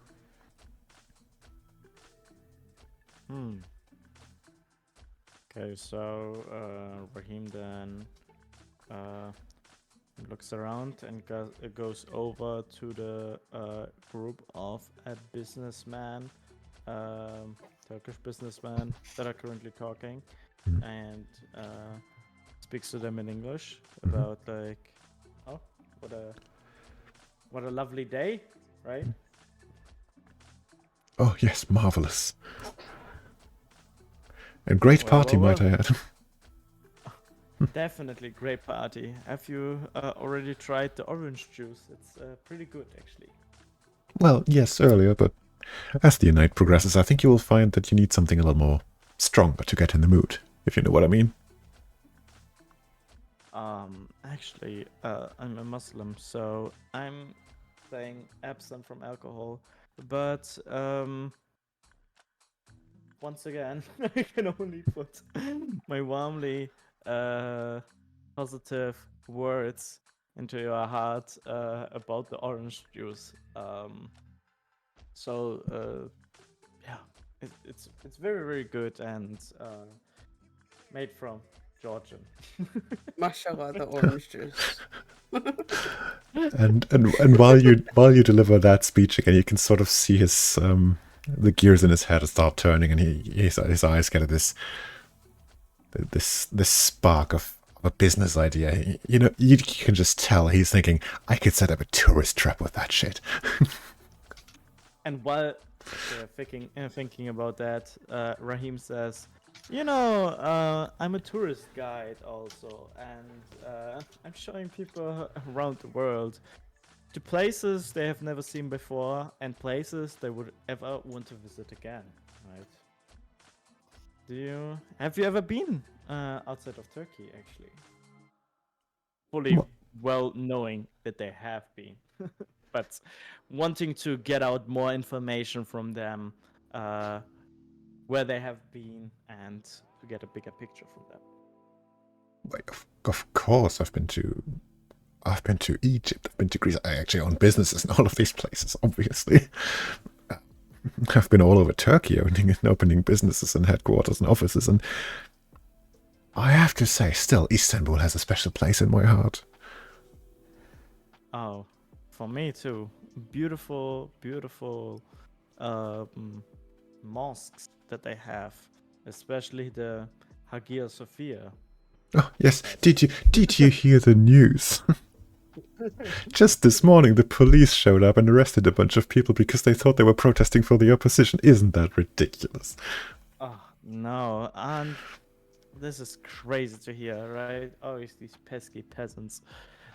Okay, so Raheem then looks around and goes over to the group of businessmen, Turkish businessmen that are currently talking, and speaks to them in English about like, oh, what a lovely day, right? Oh yes, marvelous. A great party, might I add. Definitely great party. Have you already tried the orange juice? It's pretty good, actually. Well, yes, earlier, but as the night progresses, I think you will find that you need something a little more stronger to get in the mood, if you know what I mean. Actually, I'm a Muslim, so I'm staying absent from alcohol. But once again, I can only put my warmly positive words into your heart about the orange juice. Yeah, it's very, very good and made from Georgian. Mashallah, the orange juice. And while you deliver that speech again, you can sort of see his the gears in his head start turning, and his eyes get this spark of a business idea. You can just tell he's thinking, I could set up a tourist trap with that shit. And while thinking about that, Raheem says, I'm a tourist guide also, and I'm showing people around the world to places they have never seen before and places they would ever want to visit again, right? Have you ever been outside of Turkey, actually? Fully well knowing that they have been, but wanting to get out more information from them, where they have been, and to get a bigger picture from them. Of course, I've been to Egypt, I've been to Greece. I actually own businesses in all of these places, obviously. I've been all over Turkey opening businesses and headquarters and offices, and I have to say, still, Istanbul has a special place in my heart. Oh, for me too. beautiful, beautiful mosques that they have, especially the Hagia Sophia. Oh, yes. Did you hear the news? Just this morning, the police showed up and arrested a bunch of people because they thought they were protesting for the opposition. Isn't that ridiculous? Oh no, and this is crazy to hear, right? Always these pesky peasants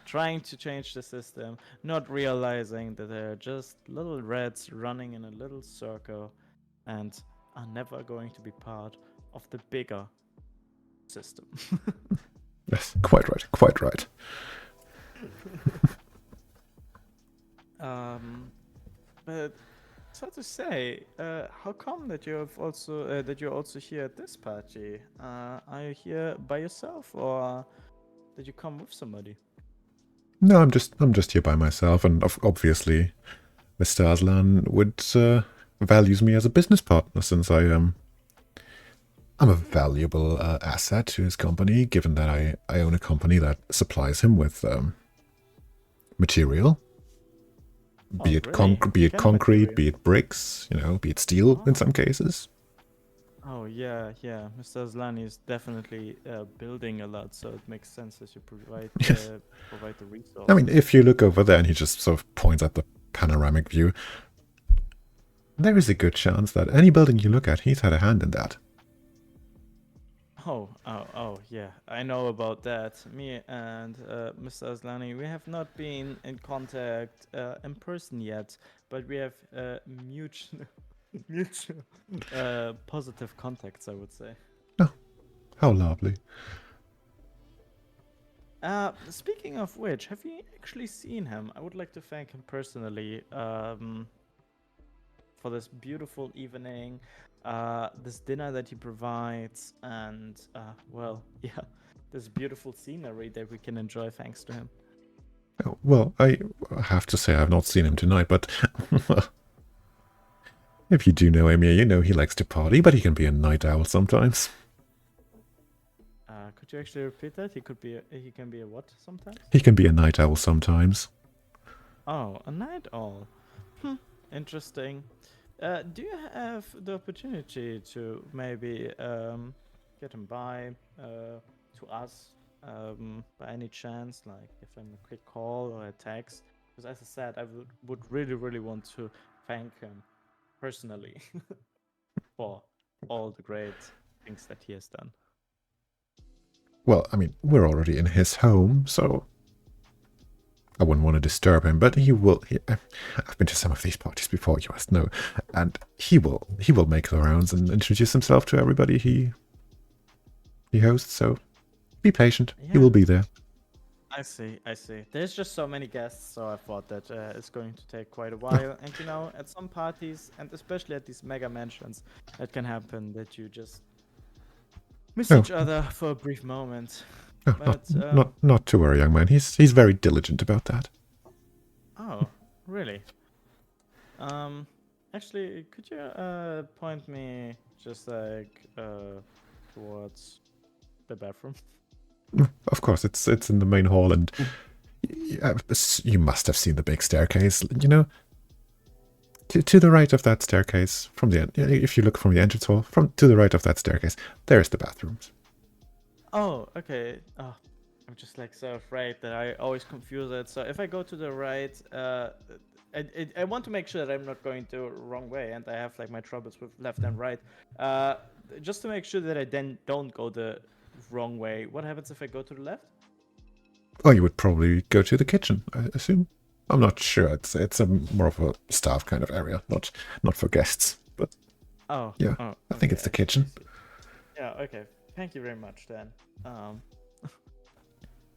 trying to change the system, not realizing that they're just little rats running in a little circle and are never going to be part of the bigger system. Yes, quite right. Quite right. But so to say, how come that you're also here at this party? Are you here by yourself, or did you come with somebody? No, I'm just here by myself, and obviously, Mr. Aslan would values me as a business partner, since I'm a valuable asset to his company, given that I own a company that supplies him with material, be it really? concrete, Material? be it bricks, be it steel in some cases. Oh yeah. Mr. Aslan is definitely building a lot, so it makes sense that you provide Yes. provide the resources. I mean, if you look over there, and he just sort of points at the panoramic view, there is a good chance that any building you look at, he's had a hand in that. Oh, yeah. I know about that. Me and Mr. Aslani, we have not been in contact in person yet, but we have mutual positive contacts, I would say. How lovely. Speaking of which, have you actually seen him? I would like to thank him personally for this beautiful evening, this dinner that he provides, and this beautiful scenery that we can enjoy thanks to him. Oh, well, I have to say I've not seen him tonight, but if you do know him, you know he likes to party, but he can be a night owl sometimes. Could you actually repeat that? He can be a what sometimes? He can be a night owl sometimes. Oh, a night owl. Interesting. Do you have the opportunity to maybe get him by to us by any chance? Like give him a quick call or a text? Because as I said, I would really, really want to thank him personally for all the great things that he has done. Well, I mean, we're already in his home, so I wouldn't want to disturb him, but he will. I've been to some of these parties before, you must know, and he will make the rounds and introduce himself to everybody he hosts. So be patient. He will be there. I see. There's just so many guests, so I thought that it's going to take quite a while. And at some parties, and especially at these mega mansions, it can happen that you just miss each other for a brief moment. No, But not to worry, young man. He's very diligent about that. Oh, really? Actually, could you point me just like towards the bathroom? Of course, it's in the main hall, and you must have seen the big staircase. To the right of that staircase, if you look from the entrance hall, to the right of that staircase, there's the bathrooms. Oh, okay. Oh, I'm just like so afraid that I always confuse it. So if I go to the right, I want to make sure that I'm not going the wrong way, and I have like my troubles with left and right. Just to make sure that I then don't go the wrong way. What happens if I go to the left? Oh, you would probably go to the kitchen, I assume. I'm not sure. It's more of a staff kind of area, not for guests. But I think it's the kitchen. Yeah. Okay. Thank you very much, then.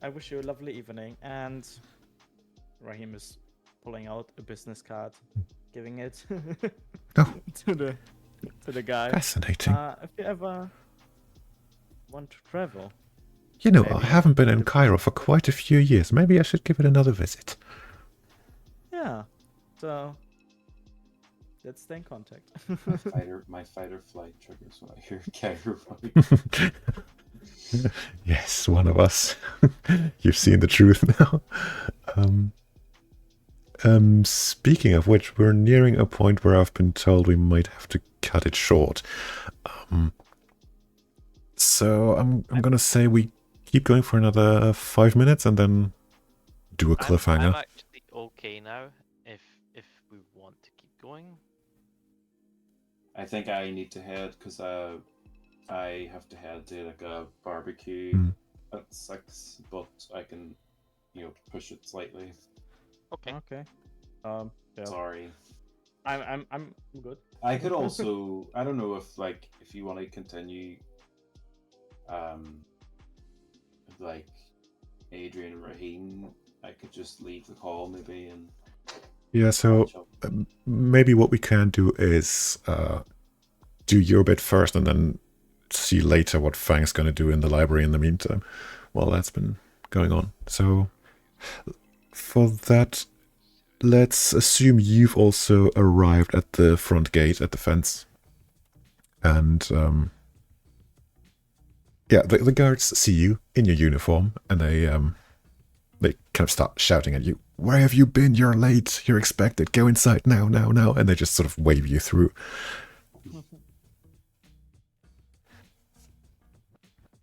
I wish you a lovely evening. And Raheem is pulling out a business card, giving it to the guy. Fascinating. If you ever want to travel, I haven't been in Cairo for quite a few years. Maybe I should give it another visit. Yeah. So let's stay in contact. My fight or flight triggers when I hear Cairo. Yes, one of us. You've seen the truth now. Speaking of which, we're nearing a point where I've been told we might have to cut it short. So I'm gonna say we keep going for another 5 minutes and then do a I'm cliffhanger. actually okay now. If we want to keep going. I think I need to head because I have to head to like a barbecue Mm. at 6, but I can, push it slightly. Okay. Okay. Yeah. Sorry. I'm good. I could also, I don't know if you want to continue, like Adrian and Raheem, I could just leave the call maybe and Yeah, so catch up. maybe what we can do is do your bit first and then see later what Fang's going to do in the library in the meantime while that's been going on. So for that, let's assume you've also arrived at the front gate at the fence. And yeah, the guards see you in your uniform and they kind of start shouting at you. Where have you been? You're late. You're expected. Go inside now, now, now. And they just sort of wave you through.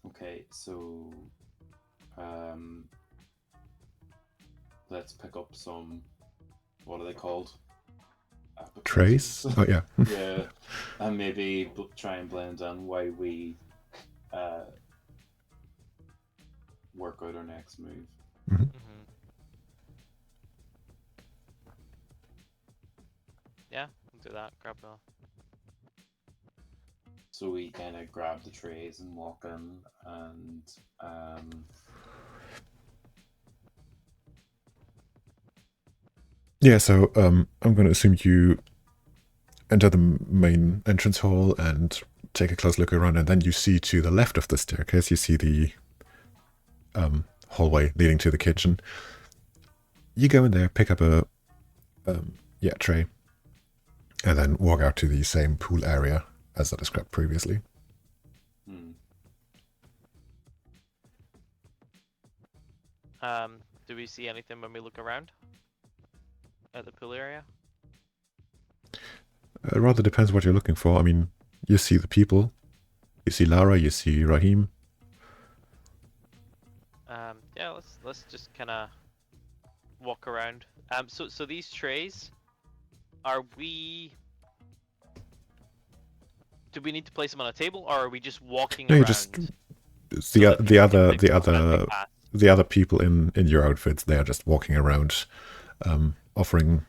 Okay, so let's pick up some, what are they called? Trace? Appetizers. Oh, yeah. Yeah, and maybe try and blend in while we work out our next move. Mm-hmm. Mm-hmm. Yeah, we'll do that. Grab the. So we kind of grab the trays and walk in, and Yeah, so I'm going to assume you enter the main entrance hall and take a close look around, and then you see to the left of the staircase, you see the hallway leading to the kitchen. You go in there, pick up a tray, and then walk out to the same pool area as I described previously. Do we see anything when we look around at the pool area? It rather depends what you're looking for. I mean, you see the people, you see Lara, you see Raheem. Yeah, let's just kind of walk around. So these trays, are we? Do we need to place them on a table, or are we just walking No, you around? just so that people can pick them up as they pass? the other people in your outfits. They are just walking around, offering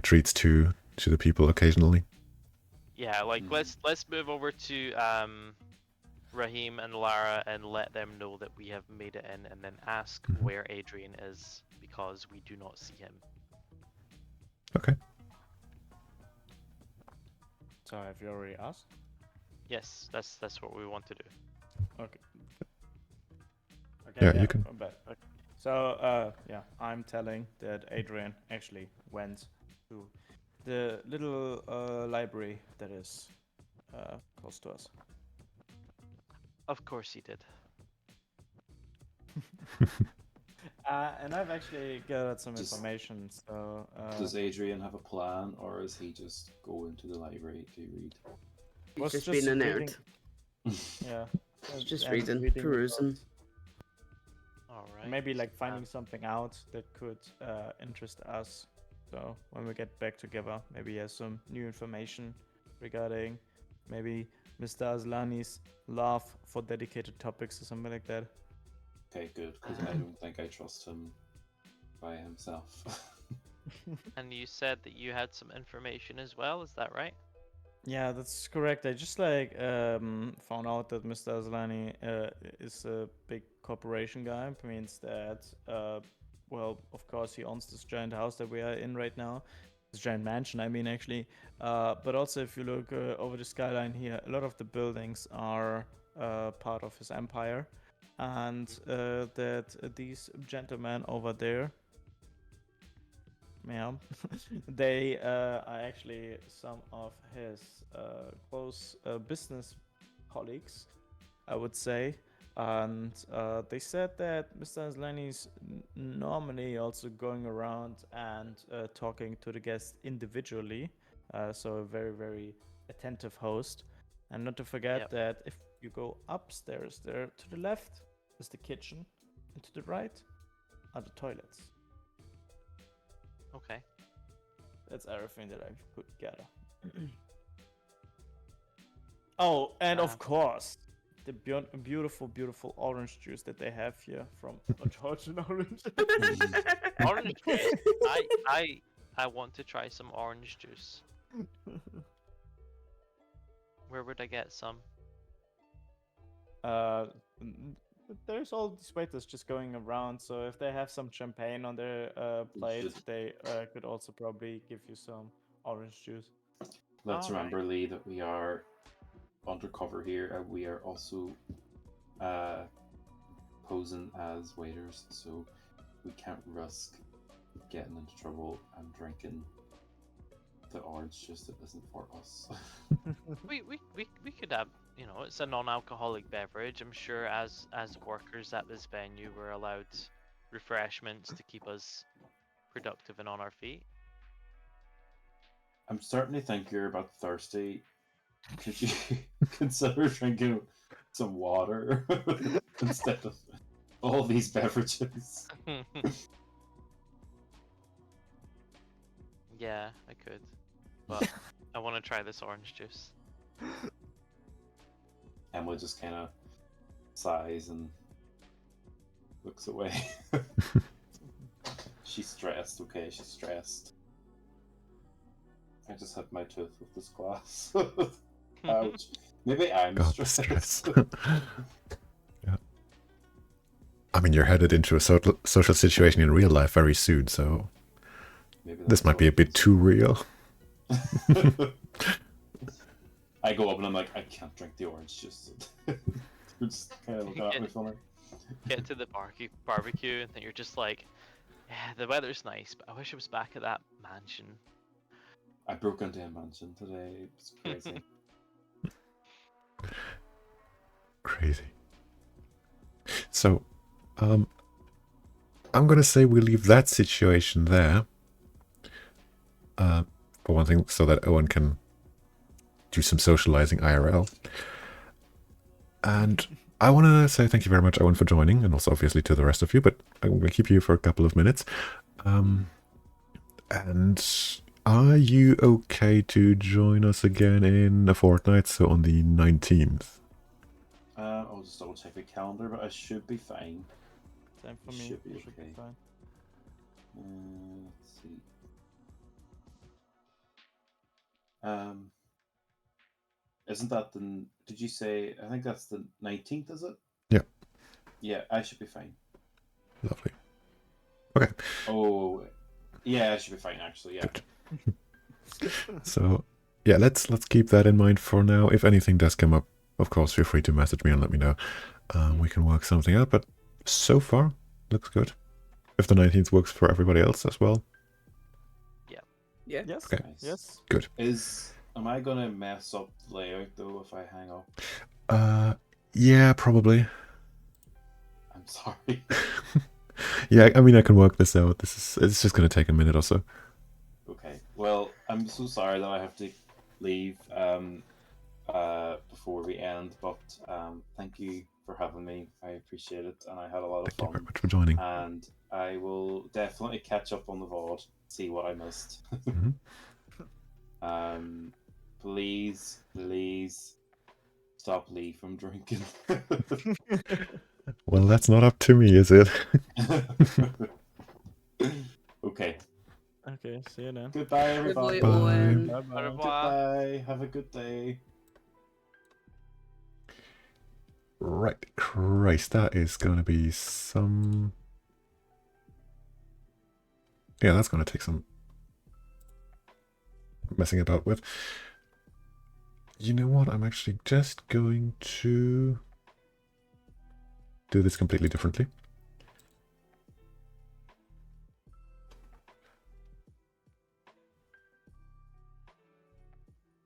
treats to the people occasionally. Yeah, like let's move over to Raheem and Lara and let them know that we have made it in, and then ask where Adrian is because we do not see him. Okay. So have you already asked? Yes, that's what we want to do. Okay. Yeah, you can. Okay. So yeah, I'm telling that Adrian actually went to the little library that is close to us. Of course he did. And I've actually gathered some information. So does Adrian have a plan, or is he just going to the library to read? He's just being a nerd. Yeah. He's just reading, perusing. All right. Maybe like finding something out that could interest us. So when we get back together, maybe he has some new information regarding maybe Mr. Aslani's love for dedicated topics or something like that. Okay, good, because I don't think I trust him by himself. Mm-hmm. And you said that you had some information as well, is that right? Yeah, that's correct. I just found out that Mr. Aslani is a big corporation guy. It means that well, of course, he owns this giant house that we are in right now. This giant mansion, I mean, actually. But also, if you look over the skyline here, a lot of the buildings are part of his empire. And that these gentlemen over there, yeah, they are actually some of his close business colleagues, I would say. And they said that Mr. Anzlani is normally also going around and talking to the guests individually. So a very, very attentive host. And not to forget Yep. that if you go upstairs, there to the left is the kitchen, and to the right are the toilets. Okay. That's everything that I put together. Oh, and of course, the beautiful, beautiful orange juice that they have here from Georgian Orange. Orange juice. I want to try some orange juice. Where would I get some? There's all these waiters just going around, so if they have some champagne on their plate, should- they could also probably give you some orange juice. Let's All right. remember, Lee, that we are undercover here, and we are also posing as waiters, so we can't risk getting into trouble and drinking the orange juice that isn't for us. We could have, you know, it's a non-alcoholic beverage. I'm sure as workers at this venue, we're allowed refreshments to keep us productive and on our feet. I'm starting to think you're about thirsty. Could you consider drinking some water instead of all these beverages? Yeah, I could, but I want to try this orange juice. Emma just kind of sighs and looks away. She's stressed, okay? She's stressed. I just hit my tooth with this glass. Ouch. Maybe I'm God, the stressed. stress. Yeah. I mean, you're headed into a social situation in real life very soon, so Maybe this that's might be what a bit it too real. is. I go up and I'm like, I can't drink the orange juice. They're just kind of looking at me funny. Get to the barbecue, and then you're just like, yeah, the weather's nice, but I wish I was back at that mansion. I broke into a mansion today. It was crazy. Crazy. So, I'm gonna say we leave that situation there. For one thing, so that Owen can do some socializing IRL. And I want to say thank you very much, Owen, for joining, and also obviously to the rest of you, but I'm going to keep you for a couple of minutes. And are you okay to join us again in a fortnight, so on the 19th? I'll just double check the calendar, but I should be fine. Same for It me. should be Should be okay. fine. Let's see. Isn't that the? Did you say? I think that's the 19th. Is it? Yeah. Yeah, I should be fine. Lovely. Okay. Oh, yeah, I should be fine actually. Yeah. So, yeah, let's keep that in mind for now. If anything does come up, of course, feel free to message me and let me know. We can work something out, but so far, looks good. If the 19th works for everybody else as well. Yeah. Yes. Okay. Nice. Yes. Good. Am I gonna mess up the layout though if I hang up? Yeah, probably. I'm sorry. Yeah, I mean, I can work this out. It's just going to take a minute or so. Okay. Well, I'm so sorry that I have to leave before we end, but thank you for having me. I appreciate it, and I had a lot of Thank you very fun. much for joining. And I will definitely catch up on the VOD, see what I missed. Mhm. Please stop Lee from drinking. Well, that's not up to me, is it? Okay. Okay. See you then. Goodbye, everybody. Goodbye, Owen. Bye Au bye. revoir. Goodbye. Have a good day. Right, Christ, that is going to be some... Yeah, that's going to take some messing about with. You know what? I'm actually just going to do this completely differently.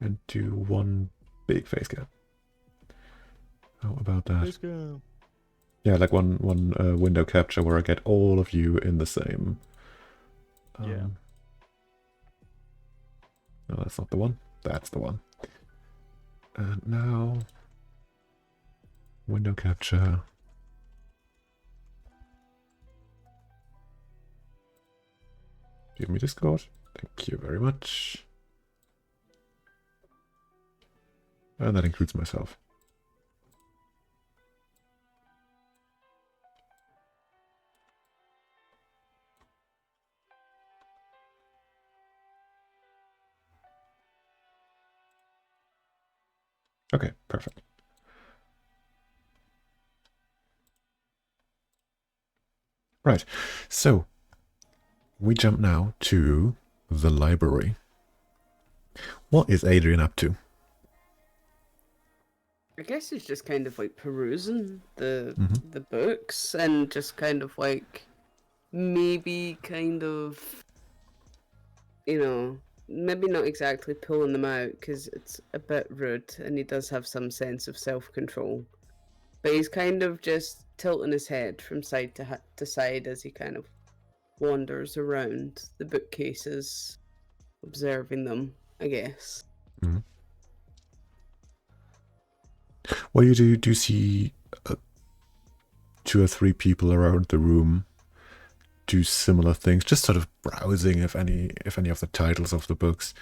And do one big face scan. How about that? Let's go. Yeah, like one window capture where I get all of you in the same. Yeah. No, that's not the one. That's the one. And now, window capture. Give me Discord. Thank you very much. And that includes myself. Okay, perfect. Right, so we jump now to the library. What is Adrian up to? I guess he's just kind of like perusing the Mhm. the books and just kind of like maybe kind of, you know, maybe not exactly pulling them out because it's a bit rude and he does have some sense of self-control. But he's kind of just tilting his head from side to side as he kind of wanders around the bookcases, observing them, I guess. Mhm. What do? Do you see 2 or 3 people around the room do similar things, just sort of browsing if any of the titles of the books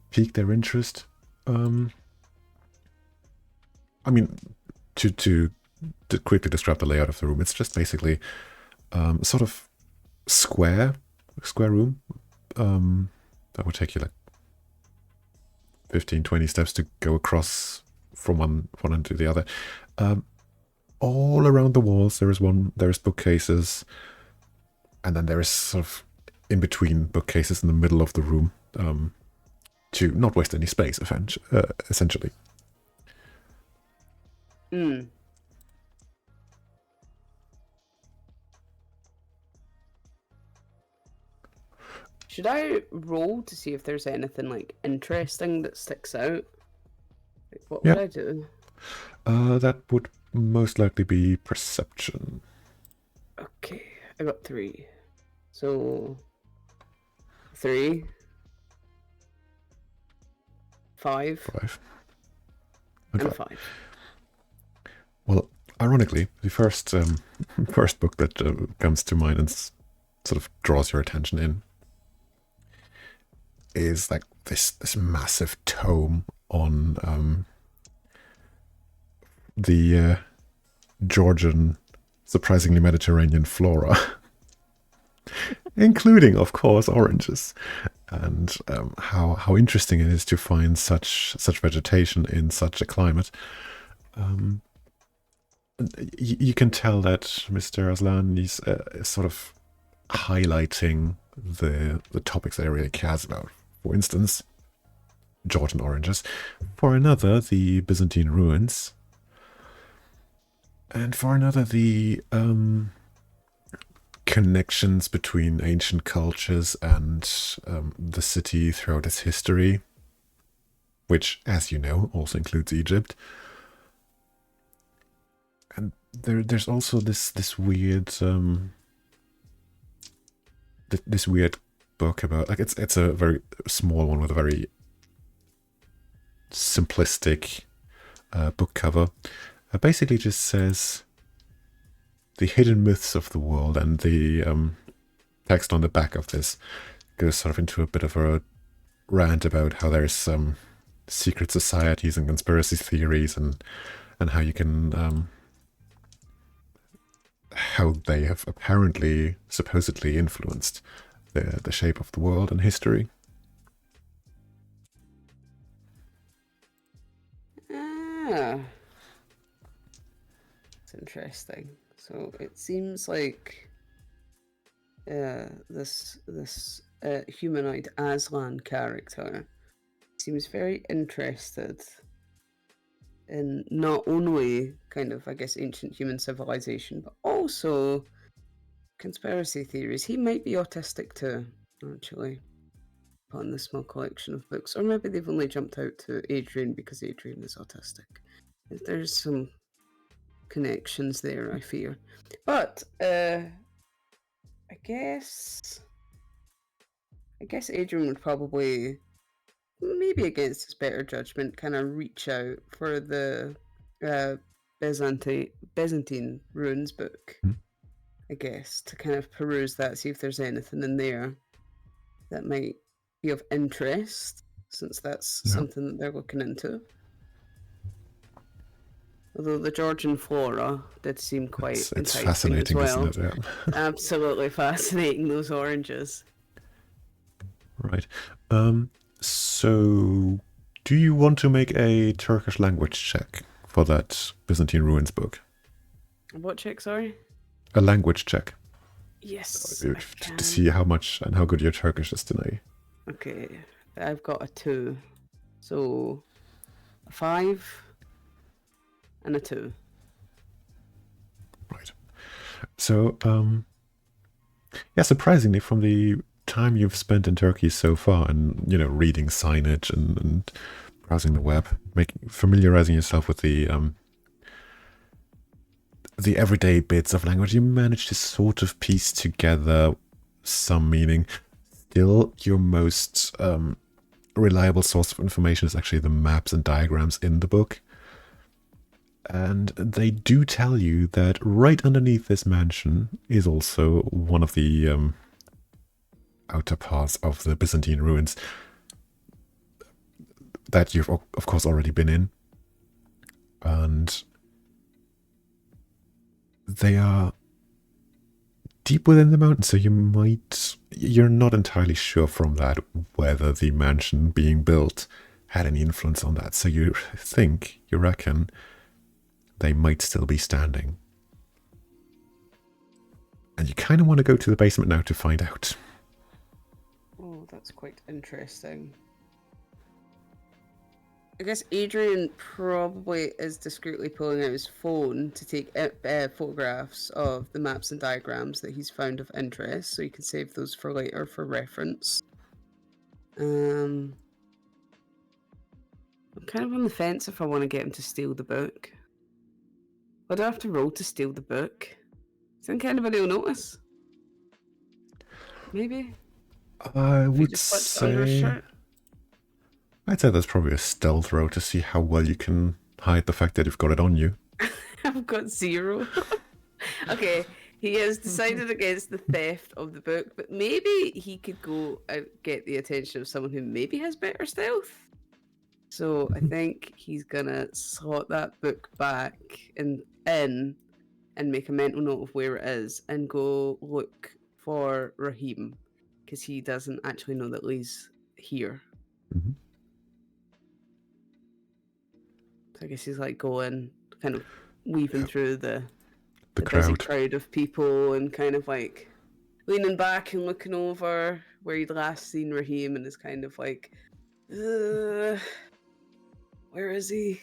pique their interest? I mean, to quickly describe the layout of the room, it's just basically sort of square room. That would take you like 15, 20 steps to go across from one end to the other. All around the walls there's bookcases, and then there is sort of in between bookcases in the middle of the room, to not waste any space, essentially. Hmm. Should I roll to see if there's anything like interesting that sticks out? Like, what would Yeah. I do? That would most likely be perception. Okay, I got 3. So 3, 5, 5 and and 5. Well, ironically, the first first book that comes to mind and sort of draws your attention in is like this massive tome on the Georgian, surprisingly Mediterranean flora, including, of course, oranges, and how interesting it is to find such vegetation in such a climate. You can tell that Mr. Aslan is sort of highlighting the topics that he really cares about. For instance, Georgian oranges. For another, the Byzantine ruins. And for another, the connections between ancient cultures and the city throughout its history, which, as you know, also includes Egypt. And there's also this weird this weird book about, like, it's a very small one with a very simplistic book cover. It basically just says the hidden myths of the world, and the text on the back of this goes sort of into a bit of a rant about how there's some secret societies and conspiracy theories, and how you can how they have apparently supposedly influenced the shape of the world and history. Ah, it's interesting. So it seems like this humanoid Aslan character seems very interested in not only kind of, I guess, ancient human civilization, but also conspiracy theories. He might be autistic too, actually, upon the small collection of books. Or maybe they've only jumped out to Adrian because Adrian is autistic. There's some connections there, I fear. But I guess Adrian would probably, maybe against his better judgment, kind of reach out for the Byzantine runes book. I guess, to kind of peruse that, see if there's anything in there that might be of interest, since that's something that they're looking into. Although the Georgian flora did seem quite It's enticing fascinating, as well. isn't it? Yeah. Absolutely fascinating, those oranges. Right. So, do you want to make a Turkish language check for that Byzantine ruins book? What check, sorry? A language check. Yes, To see how much and how good your Turkish is tonight. Okay, I've got a 2. So, a 5 and a 2. Right. So, surprisingly, from the time you've spent in Turkey so far, and reading signage and browsing the web, familiarizing yourself with the everyday bits of language, you manage to sort of piece together some meaning. Still, your most reliable source of information is actually the maps and diagrams in the book. And they do tell you that right underneath this mansion is also one of the outer parts of the Byzantine ruins that you've, of course, already been in. And they are deep within the mountain, so you're not entirely sure from that whether the mansion being built had any influence on that. So you reckon they might still be standing. And you kind of want to go to the basement now to find out. Oh, that's quite interesting. I guess Adrian probably is discreetly pulling out his phone to take photographs of the maps and diagrams that he's found of interest, so he can save those for later for reference. I'm kind of on the fence if I want to get him to steal the book. What do I have to roll to steal the book? Do you think anybody will notice? Maybe? I If he would just slips under his say... shirt? I'd say that's probably a stealth roll to see how well you can hide the fact that you've got it on you. I've got 0. Okay, he has decided against the theft of the book, but maybe he could go and get the attention of someone who maybe has better stealth. So I think he's gonna slot that book back in and make a mental note of where it is and go look for Raheem, because he doesn't actually know that Lee's here. Mm-hmm. So I guess he's like going, kind of weaving through the busy crowd. crowd of people and kind of like leaning back and looking over where he'd last seen Raheem and is kind of like, where is he?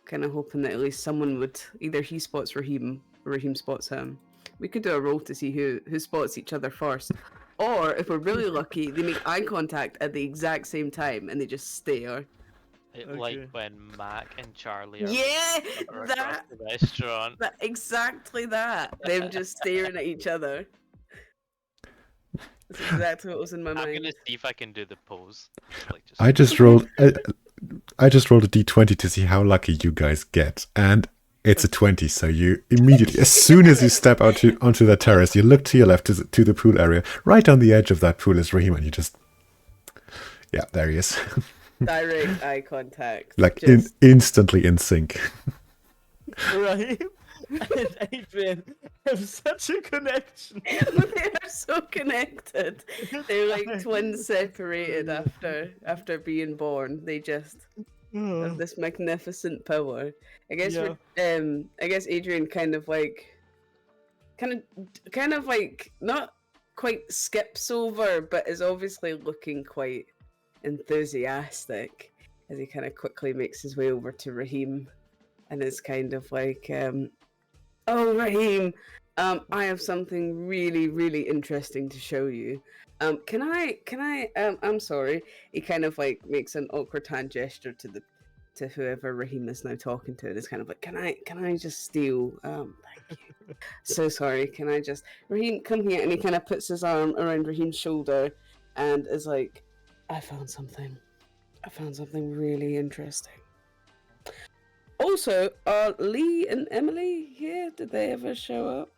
Kind of hoping that at least someone would, either he spots Raheem or Raheem spots him. We could do a roll to see who spots each other first. Or if we're really lucky, they make eye contact at the exact same time and they just stare. Like when Mac and Charlie are across that the restaurant. exactly that. Them just staring at each other. That's exactly what was in my mind. I'm gonna see if I can do the pose. Like I just rolled a d20 to see how lucky you guys get, and it's a 20. So you immediately, as soon as you step out onto the terrace, you look to your left to the pool area. Right on the edge of that pool is Raheem, and you just, there he is. Direct eye contact. Like instantly in sync. Raheem and Adrian have such a connection. They are so connected. They're like twins separated after being born. They just have this magnificent power. I guess Adrian kind of like not quite skips over, but is obviously looking quite enthusiastic as he kind of quickly makes his way over to Raheem and is kind of like, oh, Raheem, I have something really, really interesting to show you. I'm sorry. He kind of like makes an awkward hand gesture to to whoever Raheem is now talking to, and is kind of like, can I just steal? Thank you. So sorry. Can I just Raheem come here? And he kind of puts his arm around Raheem's shoulder and is like, I found something. I found something really interesting. Also, are Lee and Emily here? Did they ever show up?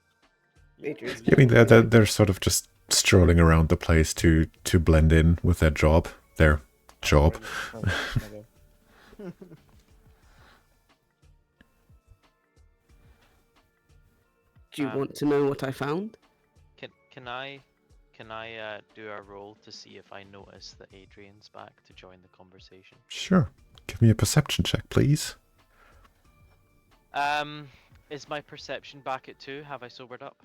Adrian's I mean, they're sort of just strolling around the place to blend in with their job. Their job. Do you want to know what I found? Can I do a roll to see if I notice that Adrian's back to join the conversation? Sure. Give me a perception check, please. Is my perception back at 2? Have I sobered up?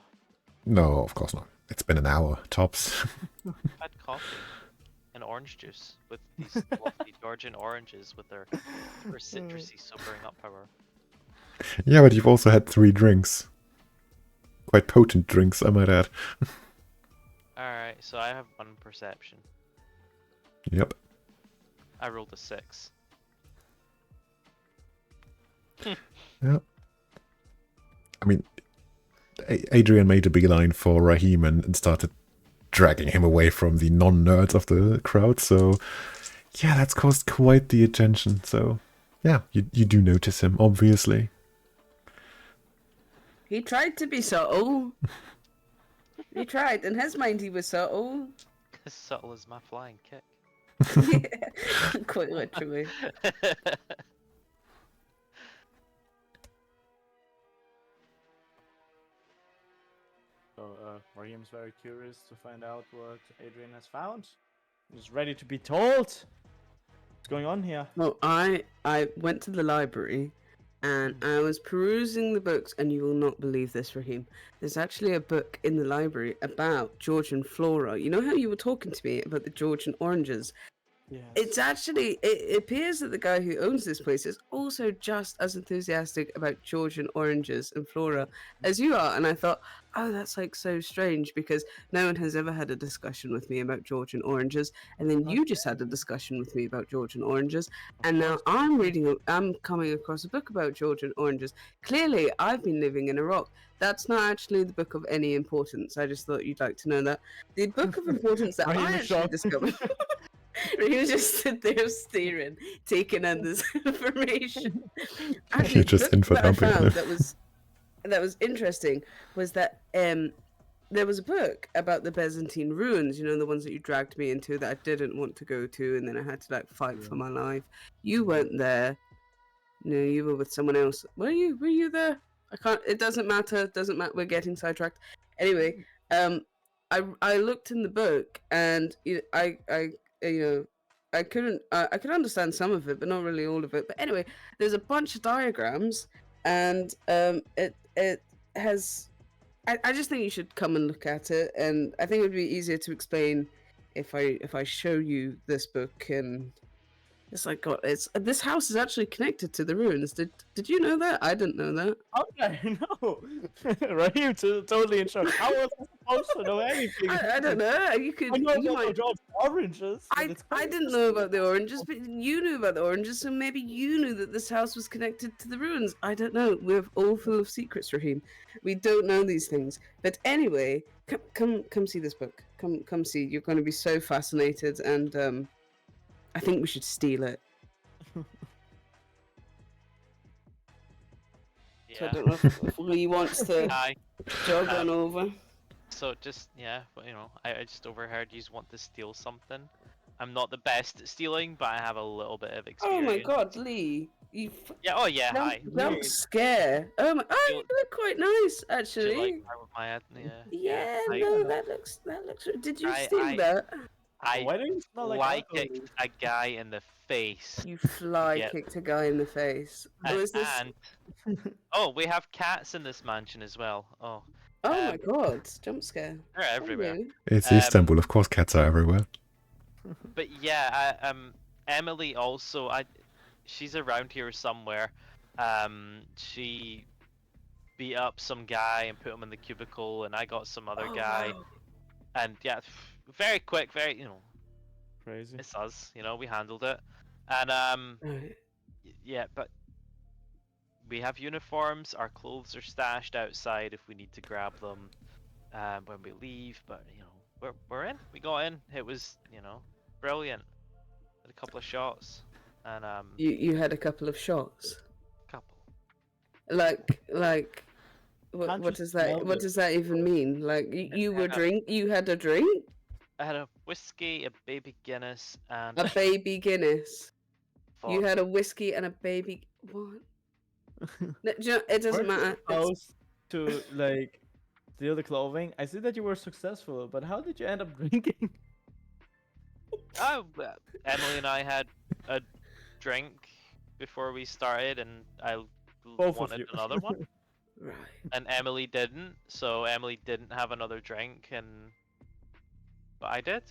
No, of course not. It's been an hour, tops. I had coffee and orange juice with these lovely Georgian oranges with their citrusy sobering up power. Yeah, but you've also had 3 drinks. Quite potent drinks, I might add. Alright, so I have 1 perception. Yep. I rolled a 6. Yep. I mean, Adrian made a beeline for Raheem and started dragging him away from the non-nerds of the crowd, so yeah, that's caused quite the attention, so yeah, you do notice him, obviously. He tried to be subtle. He tried. In his mind, he was subtle. As subtle as my flying kick. Yeah, quite literally. So, Raheem's very curious to find out what Adrian has found. He's ready to be told. What's going on here? Well, I went to the library and I was perusing the books, and you will not believe this, Raheem. There's actually a book in the library about Georgian flora. You know how you were talking to me about the Georgian oranges? Yes. It's actually, it appears that the guy who owns this place is also just as enthusiastic about Georgian oranges and flora as you are. And I thought, oh, that's like so strange, because no one has ever had a discussion with me about Georgian oranges. And then you just had a discussion with me about Georgian oranges. And now I'm coming across a book about Georgian oranges. Clearly, I've been living in a rock. That's not actually the book of any importance. I just thought you'd like to know that. The book of importance that I actually discovered. He was just sit there staring, taking in this information. Actually, You're just the in book for that I dumping found him. that was interesting was that there was a book about the Byzantine ruins. You know, the ones that you dragged me into that I didn't want to go to, and then I had to like fight for my life. You weren't there. No, you were with someone else. Were you? Were you there? I can't. It doesn't matter. Doesn't matter. We're getting sidetracked. Anyway, I looked in the book, and I couldn't. I could understand some of it, but not really all of it. But anyway, there's a bunch of diagrams, and it has. I just think you should come and look at it, and I think it would be easier to explain if I show you this book. And it's like, God, this house is actually connected to the ruins. Did you know that? I didn't know that. Okay, no. Raheem totally in shock. How was I supposed to know anything? I don't know. You I know you about might. George oranges. but it's I didn't know about the oranges, but you knew about the oranges, so maybe you knew that this house was connected to the ruins. I don't know. We're all full of secrets, Raheem. We don't know these things. But anyway, come see this book. Come see. You're going to be so fascinated, and I think we should steal it. So I Yeah. don't know if Lee wants to Hi. jog on over. So just but, I just overheard you want to steal something. I'm not the best at stealing, but I have a little bit of Oh experience. my God, Lee! You Yeah. Oh yeah. Hi. jump scare. Oh my! Oh, you look quite nice, Do actually. you like part of my head? Yeah, I- no, that looks. Did you I- steal that? I Why do you smell like fly alcohol? kicked a guy in the face. You fly Yeah. kicked a guy in the face. Oh, is this? Oh, we have cats in this mansion as well. Oh, Oh my God! Jump scare. they're Oh, everywhere. really? It's Um, Istanbul, of course cats are everywhere. But yeah, Emily also. She's around here somewhere. She beat up some guy and put him in the cubicle, and I got some other Oh, guy. wow. And yeah, very quick, very Crazy. it's us. We handled it. And Right. Yeah, but we have uniforms. Our clothes are stashed outside if we need to grab them when we leave. But we're in. We got in. It was brilliant. Had a couple of shots and You had a couple of shots. couple. Like Can't what you does smell that what it? does that even mean? Like you had a drink? I had a whiskey, a baby Guinness, and A baby Guinness. You vodka. had a whiskey and a baby what? No, do you know, it doesn't Weren't you matter. supposed to like steal the clothing? I see that you were successful, but how did you end up drinking? Oh, Emily and I had a drink before we started, and I Both of wanted you. another one, Right. and Emily didn't. So Emily didn't have another drink, but I did.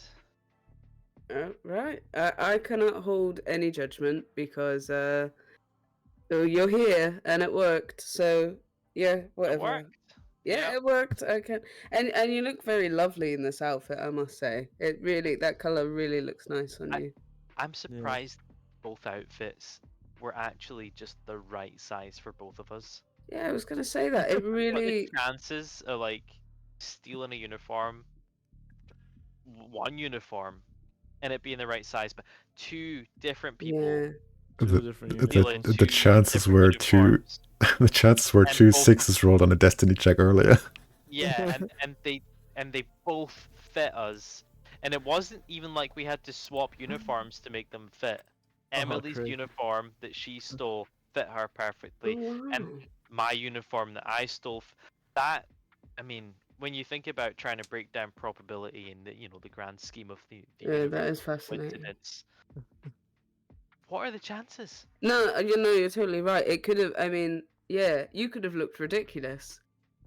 Right. I cannot hold any judgment because so you're here and it worked. So yeah, It whatever. worked. Yeah, Yep. it worked. I can, and you look very lovely in this outfit. I must say, that color really looks nice on you. I'm surprised both outfits were actually just the right size for both of us. Yeah, I was gonna say that. It What the really, chances of like stealing a uniform, one uniform, and it being the right size, but two different people yeah. Two The, different stealing uniforms. the two chances different were two uniforms. the chances were And two both- sixes rolled on a destiny check earlier. Yeah, and they both fit us, and it wasn't even like we had to swap uniforms to make them fit. Oh, Emily's great. uniform that she stole fit her perfectly, Oh, and wow. my uniform that I stole. That, I mean, when you think about trying to break down probability in the grand scheme of the Yeah, that universe is fascinating. coincidence, what are the chances? No, you're totally right. It could have. I mean, yeah, you could have looked ridiculous.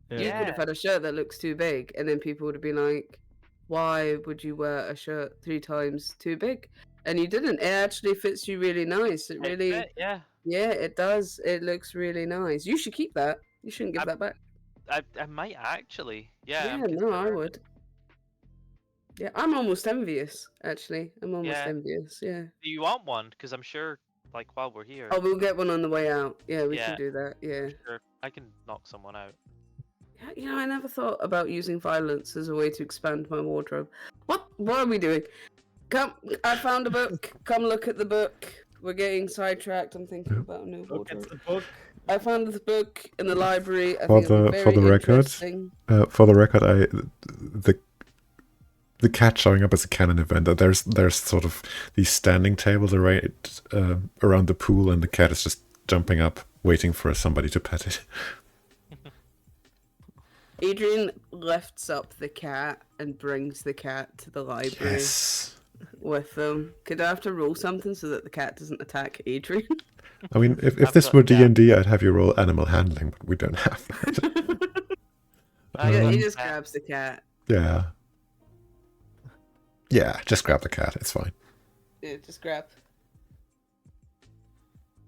You Yeah. could have had a shirt that looks too big, and then people would have been like, "Why would you wear a shirt 3 times too big?" And you didn't. It actually fits you really nice. It It really, fit, yeah. yeah, it does. It looks really nice. You should keep that. You shouldn't give that back. I might actually. Yeah, Yeah, I'm no, I considering. would. Yeah, I'm almost envious. Actually, I'm almost Yeah. envious. Yeah. Do you want one? Because I'm sure, like, while we're here, Oh, we'll get one on the way out. Yeah, we can Yeah. do that. Yeah. sure, I can knock someone out. Yeah, you know, I never thought about using violence as a way to expand my wardrobe. What? What are we doing? Come, I found a book. Come look at the book. We're getting sidetracked. I'm thinking Yeah. about a new Look at wardrobe. the book. I found the book in the library. I For think it'll be the for very the record, interesting. the cat showing up as a canon event. There's sort of these standing tables around the pool, and the cat is just jumping up, waiting for somebody to pet it. Adrian lifts up the cat and brings the cat to the library Yes. with them. Could I have to roll something so that the cat doesn't attack Adrian? I mean, if I've this got were the D&D, I'd have you roll animal handling, but we don't have that. Yeah, he Um, just grabs the cat. Yeah. Yeah, just grab the cat. It's fine. Yeah, just grab.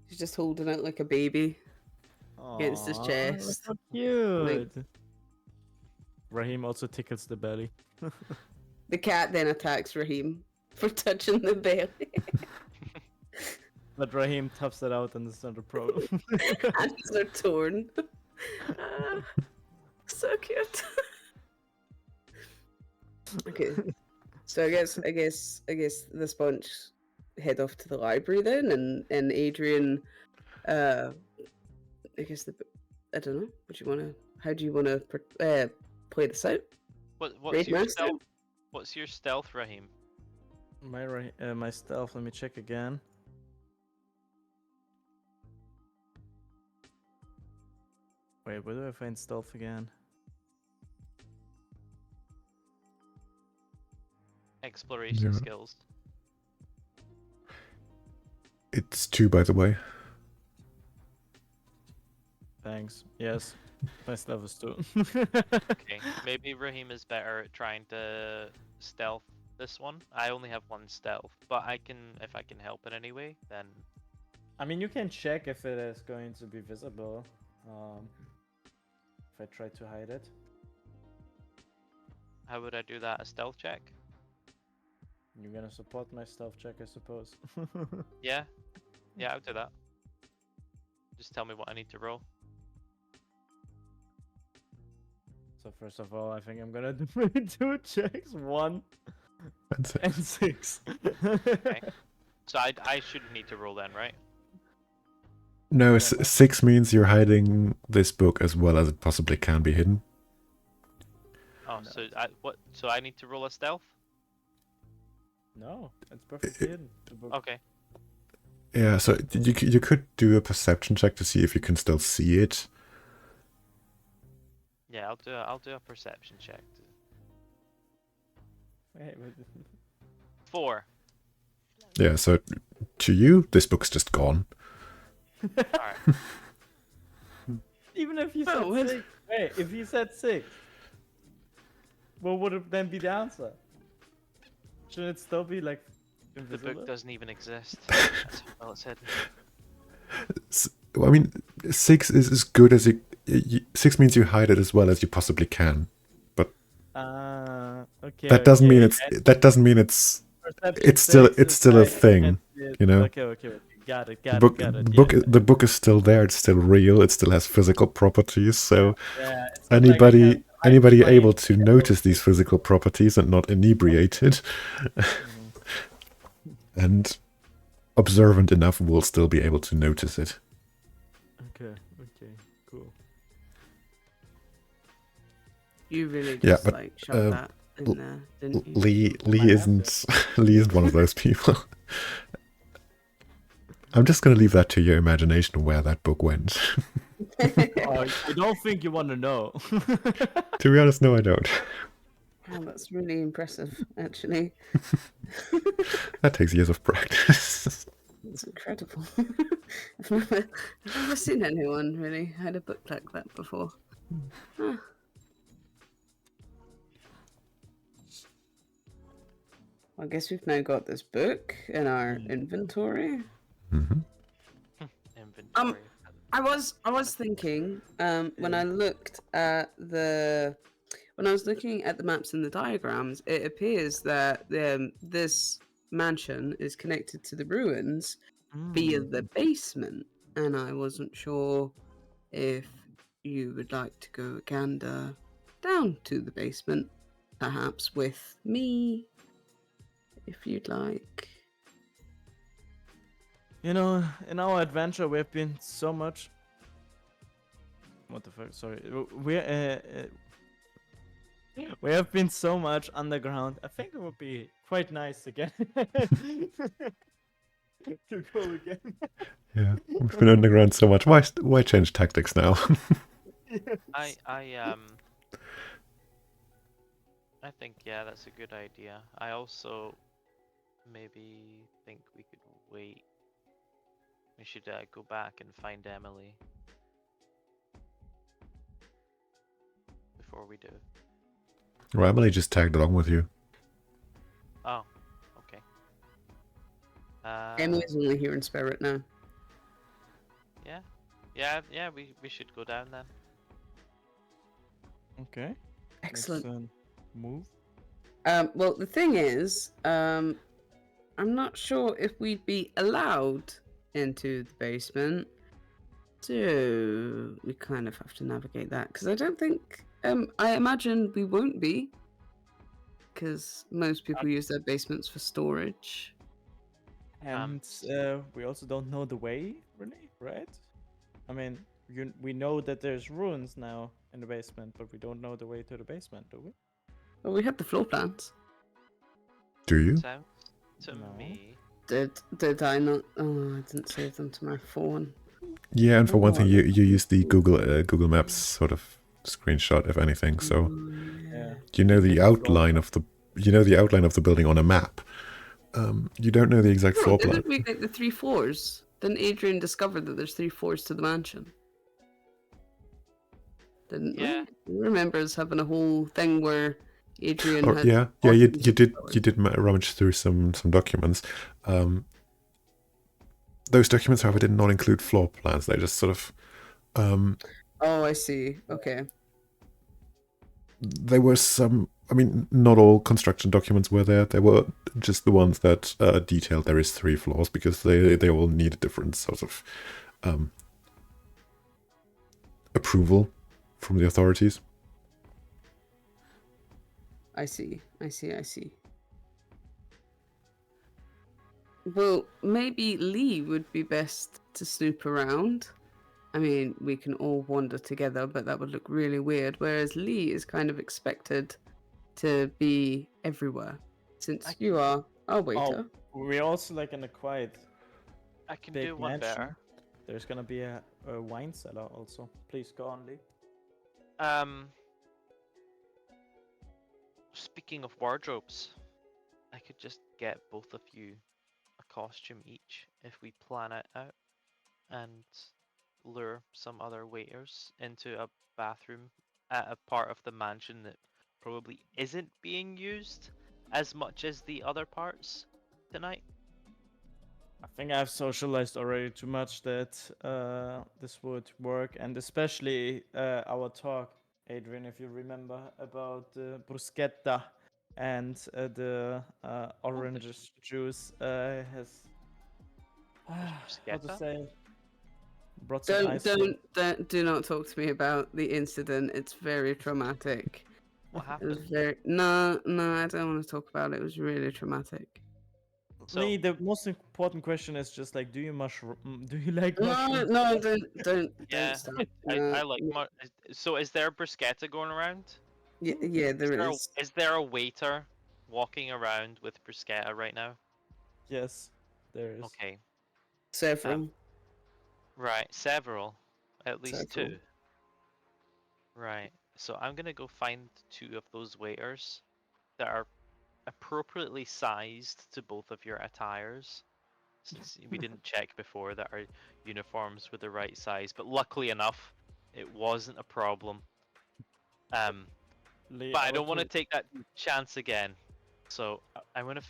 He's just holding it like a baby. Against his Aw, chest. So cute. Raheem also tickles the belly. The cat then attacks Raheem for touching the belly. But Raheem toughs it out and it's not a problem. Hands are torn. Ah, so cute. Okay, so I guess this bunch head off to the library then, and Adrian, I guess I don't know. How do you wanna play this out? What's Raid your master? stealth? What's your stealth, Raheem? My stealth, let me check again. Wait, where do I find stealth again? Exploration Yeah. skills. It's 2, by the way. Thanks. Yes, my stealth is 2. Okay, maybe Raheem is better at trying to stealth this one. I only have 1 stealth, but if I can help in any way, then I mean, you can check if it is going to be visible. If I try to hide it. how would I do that? A stealth check? You're gonna support my stealth check, I suppose. Yeah, I'll do that. Just tell me what I need to roll. So first of all, I think I'm gonna do 2 checks, 1 That's it. and 6. So I shouldn't need to roll then, right? No, Yeah, 6 means you're hiding this book as well as it possibly can be hidden. Oh, No. so I need to roll a stealth? No, it's perfectly hidden. The book. Okay. Yeah, so you could do a perception check to see if you can still see it. Yeah, I'll do a perception check. Wait, 4. Yeah, so to you, this book's just gone. Alright. Even if you said Oh, what? 6. Wait, if you said 6, what would it then be the answer? Shouldn't it still be like The invisible? book doesn't even exist. That's how well it's hidden. I mean, 6 is as good as you 6 means you hide it as well as you possibly can. Okay. That doesn't okay. mean it's And that doesn't mean it's perception it's still 6 it's is still a like, thing, can't see it. you know? Okay. Got it. The book the book is still there, it's still real, it still has physical properties, so Yeah, it's not like I anybody can anybody explain able to it. notice these physical properties and not inebriated and observant enough will still be able to notice it. Okay, cool. You really Yeah, just but, like shoved that in there, didn't you? Lee Might have isn't Lee isn't one of those people. I'm just gonna leave that to your imagination where that book went. Oh, I don't think you want to know. To be honest, no, I don't. Wow, that's really impressive, actually. That takes years of practice. It's incredible. I've never seen anyone really had a book like that before. Huh. I guess we've now got this book in our inventory. Mhm. Inventory. I was thinking when I looked at when I was looking at the maps and the diagrams, it appears that this mansion is connected to the ruins via the basement, and I wasn't sure if you would like to go gander down to the basement, perhaps with me, if you'd like. You know, in our adventure, we have been so much. What the fuck? Sorry, we have been so much underground. I think it would be quite nice again to go again. Yeah, we've been underground so much. Why change tactics now? I think that's a good idea. I also maybe think we could wait. We should go back and find Emily before we do. Well, Emily just tagged along with you. Oh, okay. Emily's only here in spirit now. Yeah. We should go down then. Okay. Excellent. Let's, move. Well, the thing is, I'm not sure if we'd be allowed into the basement, so we kind of have to navigate that, because I don't think I imagine we won't be, because most people use their basements for storage. And we also don't know the way, really, right? I mean, we know that there's ruins now in the basement, but we don't know the way to the basement, do we? Well, we have the floor plans. Do you? Sounds to No. me. Did I not? Oh, I didn't save them to my phone. Yeah, and for one Oh, thing, you use the Google Maps sort of screenshot, if anything. So Yeah. you know the It's all- outline of the building on a map. You don't know the exact No, floor plan. didn't we get the 3 floors? Didn't Adrian discover that there's 3 floors to the mansion? Didn't Yeah. we? I remember us having a whole thing where Adrian Or, had. yeah, you did rummage through some documents. Those documents, however, did not include floor plans. They just sort of Oh, I see. Okay. there were some. I mean, not all construction documents were there. There were just the ones that detailed there is 3 floors, because they all need different sort of approval from the authorities. I see. Well, maybe Lee would be best to snoop around. I mean, we can all wander together, but that would look really weird. Whereas Lee is kind of expected to be everywhere, since you are our waiter. We're also like in a quiet I can big do one mansion. better. There's gonna be a wine cellar also. Please go on, Lee. Speaking of wardrobes, I could just get both of you a costume each if we plan it out and lure some other waiters into a bathroom at a part of the mansion that probably isn't being used as much as the other parts tonight. I think I've socialized already too much that this would work, and especially our talk, Adrian, if you remember, about the bruschetta and the orange juice has how to Bruschetta? say brought some ice. Do not talk to me about the incident. It's very traumatic. What It was happened? no, I don't want to talk about it. It was really traumatic. So, Lee, the most important question is just like, do you like No, mushrooms? no, don't yeah, stop. I like so is there bruschetta going around? Yeah, there is. Is there a waiter walking around with bruschetta right now? Yes, there is. Okay. Several. Right, several. At least Several. two. Right. So I'm gonna go find two of those waiters that are appropriately sized to both of your attires. Since we didn't check before that our uniforms were the right size, but luckily enough, it wasn't a problem. Lee, But I don't want to take that chance again. So I'm gonna.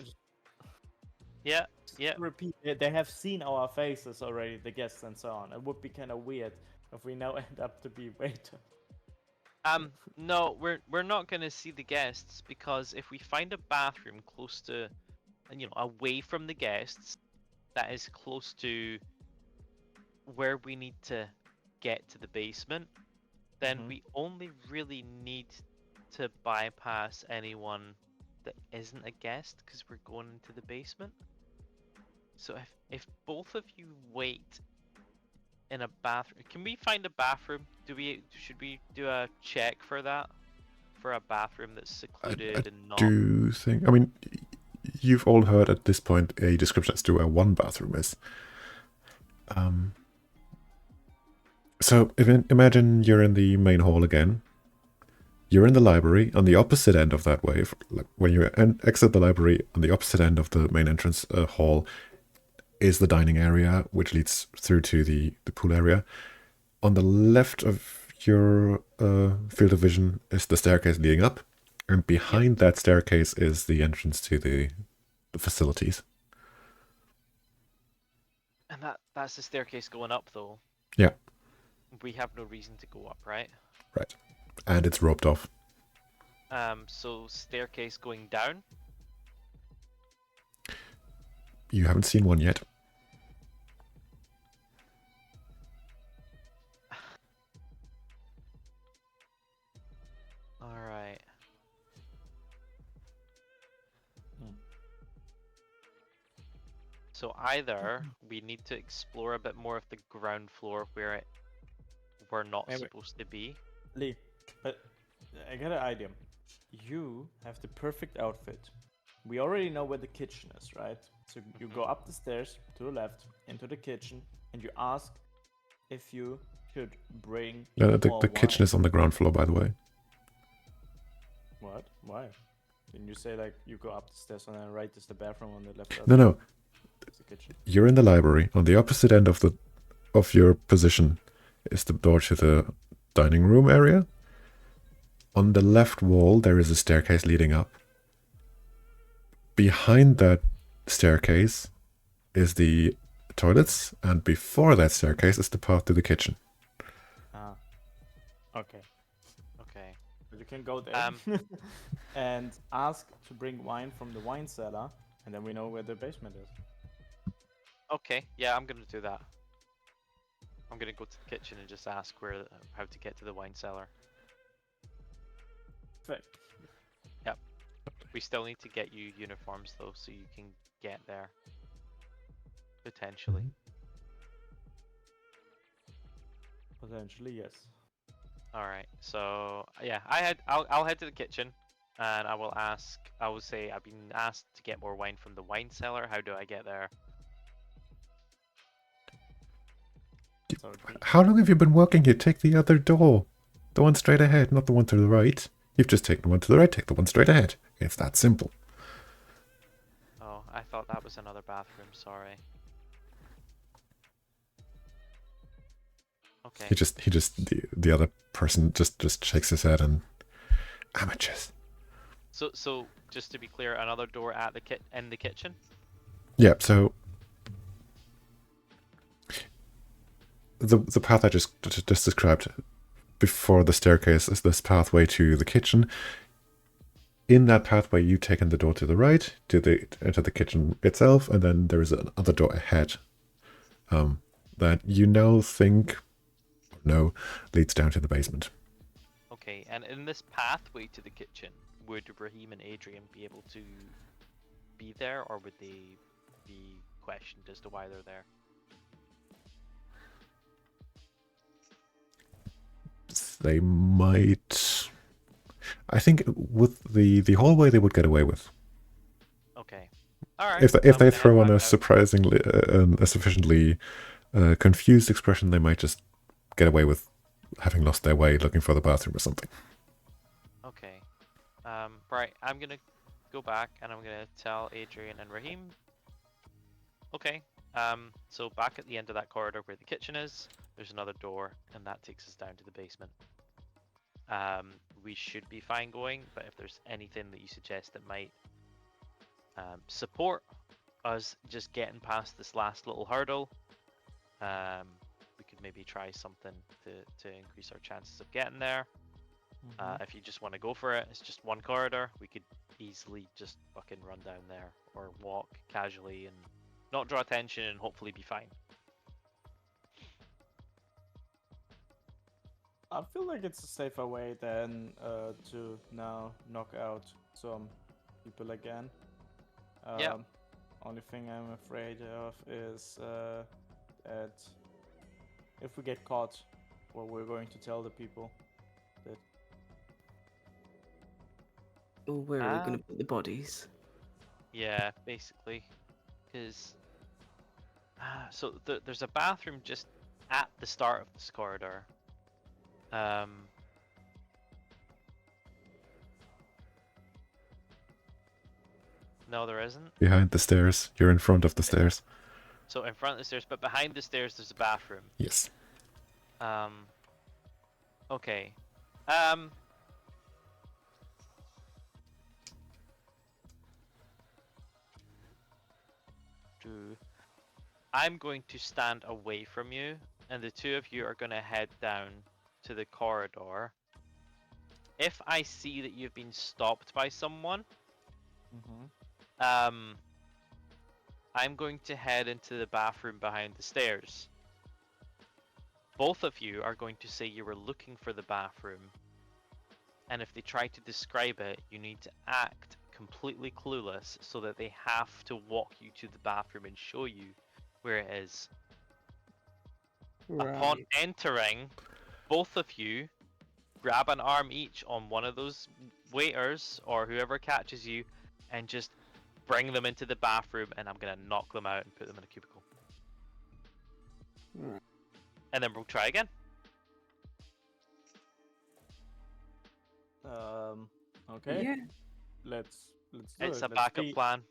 Yeah, yeah. repeat. They have seen our faces already, the guests and so on. It would be kind of weird if we now end up to be waiter. No, we're not gonna see the guests because if we find a bathroom close to, away from the guests, that is close to where we need to get to the basement, then we only really need to bypass anyone that isn't a guest because we're going into the basement. So if both of you wait in a bathroom, can we find a bathroom? Should we do a check for that? For a bathroom that's secluded and not. Do you think? I mean, you've all heard at this point a description as to where one bathroom is. So imagine you're in the main hall again. You're in the library. On the opposite end of that way, like when you exit the library, on the opposite end of the main entrance hall is the dining area, which leads through to the pool area. On the left of your field of vision is the staircase leading up, and behind that staircase is the entrance to the facilities. And that's the staircase going up, though. Yeah. We have no reason to go up, right? Right. And it's roped off. So staircase going down? You haven't seen one yet. Alright. So either we need to explore a bit more of the ground floor where we're not supposed to be. Lee, but I got an idea. You have the perfect outfit. We already know where the kitchen is, right? So you go up the stairs to the left into the kitchen, and you ask if you could bring. The kitchen is on the ground floor, by the way. What? Why? Didn't you say like you go up the stairs and then right is the bathroom on the left? No. The kitchen. You're in the library. On the opposite end of your position is the door to the dining room area. On the left wall, there is a staircase leading up. Behind that staircase is the toilets, and before that staircase is the path to the kitchen. Ah. Okay. Okay. You can go there and ask to bring wine from the wine cellar, and then we know where the basement is. Okay, yeah, I'm gonna do that. I'm gonna go to the kitchen and just ask how to get to the wine cellar. Perfect. We still need to get you uniforms though, so you can get there. Potentially. Potentially, yes. All right. So yeah, I'll head to the kitchen, and I will ask. I will say I've been asked to get more wine from the wine cellar. How do I get there? So How long have you been working here? Take the other door. The one straight ahead, not the one to the right. You've just taken the one to the right, take the one straight ahead. It's that simple. Oh, I thought that was another bathroom. Sorry. Okay. The other person just shakes his head and amateurs. So just to be clear, another door at the in the kitchen. Yeah, so the path I just described before the staircase is this pathway to the kitchen. In that pathway, you've taken the door to the right to the kitchen itself, and then there is another door ahead that you now think leads down to the basement. Okay, and in this pathway to the kitchen, would Raheem and Adrian be able to be there, or would they be questioned as to why they're there? They might. I think with the hallway, they would get away with. Okay. All right. If they I'm gonna throw head on back a out. surprisingly a sufficiently confused expression, they might just get away with having lost their way looking for the bathroom or something. Okay. Right. I'm gonna go back and I'm gonna tell Adrian and Raheem. Okay. So back at the end of that corridor where the kitchen is, there's another door, and that takes us down to the basement. We should be fine going, but if there's anything that you suggest that might support us just getting past this last little hurdle, we could maybe try something to increase our chances of getting there. If you just want to go for it, it's just one corridor. We could easily just fucking run down there or walk casually and not draw attention and hopefully be fine. I feel like it's a safer way than to now knock out some people again. Yeah. Only thing I'm afraid of is that if we get caught, well, we're going to tell the people that. Oh, where are we going to put the bodies? Yeah, basically, because so there's a bathroom just at the start of this corridor. No, there isn't. Behind the stairs, you're in front of the stairs. So in front of the stairs, but behind the stairs there's a bathroom. Yes. Okay. I'm going to stand away from you, and the two of you are going to head down to the corridor. If I see that you've been stopped by someone, I'm going to head into the bathroom behind the stairs. Both of you are going to say you were looking for the bathroom, and if they try to describe it, you need to act completely clueless so that they have to walk you to the bathroom and show you where it is. Upon entering, both of you grab an arm each on one of those waiters or whoever catches you and just bring them into the bathroom, and I'm gonna knock them out and put them in a cubicle. And then we'll try again. Okay. Yeah. Let's do it. It's a Let's backup see. plan.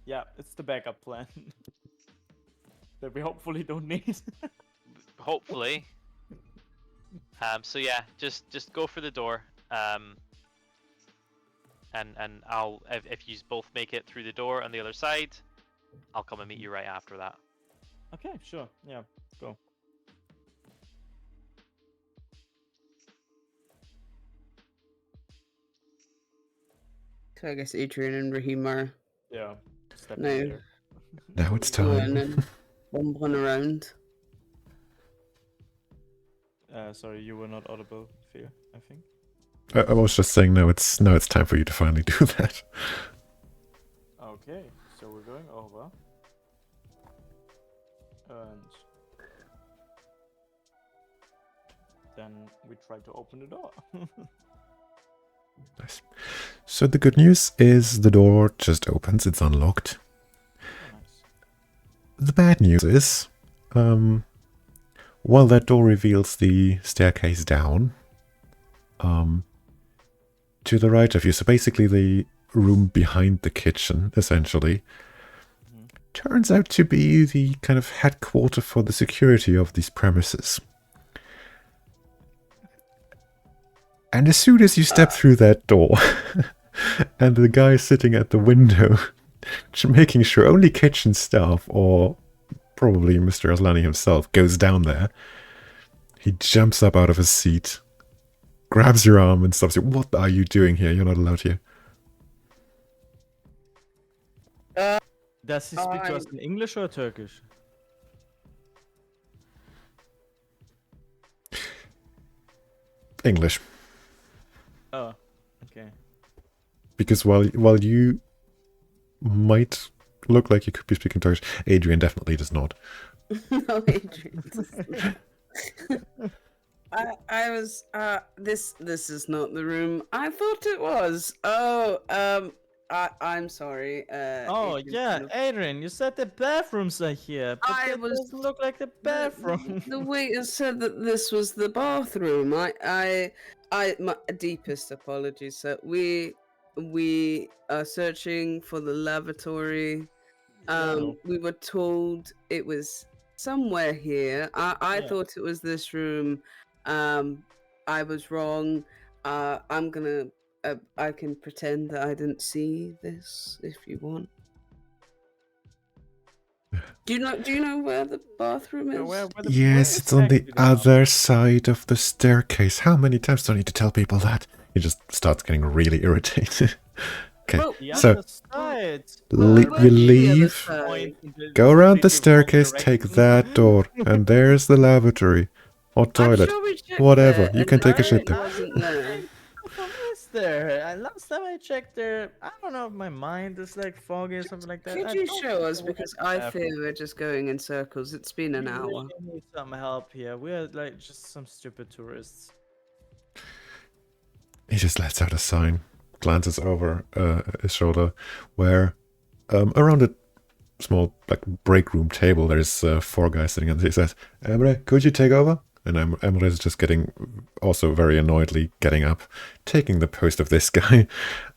Yeah, it's the backup plan that we hopefully don't need. Hopefully. So yeah, just go for the door. And I'll if you both make it through the door on the other side, I'll come and meet you right after that. Okay, sure. Yeah, go. So I guess Adrian and Raheem are Yeah, step in now there. Now it's going time. and bumbling around. Sorry, you were not audible, Fear, I think. I was just saying, no, it's time for you to finally do that. Okay, so we're going over. And then we try to open the door. Nice. So the good news is the door just opens, it's unlocked. Oh, nice. The bad news is, while that door reveals the staircase down, to the right of you, so basically the room behind the kitchen, essentially, turns out to be the kind of headquarter for the security of these premises. And as soon as you step through that door, and the guy sitting at the window, making sure only kitchen staff, or probably Mr. Aslani himself, goes down there, he jumps up out of his seat, grabs your arm and stops you. What are you doing here? You're not allowed here. Does he speak to us in English or Turkish? English. Oh, okay. Because while you might look like you could be speaking Turkish, Adrian definitely does not. No, Adrian. I was this is not the room I thought it was. I'm sorry. Oh, Adrian's yeah, kind of- Adrian, you said the bathrooms are here, but I that was- doesn't look like the bathroom. The waiter said that this was the bathroom. My deepest apologies, sir. We are searching for the lavatory. No. We were told it was somewhere here. I Yeah. thought it was this room. I was wrong. I'm gonna. I can pretend that I didn't see this if you want. Do you know where the bathroom is? Where Yes, it's on the exactly the bathroom? other side of the staircase. How many times do I need to tell people that? He just starts getting really irritated. Okay, Well, The so other side. you where's the other leave, side? Point in the go around the completely wrong staircase, take direction. that door, and there's the lavatory or I'm toilet. sure we checked Whatever, there, you and can take a it shit there. wasn't there. What is there? Last time I checked there, I don't know if my mind is like foggy or something like that. Could I you don't show think us? there was Because a I bathroom. fear we're just going in circles. It's been an We hour. really need some help here. We're like just some stupid tourists. He just lets out a sign, glances over his shoulder, where around a small break room table there's 4 guys sitting, and he says, "Emre, could you take over?" And Emre is just also very annoyedly getting up, taking the post of this guy,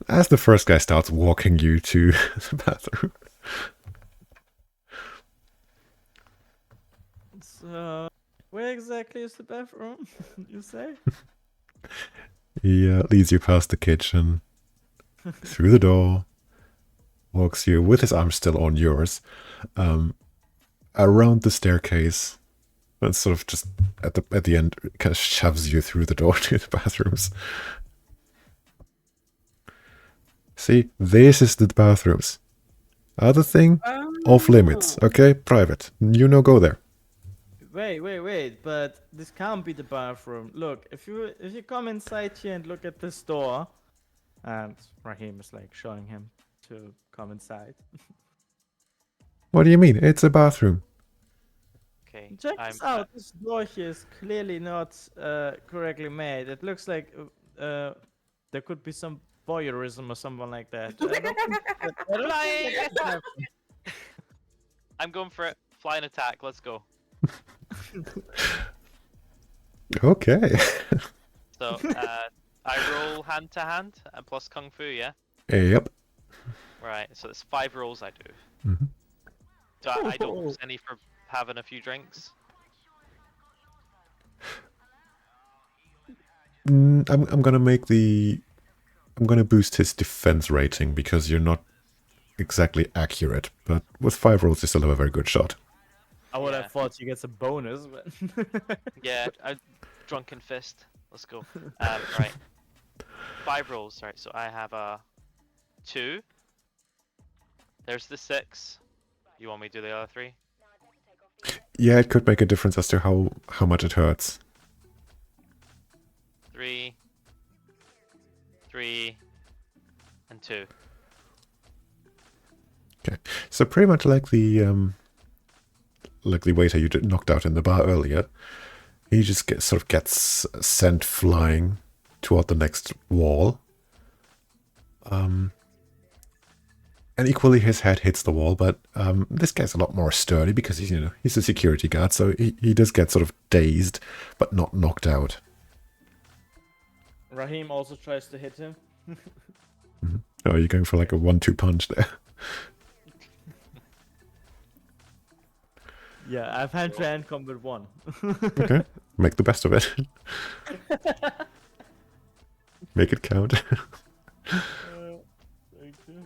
as the first guy starts walking you to the bathroom. So, where exactly is the bathroom? You say? He leads you past the kitchen, through the door, walks you with his arm still on yours, around the staircase, and sort of just at the end kind of shoves you through the door to the bathrooms. See, this is the bathrooms. Other thing, off limits, okay? Private. You no go there. Wait, but this can't be the bathroom. Look, if you come inside here and look at this door, and Raheem is like showing him to come inside. What do you mean? It's a bathroom. Okay. Check this out. This door here is clearly not correctly made. It looks like there could be some voyeurism or something like that. I'm going for it. Flying attack. Let's go. Okay. So I roll hand to hand and plus kung fu. Yeah. Yep. Right. So it's 5 rolls I do. Mhm. So I don't lose any for having a few drinks. I'm gonna boost his defense rating because you're not exactly accurate, but with 5 rolls you still have a very good shot. I would Yeah. have thought he gets a bonus, but Yeah. Drunken fist. Let's go. Right. 5 rolls. Right. So I have a 2. There's the 6. You want me to do the other 3? Yeah, it could make a difference as to how much it hurts. 3, 3, and 2. Okay, so pretty much like the waiter you did knocked out in the bar earlier. He just gets sent flying toward the next wall. And equally his head hits the wall, but this guy's a lot more sturdy because he's a security guard, so he does get sort of dazed, but not knocked out. Raheem also tries to hit him. Oh, you're going for like a 1-2 punch there. Yeah, I've hand-to-hand combat 1. Okay, make the best of it. Make it count. Thank you.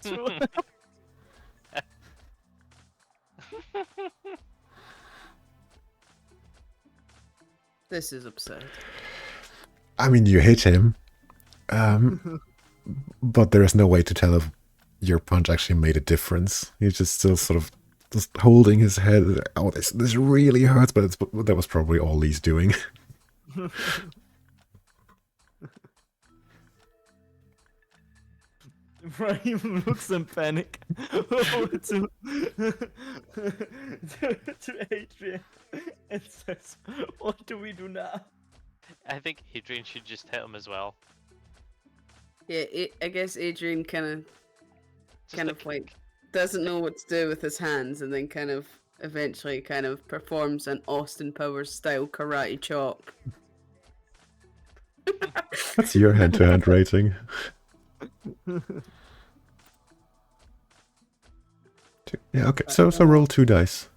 1 second. This is absurd. I mean, you hit him, but there is no way to tell if your punch actually made a difference. He's just still sort of just holding his head. Oh, this really hurts, but that was probably all he's doing. Raheem looks in panic over to Adrian and says, "What do we do now?" I think Adrian should just hit him as well. Yeah, I guess Adrian kind Just of like doesn't know what to do with his hands, and then kind of eventually kind of performs an Austin Powers style karate chop. That's your hand-to-hand rating. Yeah, okay. So roll 2 dice.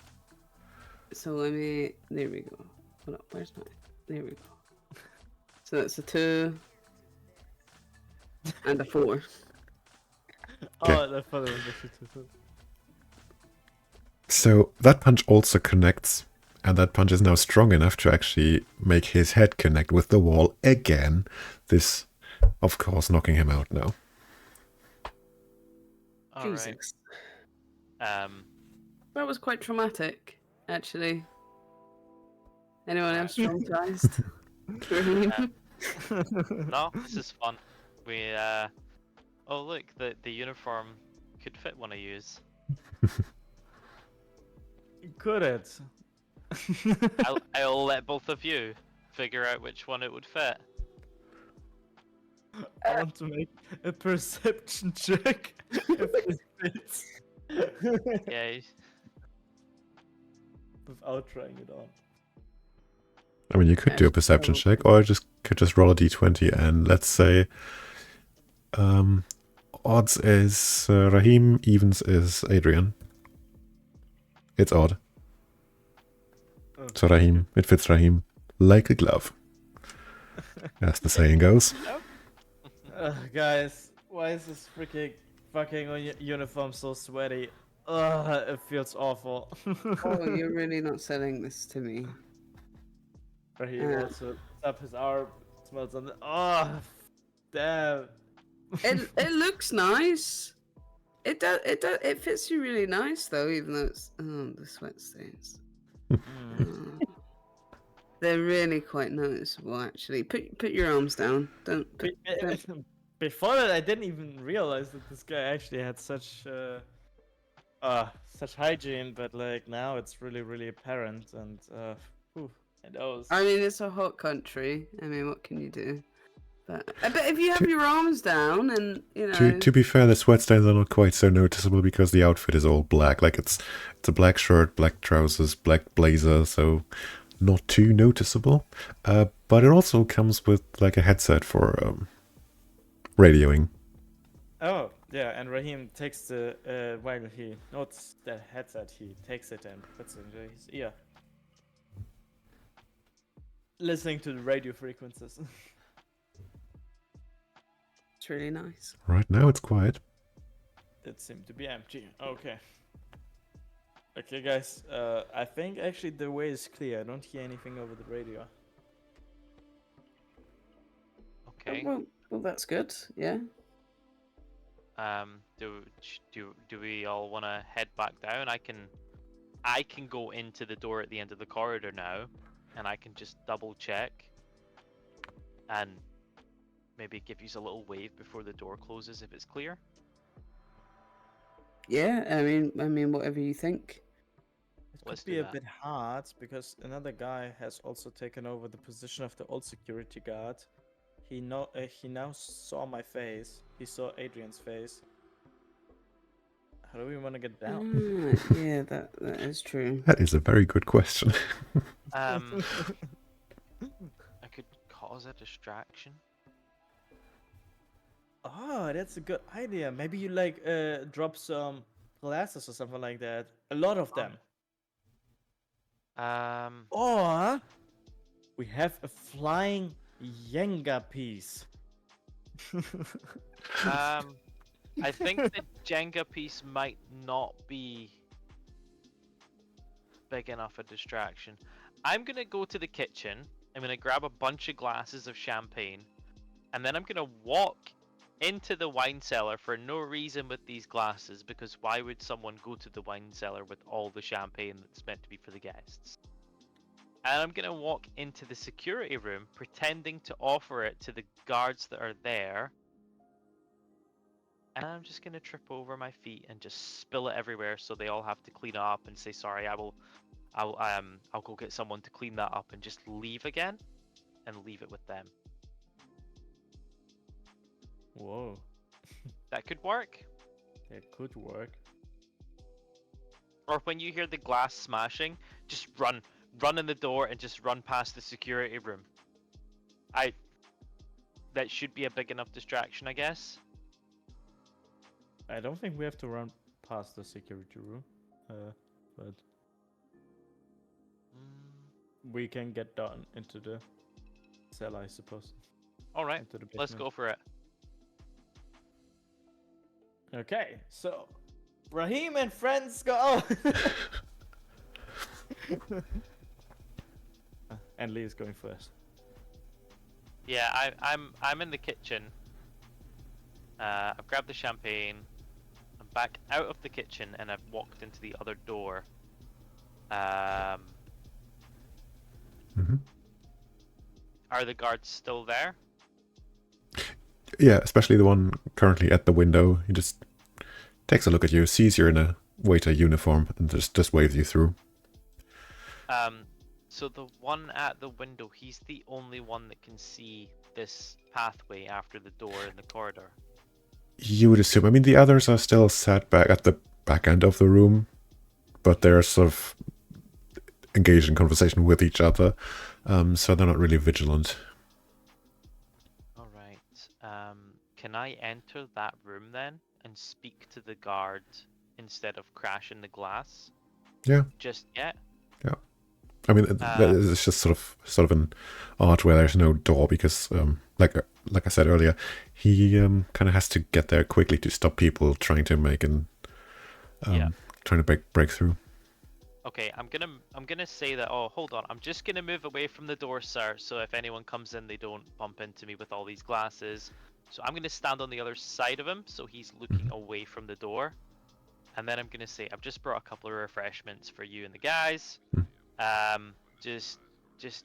So let me. There we go. Hold up. Where's my? There we go. So that's a 2 and a 4. Okay. Oh, that father was actually too. So that punch also connects, and that punch is now strong enough to actually make his head connect with the wall again. This, of course, knocking him out now. All right. Jesus. That was quite traumatic, actually. Anyone else traumatized? No, this is fun. We oh look, the uniform could fit one of yous. Could it? I'll let both of you figure out which one it would fit. I want to make a perception check if it fits. Yeah. Without trying it on. I mean, you could do a perception check, or could just roll a d20, and let's say odds is Raheem, evens is Adrian. It's odd. So Raheem, it fits Raheem like a glove. As the saying goes. Guys, why is this freaking fucking uniform so sweaty? It feels awful. Oh, you're really not selling this to me. Raheem also up his arm, smells on the. Oh, damn. It looks nice. It does. It fits you really nice though, even though it's the sweat stains. They're really quite noticeable, actually. Put your arms down. Don't. Before that, I didn't even realize that this guy actually had such hygiene, but like now it's really, really apparent, and it knows. I mean, it's a hot country. I mean, what can you do? But if you have your arms down, and you know. To be fair, the sweat stains are not quite so noticeable because the outfit is all black. Like it's a black shirt, black trousers, black blazer, so not too noticeable. But it also comes with like a headset for radioing. Oh, yeah, and Raheem takes the while he notes the headset, he takes it and puts it into his ear. Listening to the radio frequencies. It's really nice. Right now it's quiet. It seemed to be empty. Okay. Okay, guys, I think actually the way is clear. I don't hear anything over the radio. Okay. Well, that's good. Yeah. Do we all want to head back down? I can go into the door at the end of the corridor now, and I can just double check and maybe give you a little wave before the door closes if it's clear. Yeah, I mean, whatever you think. It Let's could be do a that. bit hard because another guy has also taken over the position of the old security guard. He now saw my face. He saw Adrian's face. How do we want to get down? Yeah, that is true. That is a very good question. I could cause a distraction. Oh, that's a good idea. Maybe you like drop some glasses or something like that. A lot of them. Or we have a flying Jenga piece. I think the Jenga piece might not be big enough a distraction. I'm gonna go to the kitchen. I'm gonna grab a bunch of glasses of champagne, and then I'm gonna walk into the wine cellar for no reason with these glasses, because why would someone go to the wine cellar with all the champagne that's meant to be for the guests? And I'm gonna walk into the security room pretending to offer it to the guards that are there. And I'm just gonna trip over my feet and just spill it everywhere, so they all have to clean up and say sorry. I'll go get someone to clean that up and just leave again, and leave it with them. Whoa, That could work. that could work. Or when you hear the glass smashing, just run in the door and just run past the security room. That should be a big enough distraction, I guess. I don't think we have to run past the security room, but we can get down into the cell, I suppose. All right, Into the let's basement. go for it. Okay, so Raheem and friends go. And Lee is going first. Yeah, I'm in the kitchen. I've grabbed the champagne. I'm back out of the kitchen and I've walked into the other door. Mhm. Are the guards still there? Yeah, especially the one currently at the window. He just takes a look at you, sees you're in a waiter uniform, and just waves you through. So the one at the window, he's the only one that can see this pathway after the door in the corridor. You would assume. I mean, the others are still sat back at the back end of the room, but they're sort of engaged in conversation with each other, so they're not really vigilant. All right. Can I enter that room then and speak to the guard instead of crashing the glass? Yeah. Just yet? Yeah. I mean, it's just sort of an art where there's no door because, like I said earlier, he kind of has to get there quickly to stop people trying to make trying to break through. Okay, I'm gonna say that. Oh, hold on. I'm just gonna move away from the door, sir. So if anyone comes in, they don't bump into me with all these glasses. So I'm gonna stand on the other side of him, so he's looking away from the door. And then I'm gonna say, I've just brought a couple of refreshments for you and the guys. Just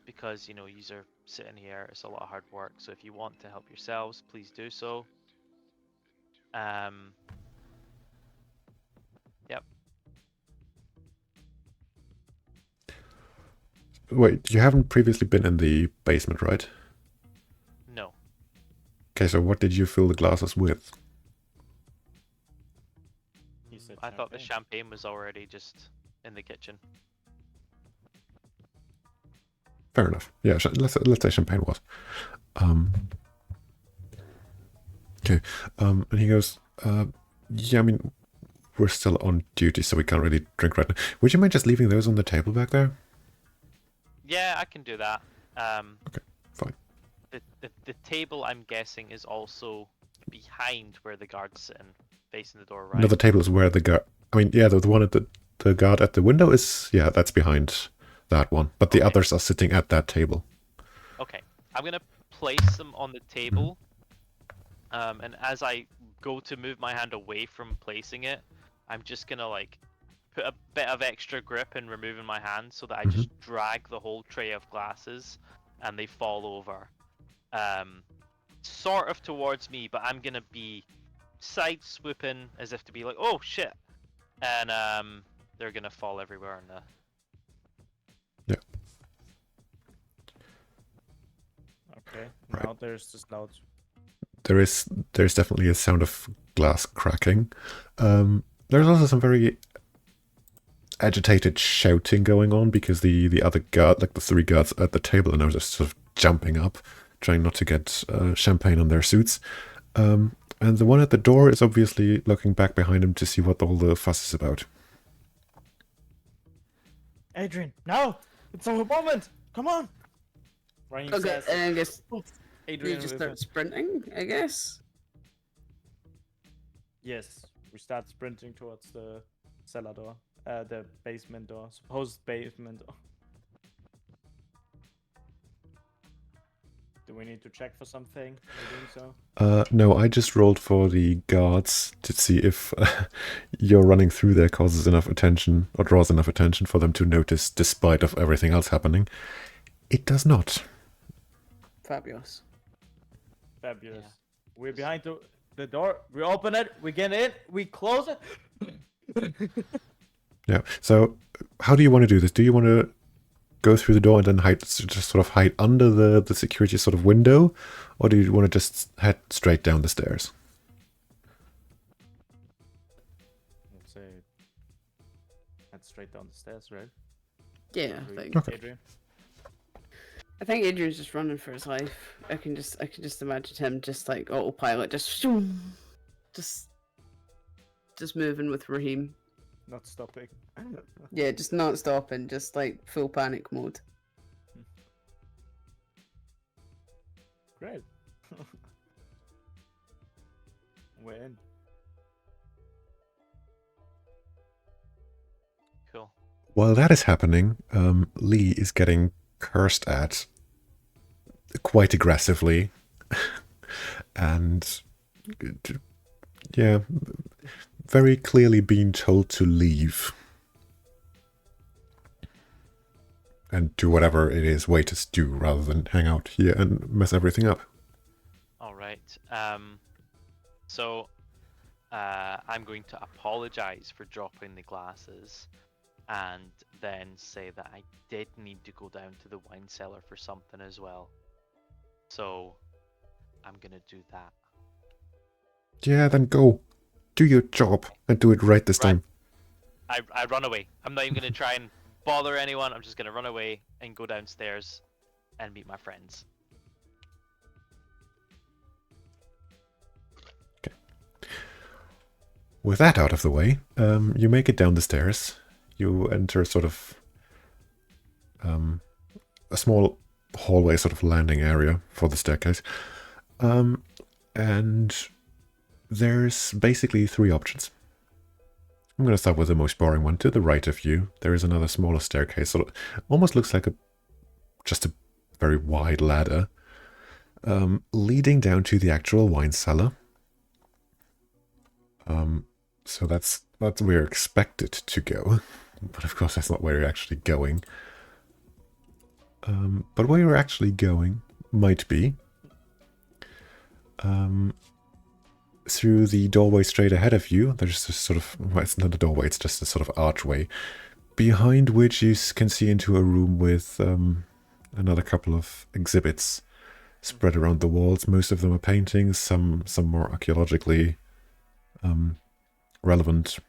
because you are sitting here, it's a lot of hard work. So if you want to help yourselves, please do so. Yep. Wait, you haven't previously been in the basement, right? No. Okay, so what did you fill the glasses with? He said I thought the champagne. champagne was already just in the kitchen. Fair enough. Yeah, let's say champagne was. Okay. And he goes, yeah, I mean, we're still on duty, so we can't really drink right now. Would you mind just leaving those on the table back there? Yeah, I can do that. Okay, fine. The table, I'm guessing, is also behind where the guard's sitting, facing the door, right? No, the table is where the guard. I mean, yeah, the one at the guard at the window is, yeah, that's behind that one. But the others are sitting at that table. Okay, I'm gonna place them on the table. And as I go to move my hand away from placing it, I'm just gonna like put a bit of extra grip in removing my hand so that I Mhm. just drag the whole tray of glasses and they fall over. Sort of towards me, but I'm gonna be side swooping as if to be like, oh shit, and they're gonna fall everywhere in the. Okay. Right. Now there's this loud. There's definitely a sound of glass cracking. There's also some very agitated shouting going on because the other guard, like the 3 guards at the table, are now just sort of jumping up, trying not to get champagne on their suits. And the one at the door is obviously looking back behind him to see what all the fuss is about. Adrian, now! It's our moment! Come on! Raheem Okay, says, and I guess Adrian you just with start it. sprinting, I guess. Yes, we start sprinting towards the cellar door. The basement door. Supposed basement door. Do we need to check for something? I think so. No, I just rolled for the guards to see if your running through there causes enough attention or draws enough attention for them to notice despite of everything else happening. It does not. Fabulous. Fabulous. Yeah. We're behind the door. We open it. We get in. We close it. Yeah. So, how do you want to do this? Do you want to go through the door and then hide, just sort of hide under the security sort of window, or do you want to just head straight down the stairs? Let's say head straight down the stairs, right? Yeah, I think. Okay. Adrian. I think Adrian's just running for his life. I can just imagine him just like autopilot, just moving with Raheem. Not stopping. Yeah, just not stopping, just like full panic mode. Great. We're in. Cool. While that is happening, Lee is getting cursed at quite aggressively, and yeah, very clearly being told to leave and do whatever it is waiters do rather than hang out here and mess everything up. All right. So I'm going to apologize for dropping the glasses, and then say that I did need to go down to the wine cellar for something as well. So I'm gonna do that. Yeah, then go. Do your job and do it right this Right. time. I run away. I'm not even gonna try and bother anyone. I'm just gonna run away and go downstairs and meet my friends. With that out of the way, you make it down the stairs. You enter sort of a small hallway, sort of landing area for the staircase. And there's basically 3 options. I'm going to start with the most boring one. To the right of you, there is another smaller staircase. So it almost looks like just a very wide ladder leading down to the actual wine cellar. So that's where you're expected to go. But of course, that's not where you're actually going. But where you're actually going might be through the doorway straight ahead of you. There's this sort of, well, it's not a doorway, it's just a sort of archway, behind which you can see into a room with another couple of exhibits spread around the walls. Most of them are paintings, some more archaeologically relevant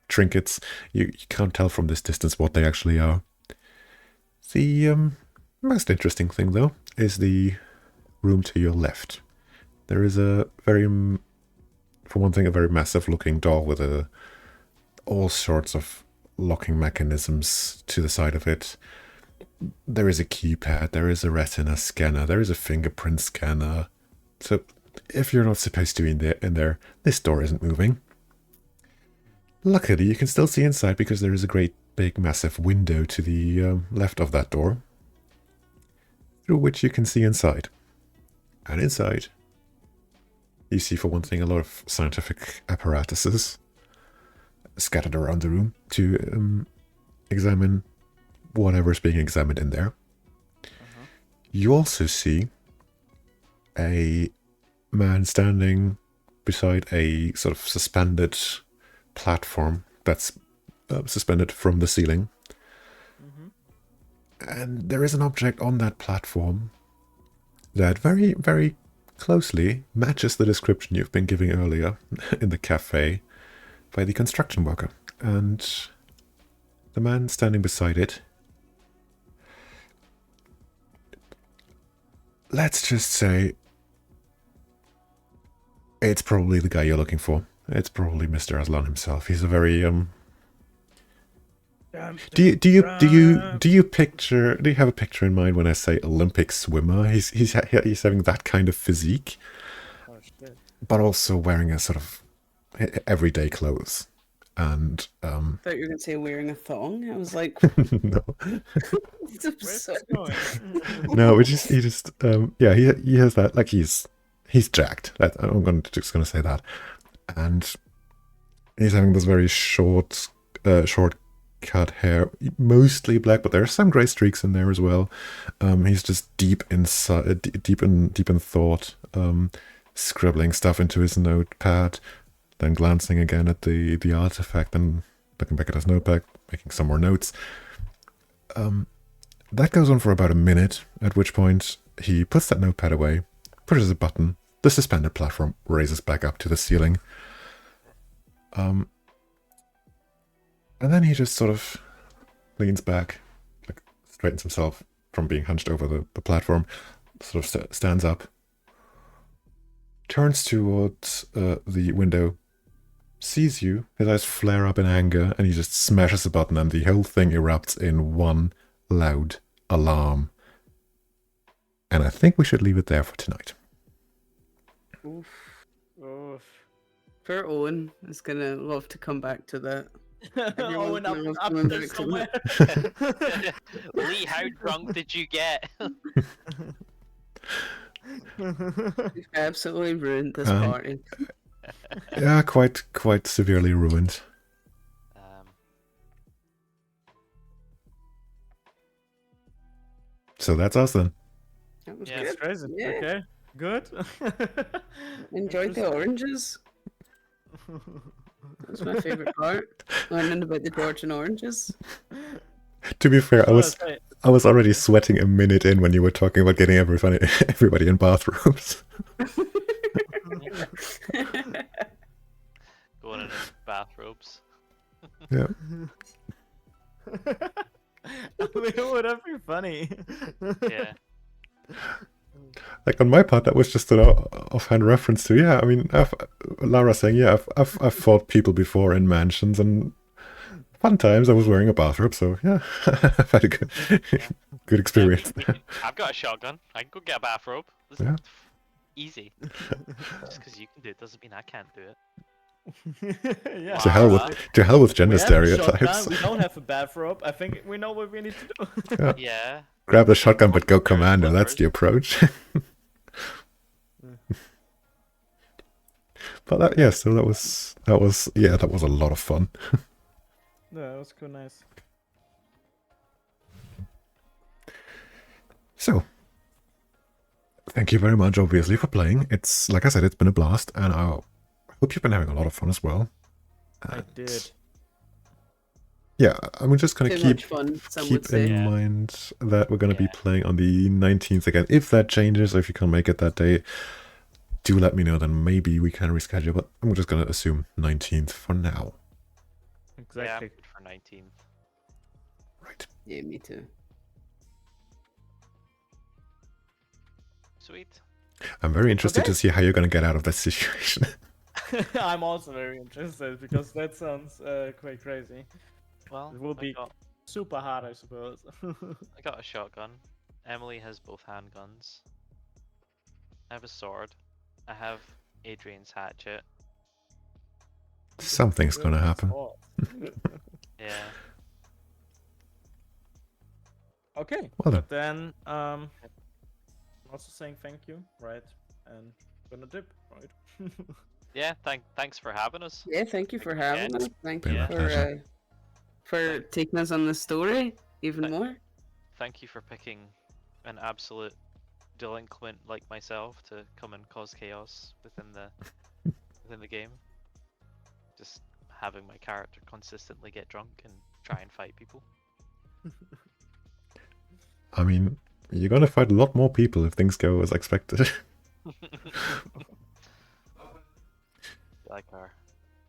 trinkets. You can't tell from this distance what they actually are. The most interesting thing, though, is the room to your left. There is a for one thing, a very massive looking door with all sorts of locking mechanisms to the side of it. There is a keypad, there is a retina scanner, there is a fingerprint scanner. So if you're not supposed to be in there, this door isn't moving. Luckily, you can still see inside because there is a great big massive window to the left of that door, through which you can see inside. And inside, you see, for one thing, a lot of scientific apparatuses. scattered around the room to examine whatever's being examined in there. You also see a man standing beside a sort of suspended platform that's suspended from the ceiling. And there is an object on that platform that very, very closely matches the description you've been giving earlier in the cafe by the construction worker. And the man standing beside it, let's just say it's probably the guy you're looking for. It's probably Mr. Aslan himself. He's a very Do you have a picture in mind when I say Olympic swimmer? He's having that kind of physique, but also wearing a sort of everyday clothes. And I thought you were going to say wearing a thong. I was like, no, it's absurd. no, he has that, like he's jacked. Just gonna say that, and he's having this very short cut hair, mostly black, but there are some gray streaks in there as well. He's just deep in thought, scribbling stuff into his notepad, then glancing again at the artifact and looking back at his notepad, making some more notes. That goes on for about a minute, at which point he puts that notepad away, pushes a button, the suspended platform raises back up to the ceiling. And then he just sort of leans back, like straightens himself from being hunched over the platform, sort of stands up, turns towards the window, sees you, his eyes flare up in anger, and he just smashes the button and the whole thing erupts in one loud alarm. And I think we should leave it there for tonight. Oof. Poor Owen is going to love to come back to that. Owen up there somewhere. Lee, how drunk did you get? You've absolutely ruined this party. Yeah, quite severely ruined. So that's us then. That was It's good. crazy. Yeah. Okay, good. Enjoyed the oranges. That was my favourite part. Learning about the Georgian oranges. To be fair, I was already sweating a minute in when you were talking about getting everybody in bathrooms. Going in bathrobes. Yeah. I mean, would that be funny? Yeah. Like on my part, that was just an offhand reference to, yeah, I mean, Lara saying, yeah, I've fought people before in mansions, and fun times. I was wearing a bathrobe, so yeah, I've had a good experience there. I've got a shotgun. I can go get a bathrobe. This is easy. Just because you can do it doesn't mean I can't do it. Yeah. To hell with gender We have a stereotypes. shotgun, we don't have a bathrobe. I think we know what we need to do. Yeah. Grab the shotgun, but go commando. That's the approach. But that was a lot of fun. Yeah, that was cool, nice. So, thank you very much, obviously, for playing. It's, like I said, it's been a blast, and I hope you've been having a lot of fun as well. I did. Yeah, I'm just going to Too much fun, some would keep say. in mind that we're going to be playing on the 19th again. If that changes, or if you can't make it that day, do let me know, then maybe we can reschedule, but I'm just going to assume 19th for now. Exactly. Yeah, for 19th. Right. Yeah, me too. Sweet. I'm very interested to see how you're going to get out of that situation. I'm also very interested, because that sounds quite crazy. Well, It will be super hard, I suppose. I got a shotgun. Emily has both handguns. I have a sword. I have Adrian's hatchet. Something's going to happen. Yeah. Okay. Well But then, also saying thank you, right? And gonna dip, right? Yeah, thanks for having us. Yeah, thank you for having us. Thank Been you my pleasure. for taking us on the story even Thank- more. Thank you for picking an absolute delinquent like myself to come and cause chaos within the game. Just having my character consistently get drunk and try and fight people. I mean, you're gonna fight a lot more people if things go as expected. Like our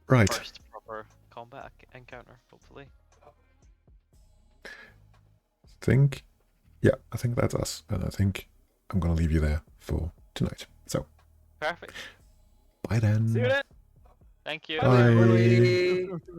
Right. first proper combat encounter, hopefully. I think that's us. And I think I'm gonna leave you there for tonight. So, Perfect. bye then. See you then. Thank you. Bye. Bye.